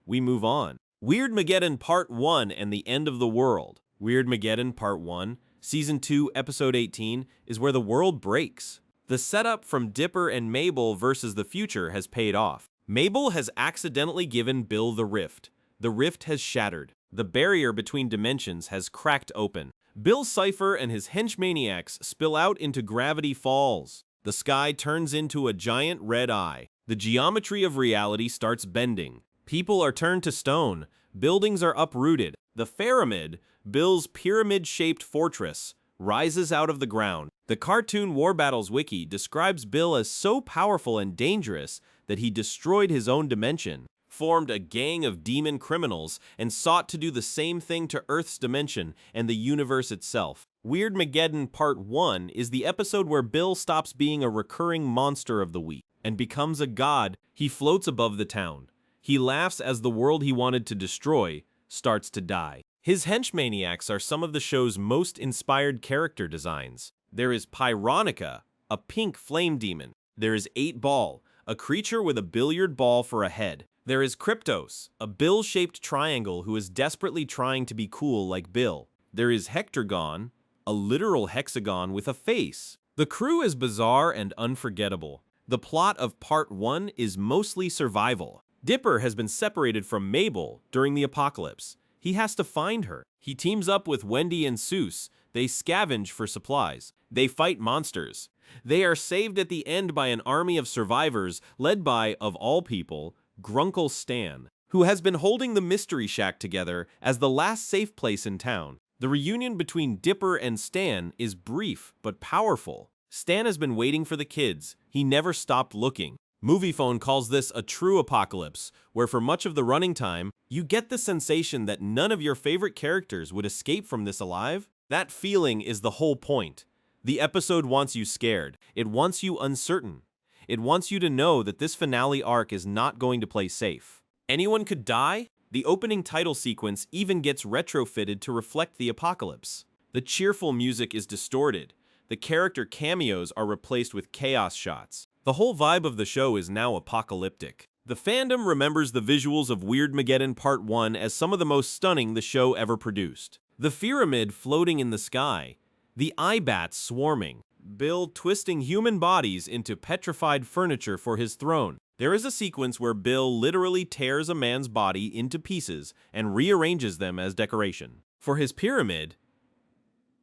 We move on. Weirdmageddon Part 1 and the End of the World. Weirdmageddon Part 1, Season 2, Episode 18, is where the world breaks. The setup from Dipper and Mabel versus the future has paid off. Mabel has accidentally given Bill the rift. The rift has shattered. The barrier between dimensions has cracked open. Bill Cipher and his henchmaniacs spill out into Gravity Falls. The sky turns into a giant red eye. The geometry of reality starts bending. People are turned to stone. Buildings are uprooted. The Pharamid, Bill's pyramid-shaped fortress, rises out of the ground. The Cartoon War Battles wiki describes Bill as so powerful and dangerous that he destroyed his own dimension, formed a gang of demon criminals, and sought to do the same thing to Earth's dimension and the universe itself. Weirdmageddon Part 1 is the episode where Bill stops being a recurring monster of the week and becomes a god. He floats above the town. He laughs as the world he wanted to destroy starts to die. His henchmaniacs are some of the show's most inspired character designs. There is Pyronica, a pink flame demon. There is 8-Ball, a creature with a billiard ball for a head. There is Kryptos, a bill-shaped triangle who is desperately trying to be cool like Bill. There is Hectorgon, a literal hexagon with a face. The crew is bizarre and unforgettable. The plot of Part 1 is mostly survival. Dipper has been separated from Mabel during the apocalypse. He has to find her. He teams up with Wendy and Seuss. They scavenge for supplies. They fight monsters. They are saved at the end by an army of survivors led by, of all people, Grunkle Stan, who has been holding the Mystery Shack together as the last safe place in town. The reunion between Dipper and Stan is brief but powerful. Stan has been waiting for the kids. He never stopped looking. Moviefone calls this a true apocalypse, where for much of the running time, you get the sensation that none of your favorite characters would escape from this alive. That feeling is the whole point. The episode wants you scared. It wants you uncertain. It wants you to know that this finale arc is not going to play safe. Anyone could die? The opening title sequence even gets retrofitted to reflect the apocalypse. The cheerful music is distorted. The character cameos are replaced with chaos shots. The whole vibe of the show is now apocalyptic. The fandom remembers the visuals of Weirdmageddon Part 1 as some of the most stunning the show ever produced. The pyramid floating in the sky, the eye bats swarming, Bill twisting human bodies into petrified furniture for his throne. There is a sequence where Bill literally tears a man's body into pieces and rearranges them as decoration for his pyramid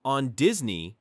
on Disney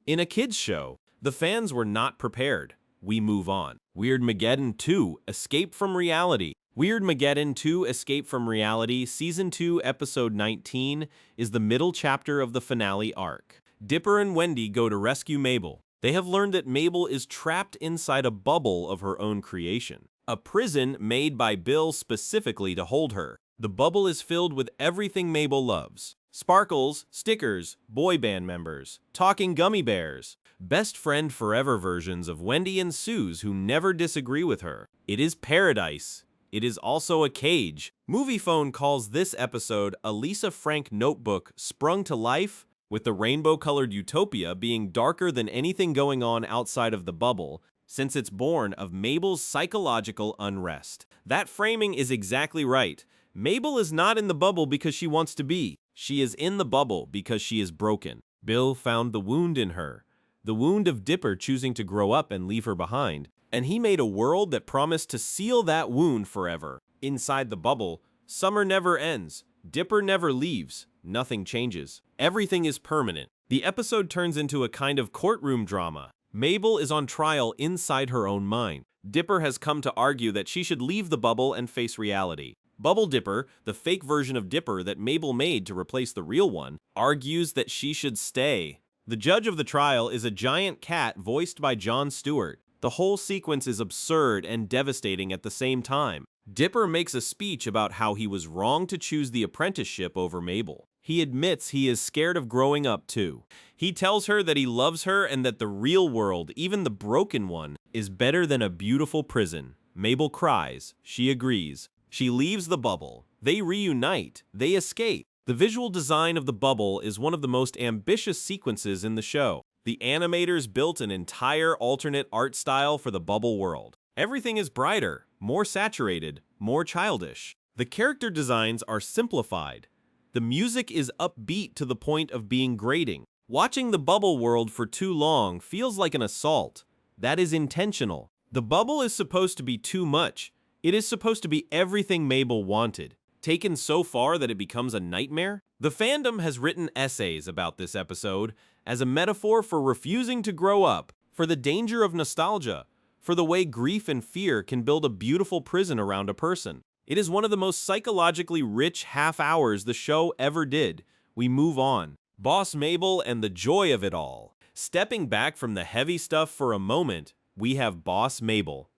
in a kids show. The fans were not prepared. We move on. Weirdmageddon 2: Escape from Reality. Weirdmageddon 2: Escape from Reality, Season 2, Episode 19, is the middle chapter of the finale arc. Dipper and Wendy go to rescue Mabel. They have learned that Mabel is trapped inside a bubble of her own creation, a prison made by Bill specifically to hold her. The bubble is filled with everything Mabel loves: sparkles, stickers, boy band members, talking gummy bears, best friend forever versions of Wendy and Suze who never disagree with her. It is paradise. It is also a cage. Moviefone calls this episode a Lisa Frank notebook sprung to life, with the rainbow-colored utopia being darker than anything going on outside of the bubble, since it's born of Mabel's psychological unrest. That framing is exactly right. Mabel is not in the bubble because she wants to be. She is in the bubble because she is broken. Bill found the wound in her, the wound of Dipper choosing to grow up and leave her behind, and he made a world that promised to seal that wound forever. Inside the bubble, summer never ends, Dipper never leaves, nothing changes. Everything is permanent. The episode turns into a kind of courtroom drama. Mabel is on trial inside her own mind. Dipper has come to argue that she should leave the bubble and face reality. Bubble Dipper, the fake version of Dipper that Mabel made to replace the real one, argues that she should stay. The judge of the trial is a giant cat voiced by Jon Stewart. The whole sequence is absurd and devastating at the same time. Dipper makes a speech about how he was wrong to choose the apprenticeship over Mabel. He admits he is scared of growing up too. He tells her that he loves her and that the real world, even the broken one, is better than a beautiful prison. Mabel cries. She agrees. She leaves the bubble. They reunite. They escape. The visual design of the bubble is one of the most ambitious sequences in the show. The animators built an entire alternate art style for the bubble world. Everything is brighter, more saturated, more childish. The character designs are simplified. The music is upbeat to the point of being grating. Watching the bubble world for too long feels like an assault. That is intentional. The bubble is supposed to be too much. It is supposed to be everything Mabel wanted, taken so far that it becomes a nightmare. The fandom has written essays about this episode as a metaphor for refusing to grow up, for the danger of nostalgia, for the way grief and fear can build a beautiful prison around a person. It is one of the most psychologically rich half hours the show ever did. We move on. Boss Mabel and the joy of it all. Stepping back from the heavy stuff for a moment, we have Boss Mabel.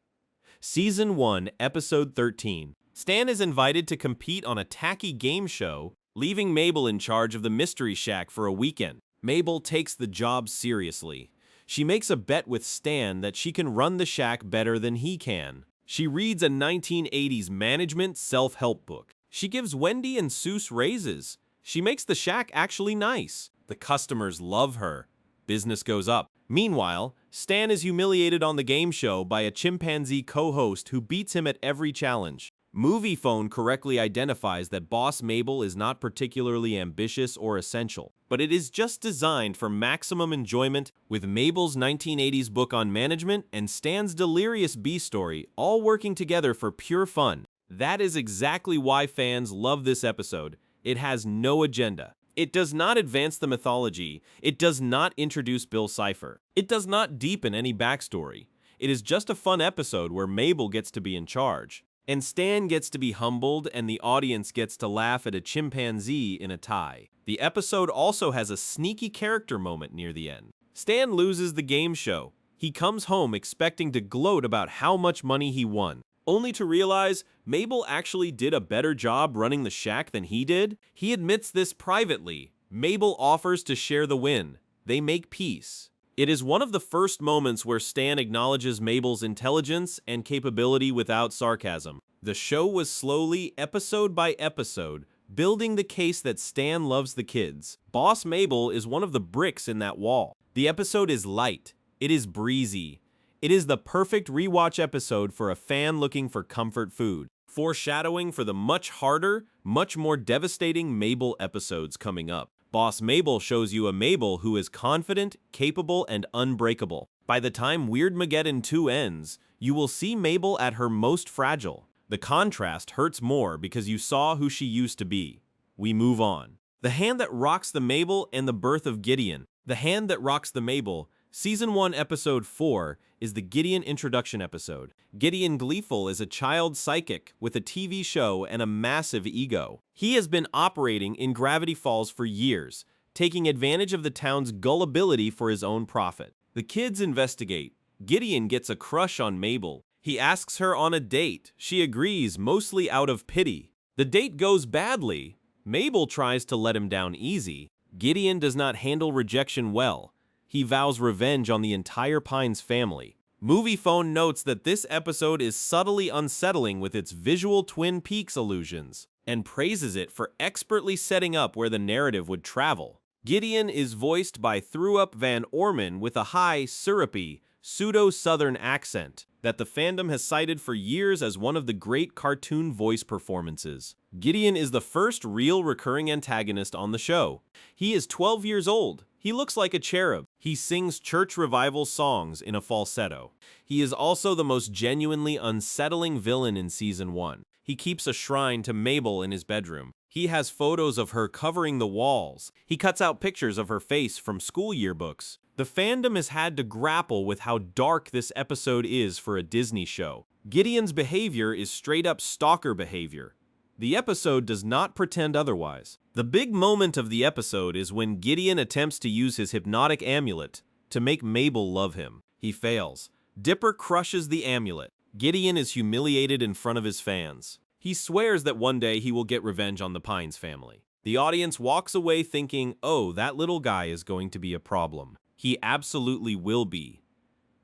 Season 1, Episode 13. Stan is invited to compete on a tacky game show, leaving Mabel in charge of the Mystery Shack for a weekend. Mabel takes the job seriously. She makes a bet with Stan that she can run the shack better than he can. She reads a 1980s management self-help book. She gives Wendy and Seuss raises. She makes the shack actually nice. The customers love her. Business goes up. Meanwhile, Stan is humiliated on the game show by a chimpanzee co-host who beats him at every challenge. Moviefone correctly identifies that Boss Mabel is not particularly ambitious or essential, but it is just designed for maximum enjoyment, with Mabel's 1980s book on management and Stan's delirious B-story all working together for pure fun. That is exactly why fans love this episode. It has no agenda. It does not advance the mythology. It does not introduce Bill Cipher. It does not deepen any backstory. It is just a fun episode where Mabel gets to be in charge. And Stan gets to be humbled, and the audience gets to laugh at a chimpanzee in a tie. The episode also has a sneaky character moment near the end. Stan loses the game show. He comes home expecting to gloat about how much money he won, only to realize Mabel actually did a better job running the shack than he did. He admits this privately. Mabel offers to share the win. They make peace. It is one of the first moments where Stan acknowledges Mabel's intelligence and capability without sarcasm. The show was slowly, episode by episode, building the case that Stan loves the kids. Boss Mabel is one of the bricks in that wall. The episode is light. It is breezy. It is the perfect rewatch episode for a fan looking for comfort food, foreshadowing for the much harder, much more devastating Mabel episodes coming up. Boss Mabel shows you a Mabel who is confident, capable, and unbreakable. By the time Weirdmageddon 2 ends, you will see Mabel at her most fragile. The contrast hurts more because you saw who she used to be. We move on. The Hand That Rocks the Mabel and the Birth of Gideon. The Hand That Rocks the Mabel, Season 1, Episode 4, is the Gideon introduction episode. Gideon Gleeful is a child psychic with a TV show and a massive ego. He has been operating in Gravity Falls for years, taking advantage of the town's gullibility for his own profit. The kids investigate. Gideon gets a crush on Mabel. He asks her on a date. She agrees, mostly out of pity. The date goes badly. Mabel tries to let him down easy. Gideon does not handle rejection well. He vows revenge on the entire Pines family. Moviefone notes that this episode is subtly unsettling with its visual Twin Peaks allusions, and praises it for expertly setting up where the narrative would travel. Gideon is voiced by Threw-Up Van Orman with a high, syrupy, pseudo-Southern accent that the fandom has cited for years as one of the great cartoon voice performances. Gideon is the first real recurring antagonist on the show. He is 12 years old. He looks like a cherub. He sings church revival songs in a falsetto. He is also the most genuinely unsettling villain in Season 1. He keeps a shrine to Mabel in his bedroom. He has photos of her covering the walls. He cuts out pictures of her face from school yearbooks. The fandom has had to grapple with how dark this episode is for a Disney show. Gideon's behavior is straight-up stalker behavior. The episode does not pretend otherwise. The big moment of the episode is when Gideon attempts to use his hypnotic amulet to make Mabel love him. He fails. Dipper crushes the amulet. Gideon is humiliated in front of his fans. He swears that one day he will get revenge on the Pines family. The audience walks away thinking, oh, that little guy is going to be a problem. He absolutely will be.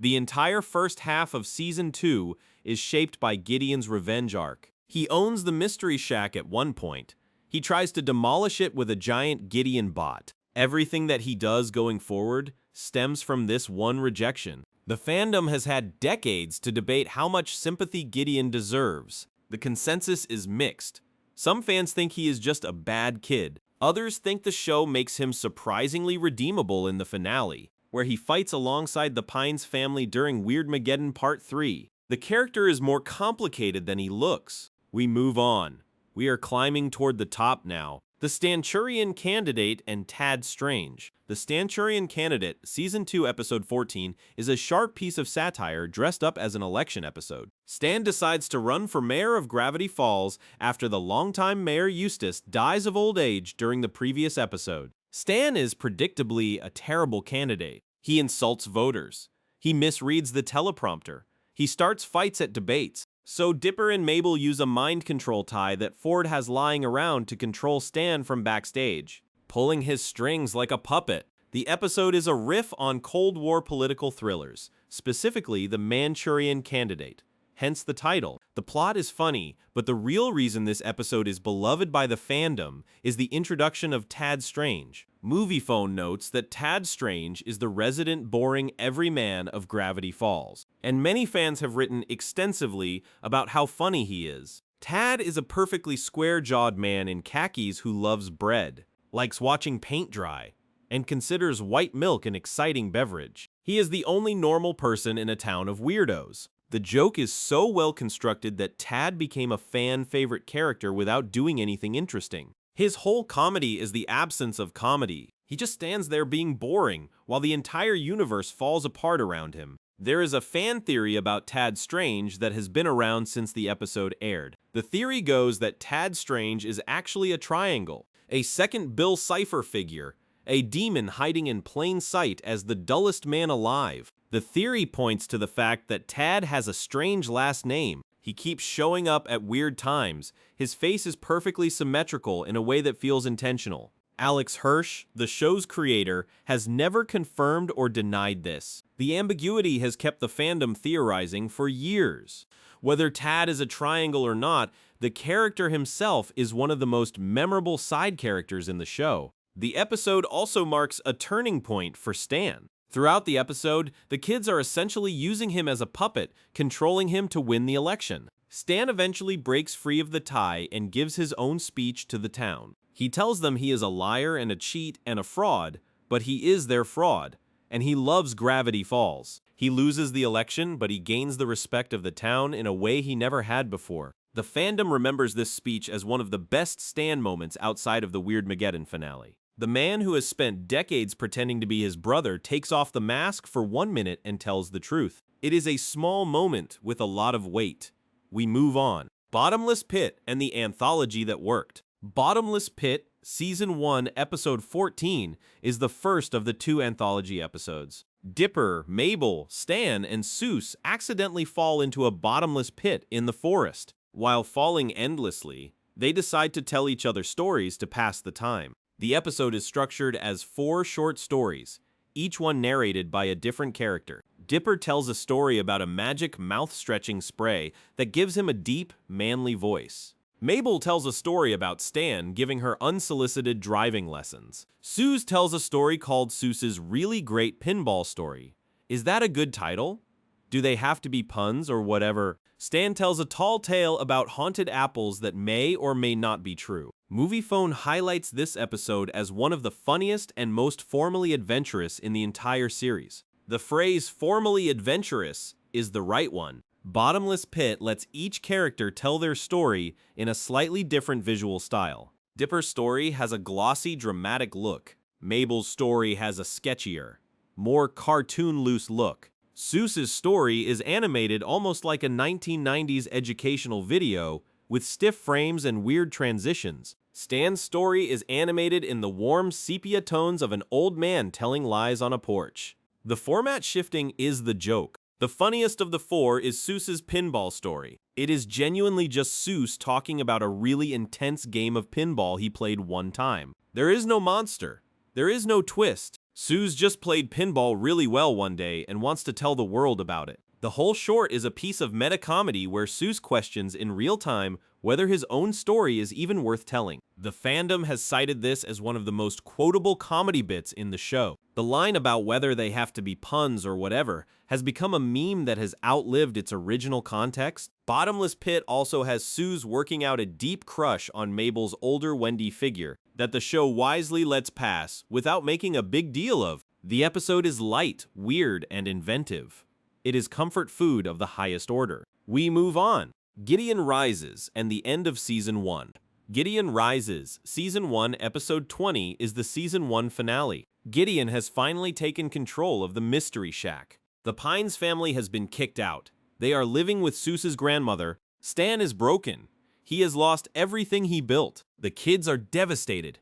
The entire first half of Season 2 is shaped by Gideon's revenge arc. He owns the Mystery Shack at one point. He tries to demolish it with a giant Gideon bot. Everything that he does going forward stems from this one rejection. The fandom has had decades to debate how much sympathy Gideon deserves. The consensus is mixed. Some fans think he is just a bad kid. Others think the show makes him surprisingly redeemable in the finale, where he fights alongside the Pines family during Weirdmageddon Part 3. The character is more complicated than he looks. We move on. We are climbing toward the top now. The Stanchurian Candidate and Tad Strange. The Stanchurian Candidate, Season 2, Episode 14, is a sharp piece of satire dressed up as an election episode. Stan decides to run for mayor of Gravity Falls after the longtime Mayor Eustace dies of old age during the previous episode. Stan is predictably a terrible candidate. He insults voters. He misreads the teleprompter. He starts fights at debates. So Dipper and Mabel use a mind control tie that Ford has lying around to control Stan from backstage, pulling his strings like a puppet. The episode is a riff on Cold War political thrillers, specifically The Manchurian Candidate, hence the title. The plot is funny, but the real reason this episode is beloved by the fandom is the introduction of Tad Strange. Moviefone notes that Tad Strange is the resident boring everyman of Gravity Falls, and many fans have written extensively about how funny he is. Tad is a perfectly square-jawed man in khakis who loves bread, likes watching paint dry, and considers white milk an exciting beverage. He is the only normal person in a town of weirdos. The joke is so well constructed that Tad became a fan-favorite character without doing anything interesting. His whole comedy is the absence of comedy. He just stands there being boring, while the entire universe falls apart around him. There is a fan theory about Tad Strange that has been around since the episode aired. The theory goes that Tad Strange is actually a triangle, a second Bill Cipher figure, a demon hiding in plain sight as the dullest man alive. The theory points to the fact that Tad has a strange last name. He keeps showing up at weird times. His face is perfectly symmetrical in a way that feels intentional. Alex Hirsch, the show's creator, has never confirmed or denied this. The ambiguity has kept the fandom theorizing for years. Whether Tad is a triangle or not, the character himself is one of the most memorable side characters in the show. The episode also marks a turning point for Stan. Throughout the episode, the kids are essentially using him as a puppet, controlling him to win the election. Stan eventually breaks free of the tie and gives his own speech to the town. He tells them he is a liar and a cheat and a fraud, but he is their fraud, and he loves Gravity Falls. He loses the election, but he gains the respect of the town in a way he never had before. The fandom remembers this speech as one of the best Stan moments outside of the Weirdmageddon finale. The man who has spent decades pretending to be his brother takes off the mask for 1 minute and tells the truth. It is a small moment with a lot of weight. We move on. Bottomless Pit and the anthology that worked. Bottomless Pit, Season 1, Episode 14, is the first of the 2 anthology episodes. Dipper, Mabel, Stan, and Soos accidentally fall into a bottomless pit in the forest. While falling endlessly, they decide to tell each other stories to pass the time. The episode is structured as 4 short stories, each one narrated by a different character. Dipper tells a story about a magic mouth-stretching spray that gives him a deep, manly voice. Mabel tells a story about Stan giving her unsolicited driving lessons. Soos tells a story called Soos's Really Great Pinball Story. Is that a good title? Do they have to be puns or whatever? Stan tells a tall tale about haunted apples that may or may not be true. Moviefone highlights this episode as one of the funniest and most formally adventurous in the entire series. The phrase formally adventurous is the right one. Bottomless Pit lets each character tell their story in a slightly different visual style. Dipper's story has a glossy, dramatic look. Mabel's story has a sketchier, more cartoon-loose look. Soos's story is animated almost like a 1990s educational video, with stiff frames and weird transitions. Stan's story is animated in the warm sepia tones of an old man telling lies on a porch. The format shifting is the joke. The funniest of the 4 is Soos's pinball story. It is genuinely just Soos talking about a really intense game of pinball he played one time. There is no monster. There is no twist. Soos just played pinball really well one day and wants to tell the world about it. The whole short is a piece of meta-comedy where Soos questions in real time whether his own story is even worth telling. The fandom has cited this as one of the most quotable comedy bits in the show. The line about whether they have to be puns or whatever has become a meme that has outlived its original context. Bottomless Pit also has Soos working out a deep crush on Mabel's older Wendy figure that the show wisely lets pass without making a big deal of. The episode is light, weird, and inventive. It is comfort food of the highest order. We move on. Gideon Rises and the end of Season 1. Gideon Rises, Season 1, Episode 20 is the Season 1 finale. Gideon has finally taken control of the Mystery Shack. The Pines family has been kicked out. They are living with Soos's grandmother. Stan is broken. He has lost everything he built. The kids are devastated.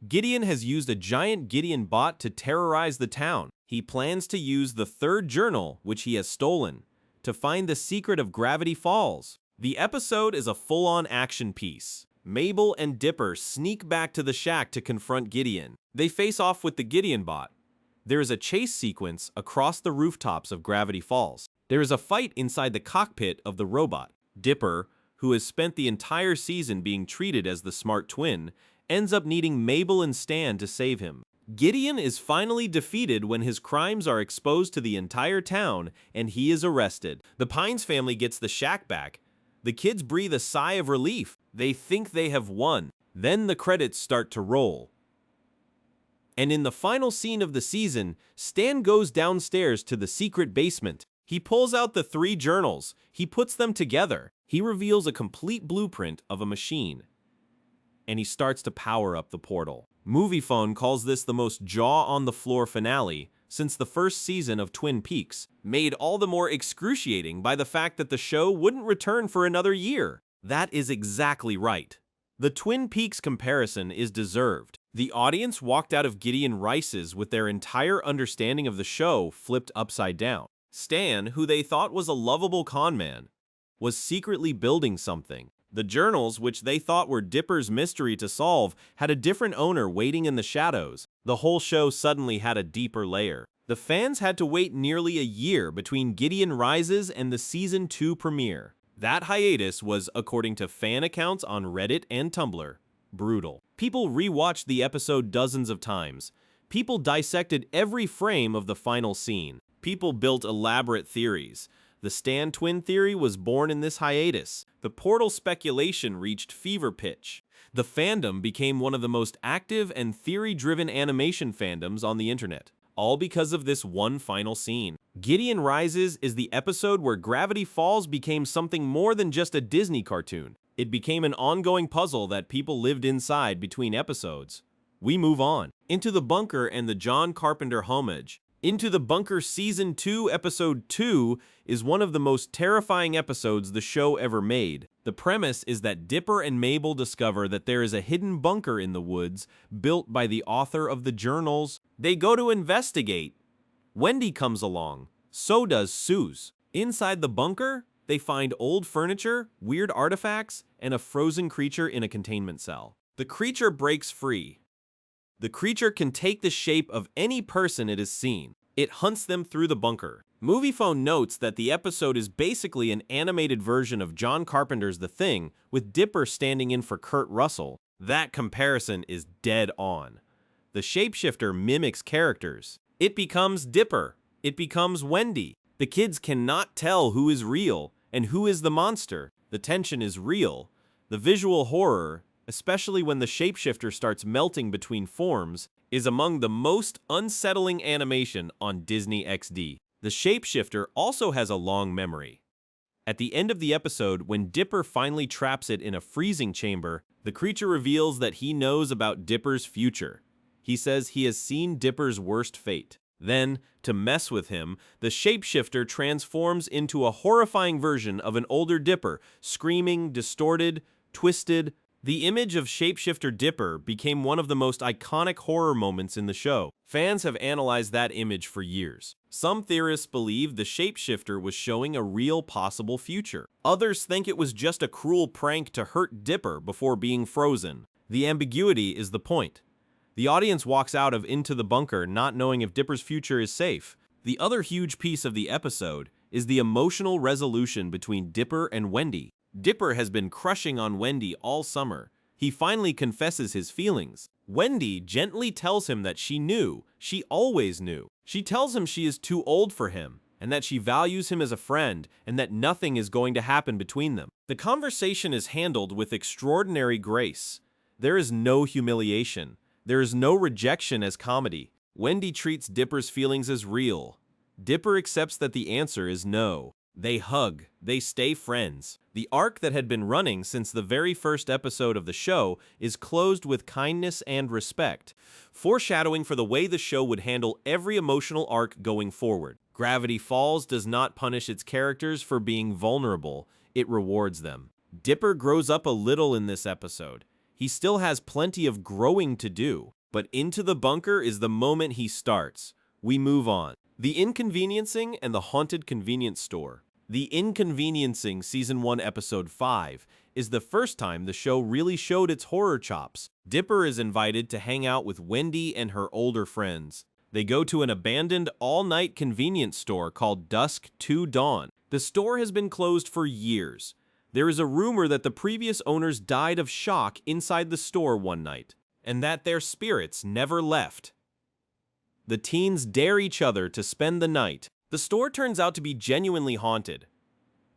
Gideon has used a giant Gideon bot to terrorize the town. He plans to use the 3rd journal, which he has stolen, to find the secret of Gravity Falls. The episode is a full-on action piece. Mabel and Dipper sneak back to the shack to confront Gideon. They face off with the Gideon bot. There is a chase sequence across the rooftops of Gravity Falls. There is a fight inside the cockpit of the robot. Dipper, who has spent the entire season being treated as the smart twin, ends up needing Mabel and Stan to save him. Gideon is finally defeated when his crimes are exposed to the entire town and he is arrested. The Pines family gets the shack back. The kids breathe a sigh of relief. They think they have won. Then the credits start to roll. And in the final scene of the season, Stan goes downstairs to the secret basement. He pulls out the 3 journals. He puts them together. He reveals a complete blueprint of a machine. And he starts to power up the portal. Moviefone calls this the most jaw-on-the-floor finale since the first season of Twin Peaks, made all the more excruciating by the fact that the show wouldn't return for another year. That is exactly right. The Twin Peaks comparison is deserved. The audience walked out of Gideon Rises with their entire understanding of the show flipped upside down. Stan, who they thought was a lovable con man, was secretly building something. The journals, which they thought were Dipper's mystery to solve, had a different owner waiting in the shadows. The whole show suddenly had a deeper layer. The fans had to wait nearly a year between Gideon Rises and the Season 2 premiere. That hiatus was, according to fan accounts on Reddit and Tumblr, brutal. People rewatched the episode dozens of times, People dissected every frame of the final scene. People built elaborate theories. The Stan twin theory was born in this hiatus. The Portal speculation reached fever pitch. The fandom became one of the most active and theory-driven animation fandoms on the internet, all because of this one final scene. Gideon Rises is the episode where Gravity Falls became something more than just a Disney cartoon. It became an ongoing puzzle that people lived inside between episodes. We move on. Into the Bunker and the John Carpenter homage. Into the Bunker Season 2, Episode 2 is one of the most terrifying episodes the show ever made. The premise is that Dipper and Mabel discover that there is a hidden bunker in the woods built by the author of the journals. They go to investigate. Wendy comes along. So does Suze. Inside the bunker, they find old furniture, weird artifacts, and a frozen creature in a containment cell. The creature breaks free. The creature can take the shape of any person it has seen. It hunts them through the bunker. Moviefone notes that the episode is basically an animated version of John Carpenter's The Thing, with Dipper standing in for Kurt Russell. That comparison is dead on. The shapeshifter mimics characters. It becomes Dipper. It becomes Wendy. The kids cannot tell who is real and who is the monster. The tension is real. The visual horror, especially when the shapeshifter starts melting between forms, is among the most unsettling animation on Disney XD. The shapeshifter also has a long memory. At the end of the episode, when Dipper finally traps it in a freezing chamber, the creature reveals that he knows about Dipper's future. He says he has seen Dipper's worst fate. Then, to mess with him, the shapeshifter transforms into a horrifying version of an older Dipper, screaming, distorted, twisted. The image of shapeshifter Dipper became one of the most iconic horror moments in the show. Fans have analyzed that image for years. Some theorists believe the shapeshifter was showing a real possible future. Others think it was just a cruel prank to hurt Dipper before being frozen. The ambiguity is the point. The audience walks out of Into the Bunker not knowing if Dipper's future is safe. The other huge piece of the episode is the emotional resolution between Dipper and Wendy. Dipper has been crushing on Wendy all summer. He finally confesses his feelings. Wendy gently tells him that she knew. She always knew. She tells him she is too old for him, and that she values him as a friend, and that nothing is going to happen between them. The conversation is handled with extraordinary grace. There is no humiliation. There is no rejection as comedy. Wendy treats Dipper's feelings as real. Dipper accepts that the answer is no. They hug. They stay friends. The arc that had been running since the very first episode of the show is closed with kindness and respect, foreshadowing for the way the show would handle every emotional arc going forward. Gravity Falls does not punish its characters for being vulnerable. It rewards them. Dipper grows up a little in this episode. He still has plenty of growing to do, but Into the Bunker is the moment he starts. We move on. The Inconveniencing and the Haunted Convenience Store. The Inconveniencing Season 1 Episode 5 is the first time the show really showed its horror chops. Dipper is invited to hang out with Wendy and her older friends. They go to an abandoned all-night convenience store called Dusk to Dawn. The store has been closed for years. There is a rumor that the previous owners died of shock inside the store one night, and that their spirits never left. The teens dare each other to spend the night. The store turns out to be genuinely haunted.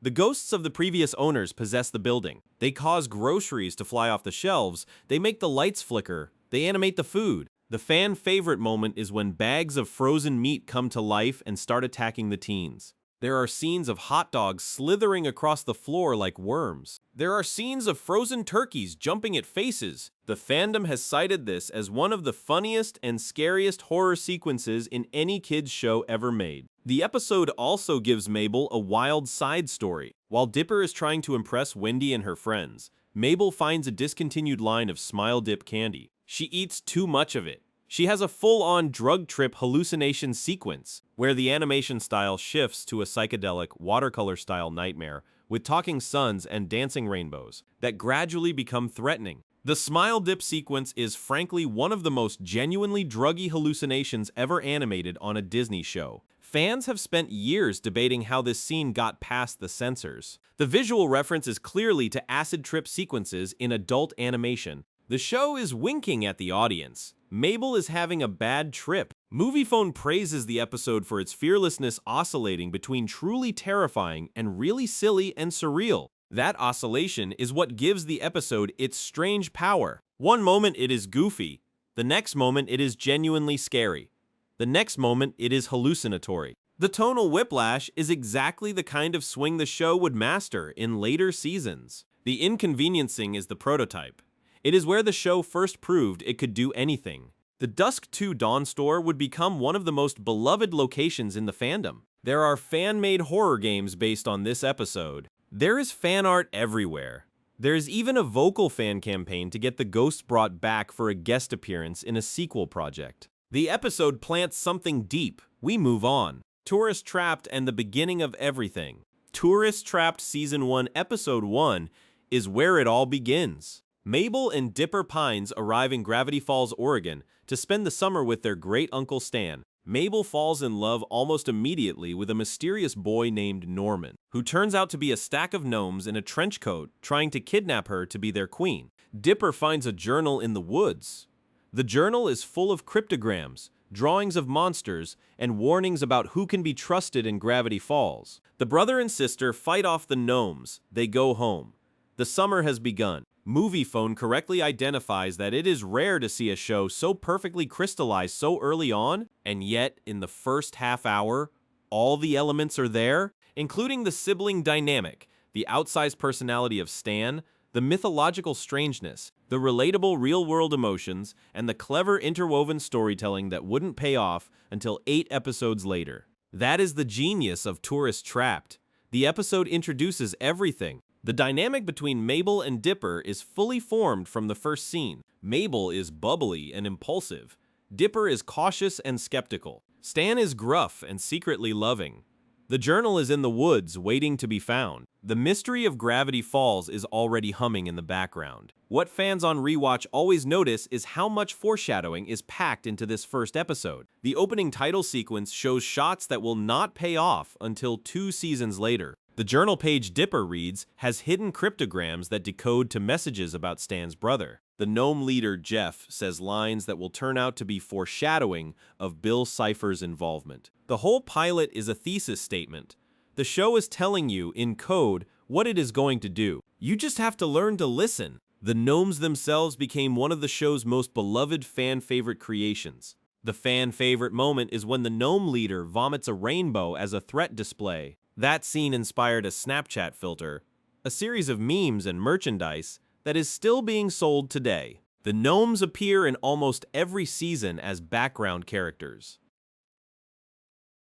The ghosts of the previous owners possess the building. They cause groceries to fly off the shelves. They make the lights flicker. They animate the food. The fan favorite moment is when bags of frozen meat come to life and start attacking the teens. There are scenes of hot dogs slithering across the floor like worms. There are scenes of frozen turkeys jumping at faces. The fandom has cited this as one of the funniest and scariest horror sequences in any kids show ever made. The episode also gives Mabel a wild side story. While Dipper is trying to impress Wendy and her friends, Mabel finds a discontinued line of Smile Dip candy. She eats too much of it. She has a full-on drug trip hallucination sequence, where the animation style shifts to a psychedelic, watercolor-style nightmare with talking suns and dancing rainbows that gradually become threatening. The Smile Dip sequence is frankly one of the most genuinely druggy hallucinations ever animated on a Disney show. Fans have spent years debating how this scene got past the censors. The visual reference is clearly to acid trip sequences in adult animation. The show is winking at the audience. Mabel is having a bad trip. Moviefone praises the episode for its fearlessness oscillating between truly terrifying and really silly and surreal. That oscillation is what gives the episode its strange power. One moment it is goofy, the next moment it is genuinely scary. The next moment it is hallucinatory. The tonal whiplash is exactly the kind of swing the show would master in later seasons. The inconveniencing is the prototype. It is where the show first proved it could do anything. The Dusk 2 Dawn store would become one of the most beloved locations in the fandom. There are fan-made horror games based on this episode. There is fan art everywhere. There is even a vocal fan campaign to get the ghost brought back for a guest appearance in a sequel project. The episode plants something deep. We move on. Tourist Trapped and the beginning of everything. Tourist Trapped Season 1 Episode 1 is where it all begins. Mabel and Dipper Pines arrive in Gravity Falls, Oregon to spend the summer with their great-uncle Stan. Mabel falls in love almost immediately with a mysterious boy named Norman, who turns out to be a stack of gnomes in a trench coat trying to kidnap her to be their queen. Dipper finds a journal in the woods. The journal is full of cryptograms, drawings of monsters, and warnings about who can be trusted in Gravity Falls. The brother and sister fight off the gnomes. They go home. The summer has begun. Moviefone correctly identifies that it is rare to see a show so perfectly crystallized so early on, and yet, in the first half hour, all the elements are there, including the sibling dynamic, the outsized personality of Stan, the mythological strangeness, the relatable real-world emotions, and the clever interwoven storytelling that wouldn't pay off until 8 episodes later. That is the genius of Tourist Trapped. The episode introduces everything. The dynamic between Mabel and Dipper is fully formed from the first scene. Mabel is bubbly and impulsive. Dipper is cautious and skeptical. Stan is gruff and secretly loving. The journal is in the woods waiting to be found. The mystery of Gravity Falls is already humming in the background. What fans on rewatch always notice is how much foreshadowing is packed into this first episode. The opening title sequence shows shots that will not pay off until 2 seasons later. The journal page Dipper reads has hidden cryptograms that decode to messages about Stan's brother. The gnome leader, Jeff, says lines that will turn out to be foreshadowing of Bill Cipher's involvement. The whole pilot is a thesis statement. The show is telling you, in code, what it is going to do. You just have to learn to listen. The gnomes themselves became one of the show's most beloved fan-favorite creations. The fan-favorite moment is when the gnome leader vomits a rainbow as a threat display. That scene inspired a Snapchat filter, a series of memes and merchandise that is still being sold today. The gnomes appear in almost every season as background characters.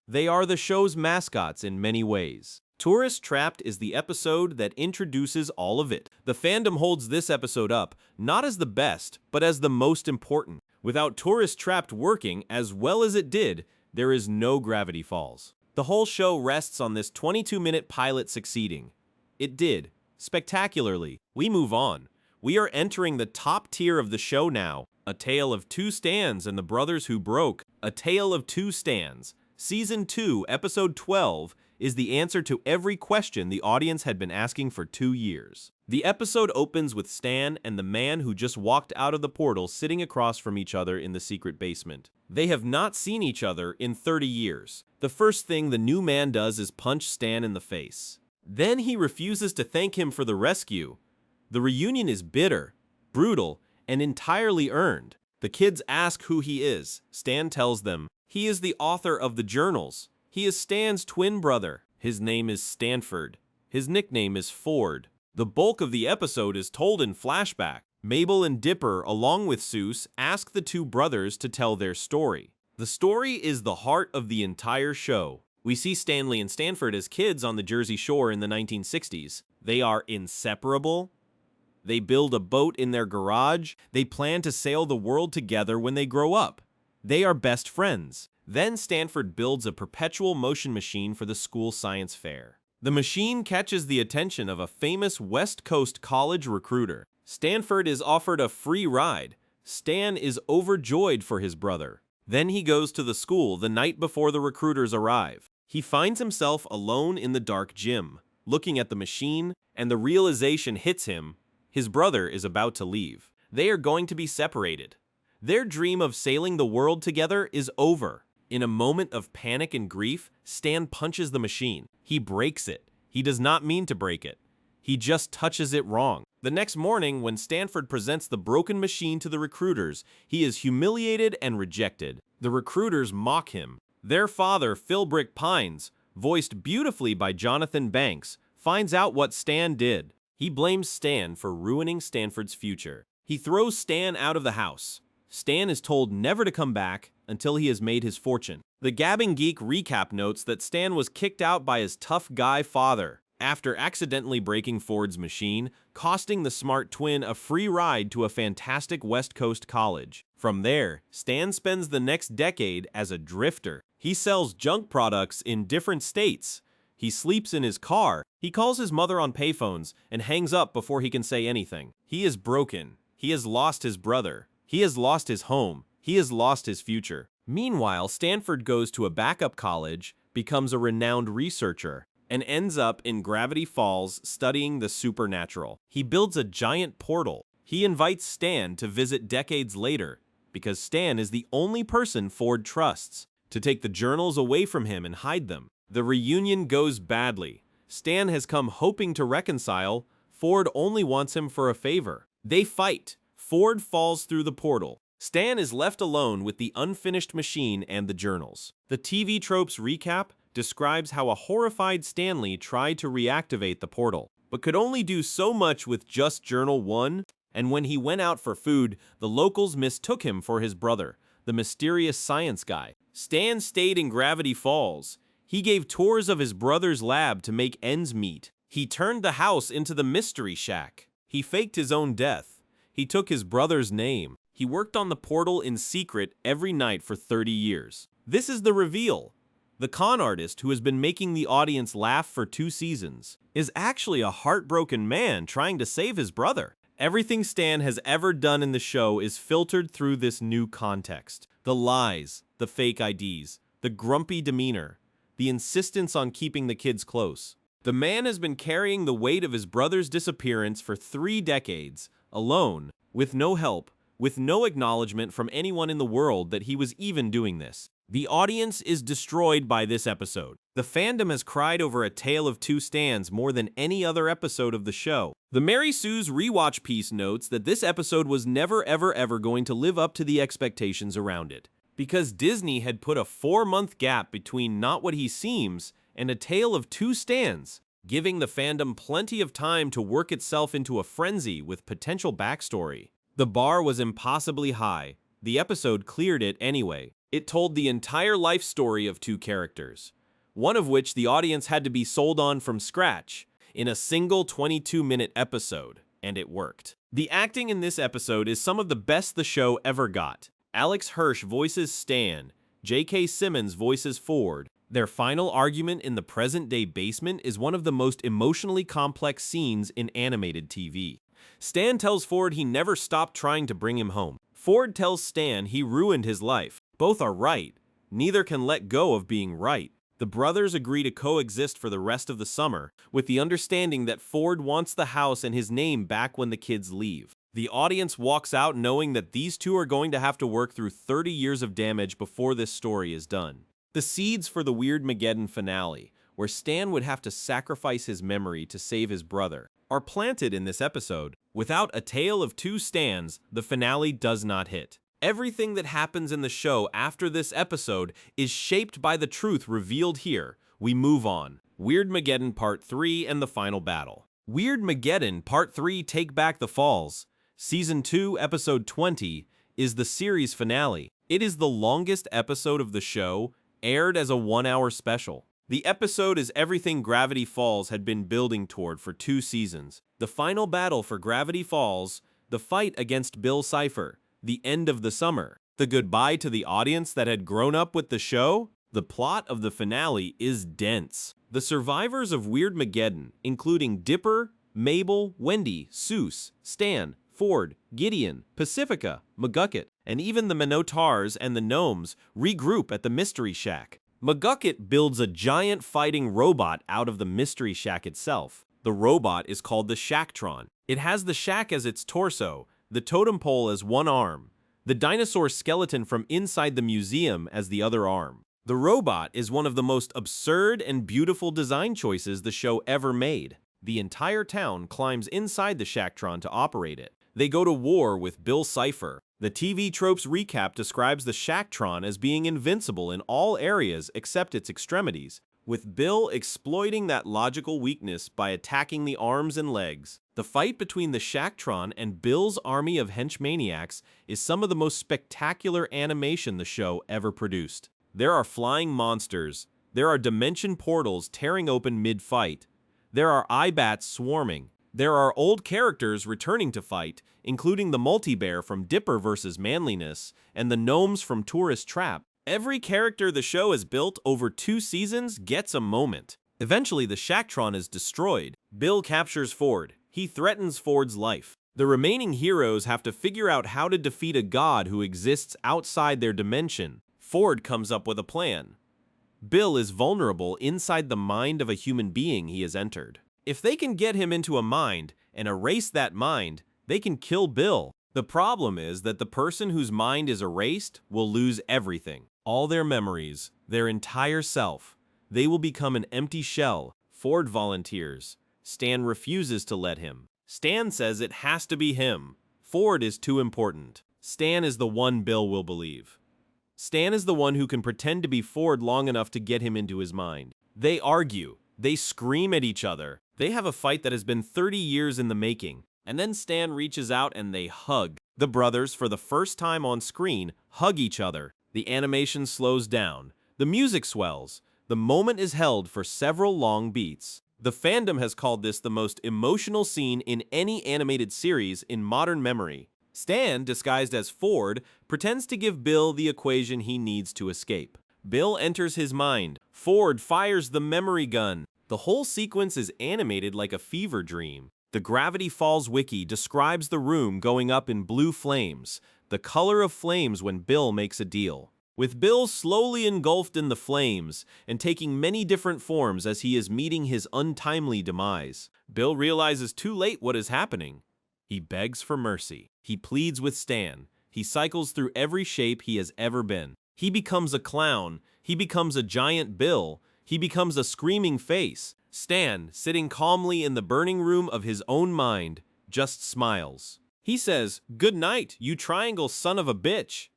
They are the show's mascots in many ways. Tourist Trapped is the episode that introduces all of it. The fandom holds this episode up, not as the best, but as the most important. Without Tourist Trapped working as well as it did, there is no Gravity Falls. The whole show rests on this 22-minute pilot succeeding. It did. Spectacularly. We move on. We are entering the top tier of the show now. A Tale of Two Stans and the Brothers Who Broke. A Tale of Two Stans. Season 2, Episode 12, is the answer to every question the audience had been asking for 2 years. The episode opens with Stan and the man who just walked out of the portal sitting across from each other in the secret basement. They have not seen each other in 30 years. The first thing the new man does is punch Stan in the face. Then he refuses to thank him for the rescue. The reunion is bitter, brutal, and entirely earned. The kids ask who he is. Stan tells them, he is the author of the journals. He is Stan's twin brother. His name is Stanford. His nickname is Ford. The bulk of the episode is told in flashback. Mabel and Dipper, along with Seuss, ask the two brothers to tell their story. The story is the heart of the entire show. We see Stanley and Stanford as kids on the Jersey Shore in the 1960s. They are inseparable. They build a boat in their garage. They plan to sail the world together when they grow up. They are best friends. Then Stanford builds a perpetual motion machine for the school science fair. The machine catches the attention of a famous West Coast college recruiter. Stanford is offered a free ride. Stan is overjoyed for his brother. Then he goes to the school the night before the recruiters arrive. He finds himself alone in the dark gym, looking at the machine, and the realization hits him. His brother is about to leave. They are going to be separated. Their dream of sailing the world together is over. In a moment of panic and grief, Stan punches the machine. He breaks it. He does not mean to break it. He just touches it wrong. The next morning, when Stanford presents the broken machine to the recruiters, he is humiliated and rejected. The recruiters mock him. Their father, Philbrick Pines, voiced beautifully by Jonathan Banks, finds out what Stan did. He blames Stan for ruining Stanford's future. He throws Stan out of the house. Stan is told never to come back until he has made his fortune. The Gabbing Geek recap notes that Stan was kicked out by his tough guy father after accidentally breaking Ford's machine, costing the smart twin a free ride to a fantastic West Coast college. From there, Stan spends the next decade as a drifter. He sells junk products in different states. He sleeps in his car. He calls his mother on payphones and hangs up before he can say anything. He is broken. He has lost his brother. He has lost his home. He has lost his future. Meanwhile, Stanford goes to a backup college, becomes a renowned researcher, and ends up in Gravity Falls studying the supernatural. He builds a giant portal. He invites Stan to visit decades later, because Stan is the only person Ford trusts, to take the journals away from him and hide them. The reunion goes badly. Stan has come hoping to reconcile. Ford only wants him for a favor. They fight. Ford falls through the portal. Stan is left alone with the unfinished machine and the journals. The TV Tropes recap describes how a horrified Stanley tried to reactivate the portal, but could only do so much with just Journal 1, and when he went out for food, the locals mistook him for his brother, the mysterious science guy. Stan stayed in Gravity Falls. He gave tours of his brother's lab to make ends meet. He turned the house into the Mystery Shack. He faked his own death. He took his brother's name. He worked on the portal in secret every night for 30 years. This is the reveal. The con artist, who has been making the audience laugh for 2 seasons, is actually a heartbroken man trying to save his brother. Everything Stan has ever done in the show is filtered through this new context. The lies, the fake IDs, the grumpy demeanor, the insistence on keeping the kids close. The man has been carrying the weight of his brother's disappearance for 3 decades, alone, with no help, with no acknowledgement from anyone in the world that he was even doing this. The audience is destroyed by this episode. The fandom has cried over A Tale of Two Stans more than any other episode of the show. The Mary Sue's rewatch piece notes that this episode was never ever going to live up to the expectations around it, because Disney had put a 4-month gap between Not What He Seems and A Tale of Two Stans, giving the fandom plenty of time to work itself into a frenzy with potential backstory. The bar was impossibly high. The episode cleared it anyway. It told the entire life story of 2 characters, one of which the audience had to be sold on from scratch in a single 22-minute episode, and it worked. The acting in this episode is some of the best the show ever got. Alex Hirsch voices Stan, J.K. Simmons voices Ford. Their final argument in the present-day basement is one of the most emotionally complex scenes in animated TV. Stan tells Ford he never stopped trying to bring him home. Ford tells Stan he ruined his life. Both are right. Neither can let go of being right. The brothers agree to coexist for the rest of the summer, with the understanding that Ford wants the house and his name back when the kids leave. The audience walks out knowing that these 2 are going to have to work through 30 years of damage before this story is done. The seeds for the Weirdmageddon finale, where Stan would have to sacrifice his memory to save his brother, are planted in this episode. Without A Tale of Two Stans, the finale does not hit. Everything that happens in the show after this episode is shaped by the truth revealed here. We move on. Weirdmageddon Part 3 and the final battle. Weirdmageddon Part 3 Take Back the Falls, Season 2, Episode 20, is the series finale. It is the longest episode of the show, aired as a 1-hour special. The episode is everything Gravity Falls had been building toward for 2 seasons. The final battle for Gravity Falls, the fight against Bill Cipher, the end of the summer, the goodbye to the audience that had grown up with the show. The plot of the finale is dense. The survivors of Weirdmageddon, including Dipper, Mabel, Wendy, Seuss, Stan, Ford, Gideon, Pacifica, McGucket, and even the Minotaurs and the Gnomes, regroup at the Mystery Shack. McGucket builds a giant fighting robot out of the Mystery Shack itself. The robot is called the Shacktron. It has the shack as its torso, the totem pole as one arm, the dinosaur skeleton from inside the museum as the other arm. The robot is one of the most absurd and beautiful design choices the show ever made. The entire town climbs inside the Shacktron to operate it. They go to war with Bill Cipher. The TV Tropes recap describes the Shacktron as being invincible in all areas except its extremities, with Bill exploiting that logical weakness by attacking the arms and legs. The fight between the Shacktron and Bill's army of henchmaniacs is some of the most spectacular animation the show ever produced. There are flying monsters. There are dimension portals tearing open mid-fight. There are eye-bats swarming. There are old characters returning to fight, including the multi-bear from Dipper vs. Manliness and the gnomes from Tourist Trap. Every character the show has built over 2 seasons gets a moment. Eventually, the Shacktron is destroyed. Bill captures Ford. He threatens Ford's life. The remaining heroes have to figure out how to defeat a god who exists outside their dimension. Ford comes up with a plan. Bill is vulnerable inside the mind of a human being he has entered. If they can get him into a mind and erase that mind, they can kill Bill. The problem is that the person whose mind is erased will lose everything. All their memories, their entire self. They will become an empty shell. Ford volunteers. Stan refuses to let him. Stan says it has to be him. Ford is too important. Stan is the one Bill will believe. Stan is the one who can pretend to be Ford long enough to get him into his mind. They argue. They scream at each other. They have a fight that has been 30 years in the making. And then Stan reaches out and they hug. The brothers, for the first time on screen, hug each other. The animation slows down. The music swells. The moment is held for several long beats. The fandom has called this the most emotional scene in any animated series in modern memory. Stan, disguised as Ford, pretends to give Bill the equation he needs to escape. Bill enters his mind. Ford fires the memory gun. The whole sequence is animated like a fever dream. The Gravity Falls wiki describes the room going up in blue flames, the color of flames when Bill makes a deal. With Bill slowly engulfed in the flames and taking many different forms as he is meeting his untimely demise, Bill realizes too late what is happening. He begs for mercy. He pleads with Stan. He cycles through every shape he has ever been. He becomes a clown. He becomes a giant Bill. He becomes a screaming face. Stan, sitting calmly in the burning room of his own mind, just smiles. He says, "Good night, you triangle son of a bitch."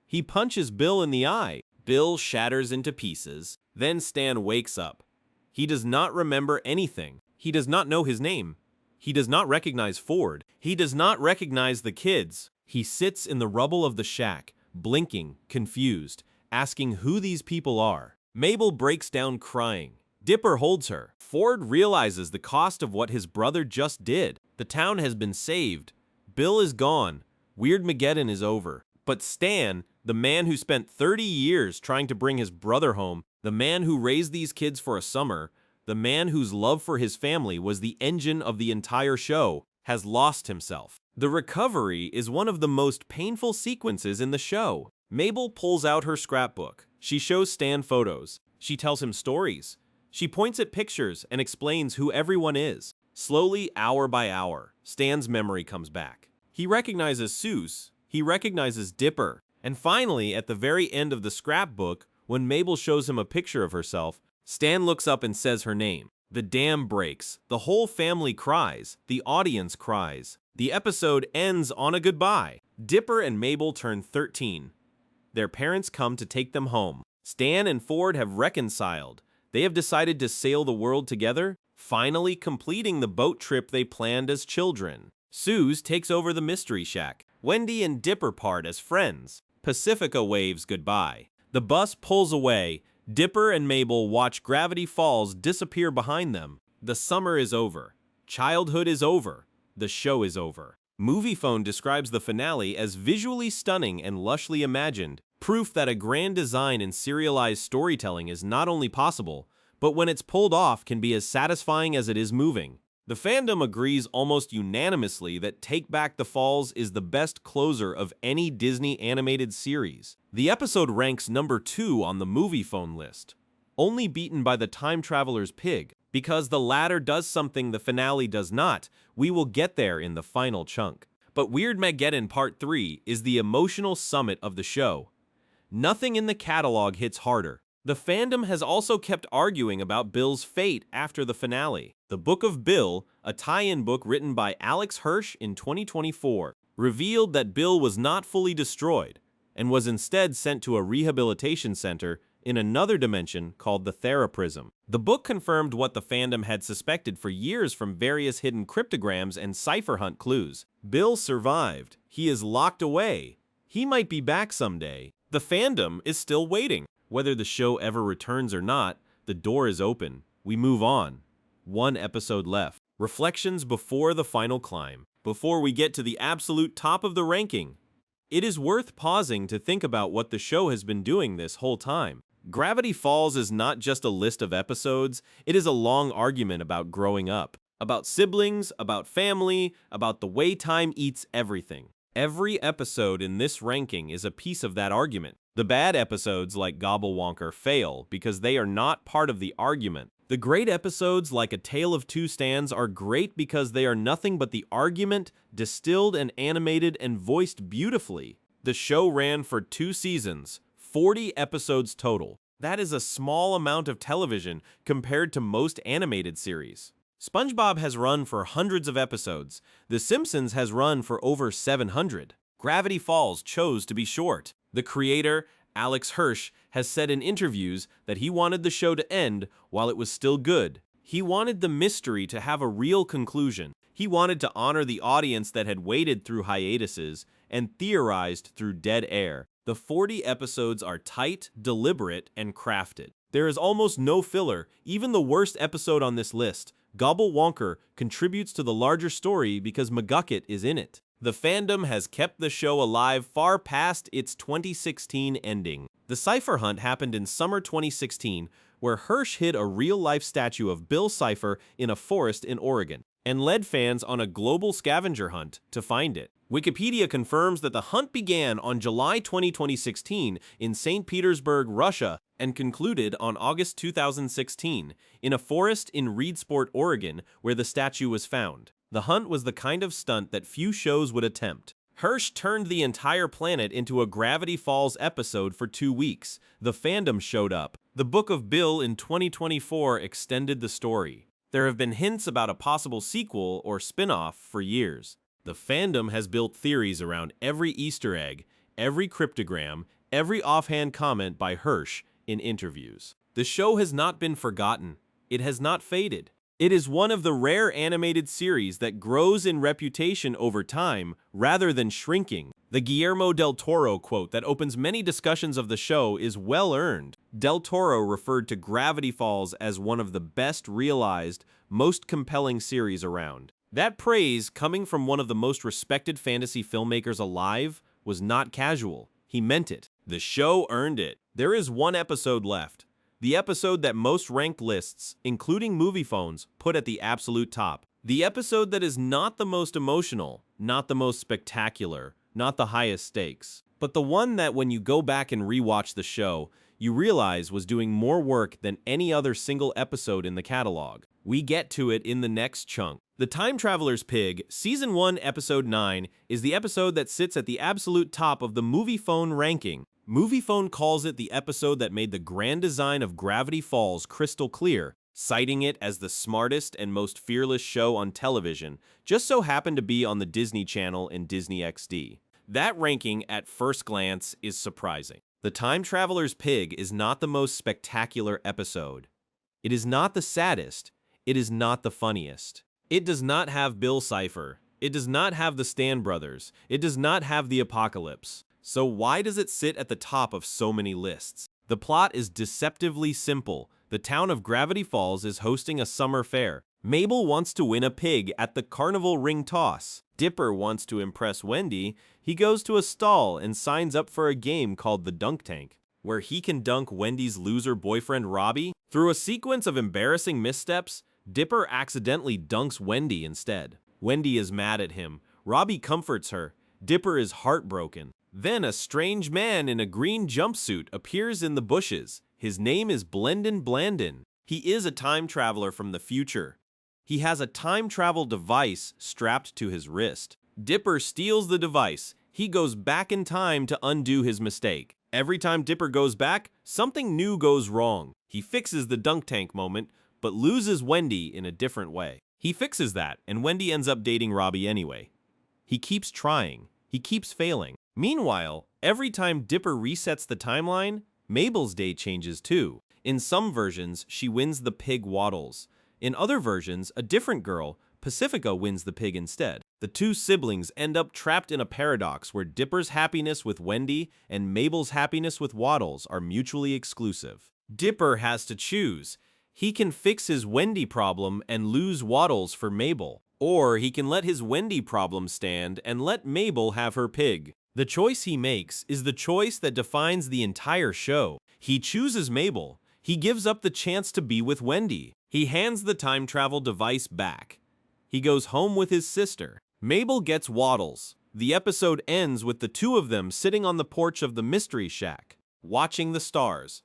He punches Bill in the eye. Bill shatters into pieces. Then Stan wakes up. He does not remember anything. He does not know his name. He does not recognize Ford. He does not recognize the kids. He sits in the rubble of the shack, blinking, confused, asking who these people are. Mabel breaks down crying. Dipper holds her. Ford realizes the cost of what his brother just did. The town has been saved. Bill is gone. Weirdmageddon is over. But Stan, the man who spent 30 years trying to bring his brother home, the man who raised these kids for a summer, the man whose love for his family was the engine of the entire show, has lost himself. The recovery is one of the most painful sequences in the show. Mabel pulls out her scrapbook. She shows Stan photos. She tells him stories. She points at pictures and explains who everyone is. Slowly, hour by hour, Stan's memory comes back. He recognizes Seuss. He recognizes Dipper. And finally, at the very end of the scrapbook, when Mabel shows him a picture of herself, Stan looks up and says her name. The dam breaks. The whole family cries. The audience cries. The episode ends on a goodbye. Dipper and Mabel turn 13. Their parents come to take them home. Stan and Ford have reconciled. They have decided to sail the world together, finally completing the boat trip they planned as children. Seuss takes over the Mystery Shack. Wendy and Dipper part as friends. Pacifica waves goodbye. The bus pulls away. Dipper and Mabel watch Gravity Falls disappear behind them. The summer is over. Childhood is over. The show is over. Moviefone describes the finale as visually stunning and lushly imagined, proof that a grand design in serialized storytelling is not only possible, but when it's pulled off can be as satisfying as it is moving. The fandom agrees almost unanimously that Take Back the Falls is the best closer of any Disney animated series. The episode ranks number 2 on the Moviefone list, only beaten by The Time Traveler's Pig. Because the latter does something the finale does not, we will get there in the final chunk. But Weirdmageddon Part 3 is the emotional summit of the show. Nothing in the catalog hits harder. The fandom has also kept arguing about Bill's fate after the finale. The Book of Bill, a tie-in book written by Alex Hirsch in 2024, revealed that Bill was not fully destroyed and was instead sent to a rehabilitation center in another dimension called the Theraprism. The book confirmed what the fandom had suspected for years from various hidden cryptograms and cipher hunt clues. Bill survived. He is locked away. He might be back someday. The fandom is still waiting. Whether the show ever returns or not, the door is open. We move on. One episode left. Reflections before the final climb. Before we get to the absolute top of the ranking, it is worth pausing to think about what the show has been doing this whole time. Gravity Falls is not just a list of episodes, it is a long argument about growing up. About siblings, about family, about the way time eats everything. Every episode in this ranking is a piece of that argument. The bad episodes like Gobblewonker fail because they are not part of the argument. The great episodes like A Tale of Two Stands are great because they are nothing but the argument, distilled and animated and voiced beautifully. The show ran for 2 seasons, 40 episodes total. That is a small amount of television compared to most animated series. SpongeBob has run for hundreds of episodes. The Simpsons has run for over 700. Gravity Falls chose to be short. The creator, Alex Hirsch, has said in interviews that he wanted the show to end while it was still good. He wanted the mystery to have a real conclusion. He wanted to honor the audience that had waited through hiatuses and theorized through dead air. The 40 episodes are tight, deliberate, and crafted. There is almost no filler. Even the worst episode on this list, Gobblewonker, contributes to the larger story because McGucket is in it. The fandom has kept the show alive far past its 2016 ending. The Cipher Hunt happened in summer 2016, where Hirsch hid a real-life statue of Bill Cipher in a forest in Oregon, and led fans on a global scavenger hunt to find it. Wikipedia confirms that the hunt began on July 20, 2016 in St. Petersburg, Russia, and concluded on August 2016 in a forest in Reedsport, Oregon, where the statue was found. The hunt was the kind of stunt that few shows would attempt. Hirsch turned the entire planet into a Gravity Falls episode for 2 weeks. The fandom showed up. The Book of Bill in 2024 extended the story. There have been hints about a possible sequel or spin-off for years. The fandom has built theories around every Easter egg, every cryptogram, every offhand comment by Hirsch in interviews. The show has not been forgotten. It has not faded. It is one of the rare animated series that grows in reputation over time rather than shrinking. The Guillermo del Toro quote that opens many discussions of the show is well earned. Del Toro referred to Gravity Falls as one of the best realized, most compelling series around. That praise, coming from one of the most respected fantasy filmmakers alive, was not casual. He meant it. The show earned it. There is one episode left. The episode that most ranked lists, including MoviePhones, put at the absolute top. The episode that is not the most emotional, not the most spectacular, not the highest stakes, but the one that when you go back and rewatch the show, you realize was doing more work than any other single episode in the catalog. We get to it in the next chunk. The Time Traveler's Pig, Season 1, Episode 9, is the episode that sits at the absolute top of the MoviePhone ranking. MoviePhone calls it the episode that made the grand design of Gravity Falls crystal clear, citing it as the smartest and most fearless show on television, just so happened to be on the Disney Channel and Disney XD. That ranking, at first glance, is surprising. The Time Traveler's Pig is not the most spectacular episode. It is not the saddest. It is not the funniest. It does not have Bill Cipher. It does not have the Stan Brothers. It does not have the Apocalypse. So why does it sit at the top of so many lists? The plot is deceptively simple. The town of Gravity Falls is hosting a summer fair. Mabel wants to win a pig at the carnival ring toss. Dipper wants to impress Wendy. He goes to a stall and signs up for a game called the Dunk Tank, where he can dunk Wendy's loser boyfriend Robbie. Through a sequence of embarrassing missteps, Dipper accidentally dunks Wendy instead. Wendy is mad at him. Robbie comforts her. Dipper is heartbroken. Then a strange man in a green jumpsuit appears in the bushes. His name is Blendon Blandon. He is a time traveler from the future. He has a time travel device strapped to his wrist. Dipper steals the device. He goes back in time to undo his mistake. Every time Dipper goes back, something new goes wrong. He fixes the dunk tank moment, but loses Wendy in a different way. He fixes that, and Wendy ends up dating Robbie anyway. He keeps trying. He keeps failing. Meanwhile, every time Dipper resets the timeline, Mabel's day changes too. In some versions, she wins the pig Waddles. In other versions, a different girl, Pacifica, wins the pig instead. The two siblings end up trapped in a paradox where Dipper's happiness with Wendy and Mabel's happiness with Waddles are mutually exclusive. Dipper has to choose. He can fix his Wendy problem and lose Waddles for Mabel, or he can let his Wendy problem stand and let Mabel have her pig. The choice he makes is the choice that defines the entire show. He chooses Mabel. He gives up the chance to be with Wendy. He hands the time travel device back. He goes home with his sister. Mabel gets Waddles. The episode ends with the two of them sitting on the porch of the Mystery Shack, watching the stars,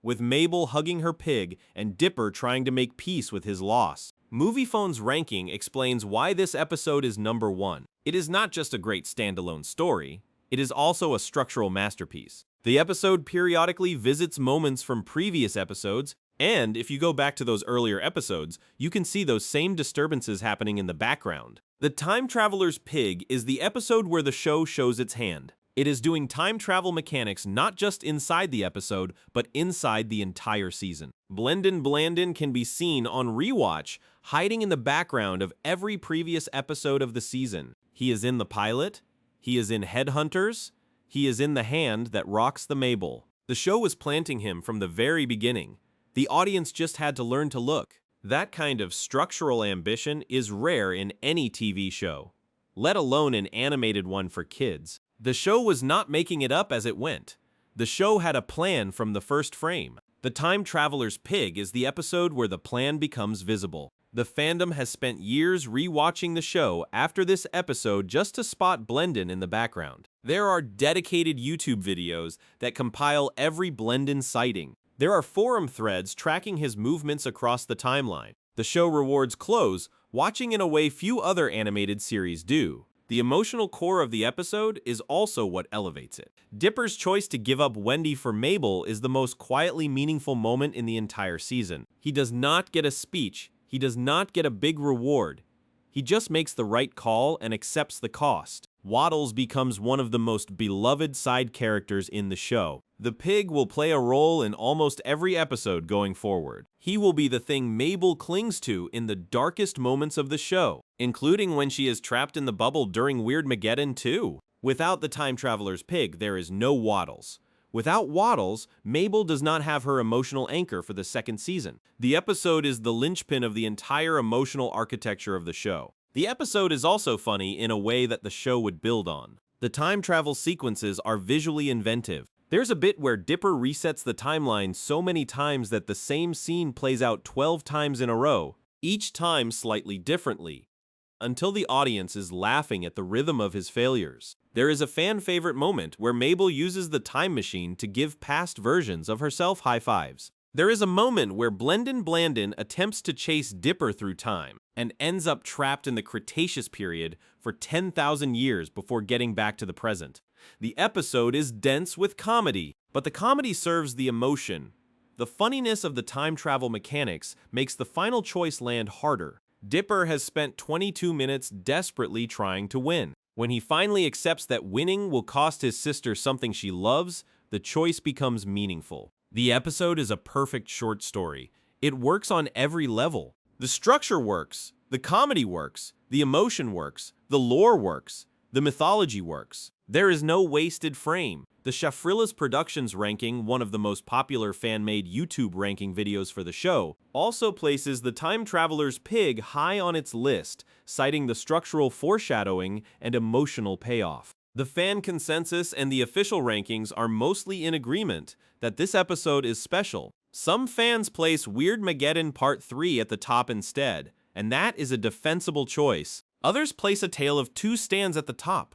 with Mabel hugging her pig and Dipper trying to make peace with his loss. Moviefone's ranking explains why this episode is number 1. It is not just a great standalone story, it is also a structural masterpiece. The episode periodically visits moments from previous episodes, and if you go back to those earlier episodes, you can see those same disturbances happening in the background. The Time Traveler's Pig is the episode where the show shows its hand. It is doing time travel mechanics not just inside the episode, but inside the entire season. Blendin Blandin can be seen on rewatch, hiding in the background of every previous episode of the season. He is in the pilot, he is in Headhunters, he is in The Hand That Rocks the Mabel. The show was planting him from the very beginning. The audience just had to learn to look. That kind of structural ambition is rare in any TV show, let alone an animated one for kids. The show was not making it up as it went. The show had a plan from the first frame. The Time Traveler's Pig is the episode where the plan becomes visible. The fandom has spent years rewatching the show after this episode just to spot Blendin in the background. There are dedicated YouTube videos that compile every Blendin sighting. There are forum threads tracking his movements across the timeline. The show rewards close, watching in a way few other animated series do. The emotional core of the episode is also what elevates it. Dipper's choice to give up Wendy for Mabel is the most quietly meaningful moment in the entire season. He does not get a speech. He does not get a big reward. He just makes the right call and accepts the cost. Waddles becomes one of the most beloved side characters in the show. The pig will play a role in almost every episode going forward. He will be the thing Mabel clings to in the darkest moments of the show, including when she is trapped in the bubble during Weirdmageddon 2. Without the Time Traveler's Pig, there is no Waddles. Without Waddles, Mabel does not have her emotional anchor for the second season. The episode is the linchpin of the entire emotional architecture of the show. The episode is also funny in a way that the show would build on. The time travel sequences are visually inventive. There's a bit where Dipper resets the timeline so many times that the same scene plays out 12 times in a row, each time slightly differently, until the audience is laughing at the rhythm of his failures. There is a fan-favorite moment where Mabel uses the time machine to give past versions of herself high fives. There is a moment where Blendin Blandin attempts to chase Dipper through time and ends up trapped in the Cretaceous period for 10,000 years before getting back to the present. The episode is dense with comedy, but the comedy serves the emotion. The funniness of the time travel mechanics makes the final choice land harder. Dipper has spent 22 minutes desperately trying to win. When he finally accepts that winning will cost his sister something she loves, the choice becomes meaningful. The episode is a perfect short story. It works on every level. The structure works, the comedy works, the emotion works, the lore works, the mythology works. There is no wasted frame. The Shafrillas Productions ranking, one of the most popular fan-made YouTube ranking videos for the show, also places The Time Traveler's Pig high on its list, citing the structural foreshadowing and emotional payoff. The fan consensus and the official rankings are mostly in agreement that this episode is special. Some fans place Weirdmageddon Part 3 at the top instead, and that is a defensible choice. Others place A Tale of Two Stands at the top.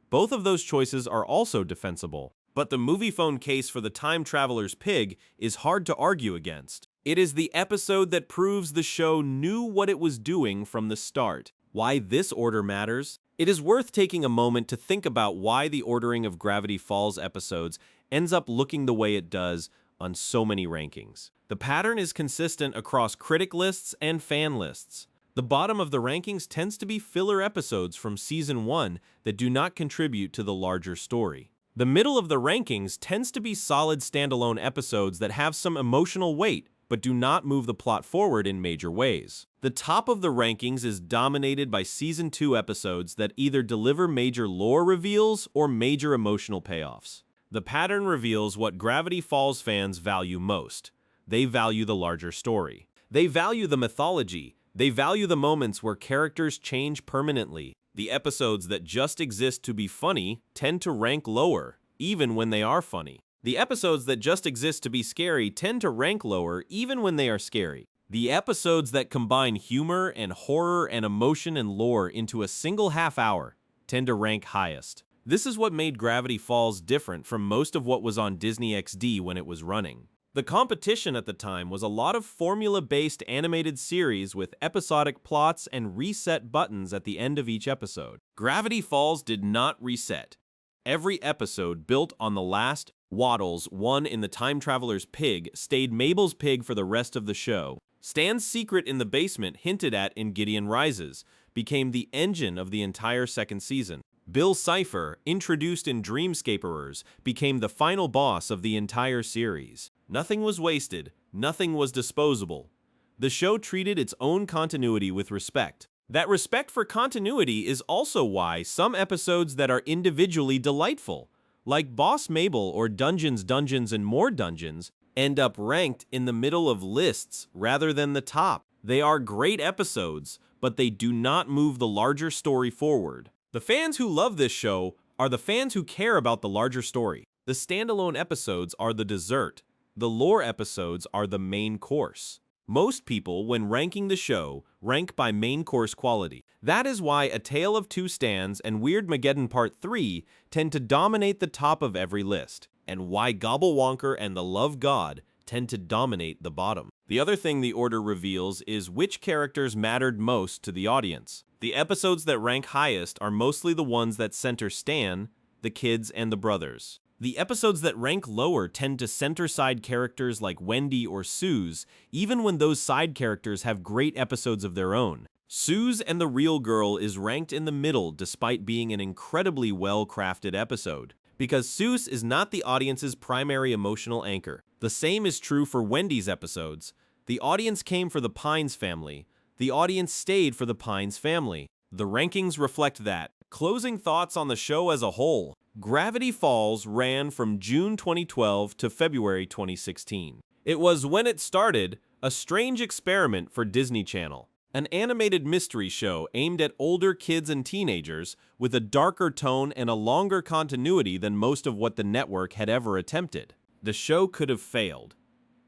Both of those choices are also defensible, but the Moviephone case for The Time Traveler's Pig is hard to argue against. It is the episode that proves the show knew what it was doing from the start. Why this order matters? It is worth taking a moment to think about why the ordering of Gravity Falls episodes ends up looking the way it does on so many rankings. The pattern is consistent across critic lists and fan lists. The bottom of the rankings tends to be filler episodes from Season 1 that do not contribute to the larger story. The middle of the rankings tends to be solid standalone episodes that have some emotional weight, but do not move the plot forward in major ways. The top of the rankings is dominated by Season 2 episodes that either deliver major lore reveals or major emotional payoffs. The pattern reveals what Gravity Falls fans value most. They value the larger story. They value the mythology. They value the moments where characters change permanently. The episodes that just exist to be funny tend to rank lower, even when they are funny. The episodes that just exist to be scary tend to rank lower, even when they are scary. The episodes that combine humor and horror and emotion and lore into a single half hour tend to rank highest. This is what made Gravity Falls different from most of what was on Disney XD when it was running. The competition at the time was a lot of formula-based animated series with episodic plots and reset buttons at the end of each episode. Gravity Falls did not reset. Every episode built on the last Waddles won in the Time Traveler's Pig stayed Mabel's pig for the rest of the show. Stan's secret in the basement, hinted at in Gideon Rises, became the engine of the entire second season. Bill Cipher, introduced in Dreamscaperers, became the final boss of the entire series. Nothing was wasted, nothing was disposable. The show treated its own continuity with respect. That respect for continuity is also why some episodes that are individually delightful, like Boss Mabel or Dungeons, Dungeons, and More Dungeons, end up ranked in the middle of lists rather than the top. They are great episodes, but they do not move the larger story forward. The fans who love this show are the fans who care about the larger story. The standalone episodes are the dessert. The lore episodes are the main course. Most people, when ranking the show, rank by main course quality. That is why A Tale of Two Stans and Weirdmageddon Part 3 tend to dominate the top of every list, and why Gobblewonker and The Love God tend to dominate the bottom. The other thing the order reveals is which characters mattered most to the audience. The episodes that rank highest are mostly the ones that center Stan, the kids, and the brothers. The episodes that rank lower tend to center side characters like Wendy or Suze, even when those side characters have great episodes of their own. Suze and the Real Girl is ranked in the middle despite being an incredibly well-crafted episode, because Suze is not the audience's primary emotional anchor. The same is true for Wendy's episodes. The audience came for the Pines family. The audience stayed for the Pines family. The rankings reflect that. Closing thoughts on the show as a whole. Gravity Falls ran from June 2012 to February 2016. It was, when it started, a strange experiment for Disney Channel. An animated mystery show aimed at older kids and teenagers with a darker tone and a longer continuity than most of what the network had ever attempted. The show could have failed.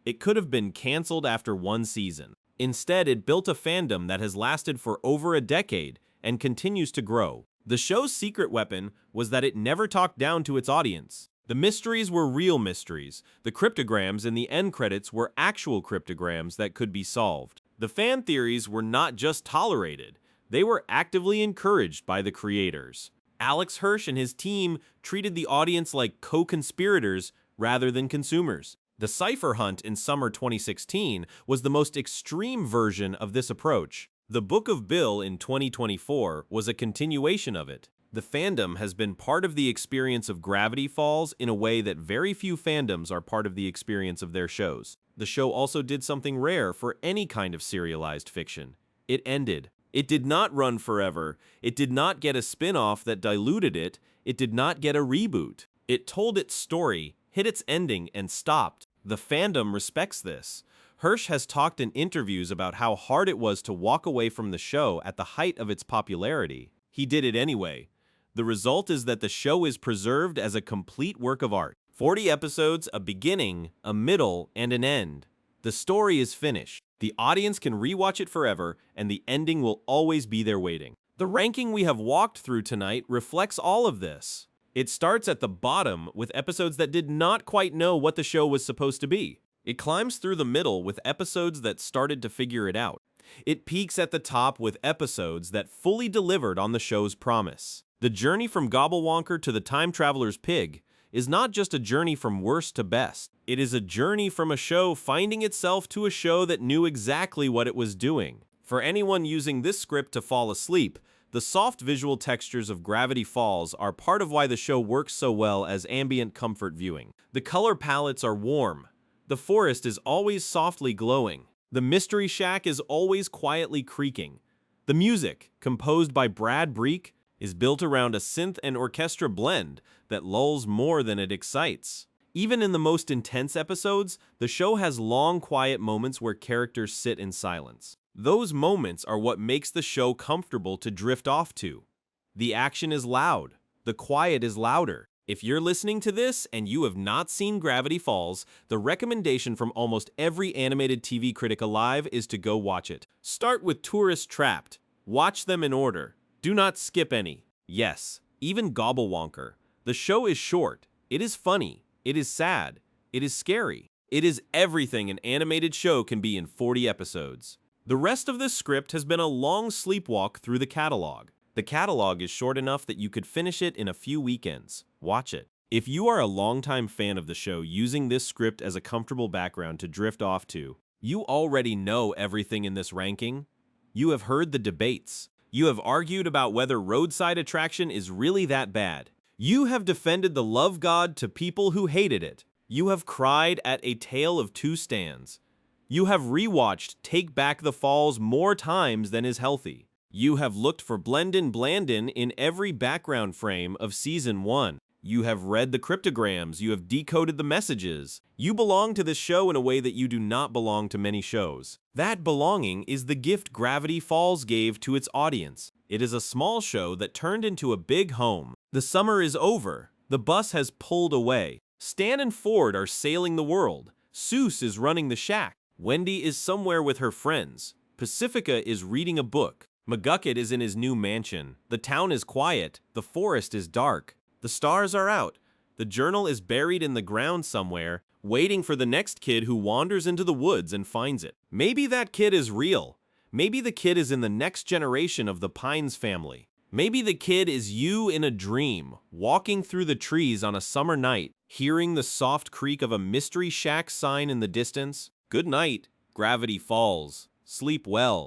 It could have been canceled after one season. Instead, it built a fandom that has lasted for over a decade and continues to grow. The show's secret weapon was that it never talked down to its audience. The mysteries were real mysteries. The cryptograms in the end credits were actual cryptograms that could be solved. The fan theories were not just tolerated, they were actively encouraged by the creators. Alex Hirsch and his team treated the audience like co-conspirators rather than consumers. The Cipher Hunt in summer 2016 was the most extreme version of this approach. The Book of Bill in 2024 was a continuation of it. The fandom has been part of the experience of Gravity Falls in a way that very few fandoms are part of the experience of their shows. The show also did something rare for any kind of serialized fiction. It ended. It did not run forever. It did not get a spin-off that diluted it. It did not get a reboot. It told its story, hit its ending, and stopped. The fandom respects this. Hirsch has talked in interviews about how hard it was to walk away from the show at the height of its popularity. He did it anyway. The result is that the show is preserved as a complete work of art. 40 episodes, a beginning, a middle, and an end. The story is finished. The audience can rewatch it forever, and the ending will always be there waiting. The ranking we have walked through tonight reflects all of this. It starts at the bottom with episodes that did not quite know what the show was supposed to be. It climbs through the middle with episodes that started to figure it out. It peaks at the top with episodes that fully delivered on the show's promise. The journey from Gobblewonker to the Time Traveler's Pig is not just a journey from worst to best. It is a journey from a show finding itself to a show that knew exactly what it was doing. For anyone using this script to fall asleep, the soft visual textures of Gravity Falls are part of why the show works so well as ambient comfort viewing. The color palettes are warm. The forest is always softly glowing. The Mystery Shack is always quietly creaking. The music, composed by Brad Breek, is built around a synth and orchestra blend that lulls more than it excites. Even in the most intense episodes, the show has long, quiet moments where characters sit in silence. Those moments are what makes the show comfortable to drift off to. The action is loud. The quiet is louder. If you're listening to this and you have not seen Gravity Falls, the recommendation from almost every animated TV critic alive is to go watch it. Start with Tourist Trapped. Watch them in order. Do not skip any. Yes, even Gobblewonker. The show is short. It is funny. It is sad. It is scary. It is everything an animated show can be in 40 episodes. The rest of this script has been a long sleepwalk through the catalog. The catalog is short enough that you could finish it in a few weekends. Watch it. If you are a longtime fan of the show using this script as a comfortable background to drift off to, you already know everything in this ranking. You have heard the debates. You have argued about whether Roadside Attraction is really that bad. You have defended the Love God to people who hated it. You have cried at A Tale of Two Stands. You have rewatched Take Back the Falls more times than is healthy. You have looked for Blendin Blandin in every background frame of Season 1. You have read the cryptograms. You have decoded the messages. You belong to this show in a way that you do not belong to many shows. That belonging is the gift Gravity Falls gave to its audience. It is a small show that turned into a big home. The summer is over. The bus has pulled away. Stan and Ford are sailing the world. Seuss is running the shack. Wendy is somewhere with her friends. Pacifica is reading a book. McGucket is in his new mansion. The town is quiet. The forest is dark. The stars are out. The journal is buried in the ground somewhere, waiting for the next kid who wanders into the woods and finds it. Maybe that kid is real. Maybe the kid is in the next generation of the Pines family. Maybe the kid is you in a dream, walking through the trees on a summer night, hearing the soft creak of a Mystery Shack sign in the distance. Good night, Gravity Falls. Sleep well.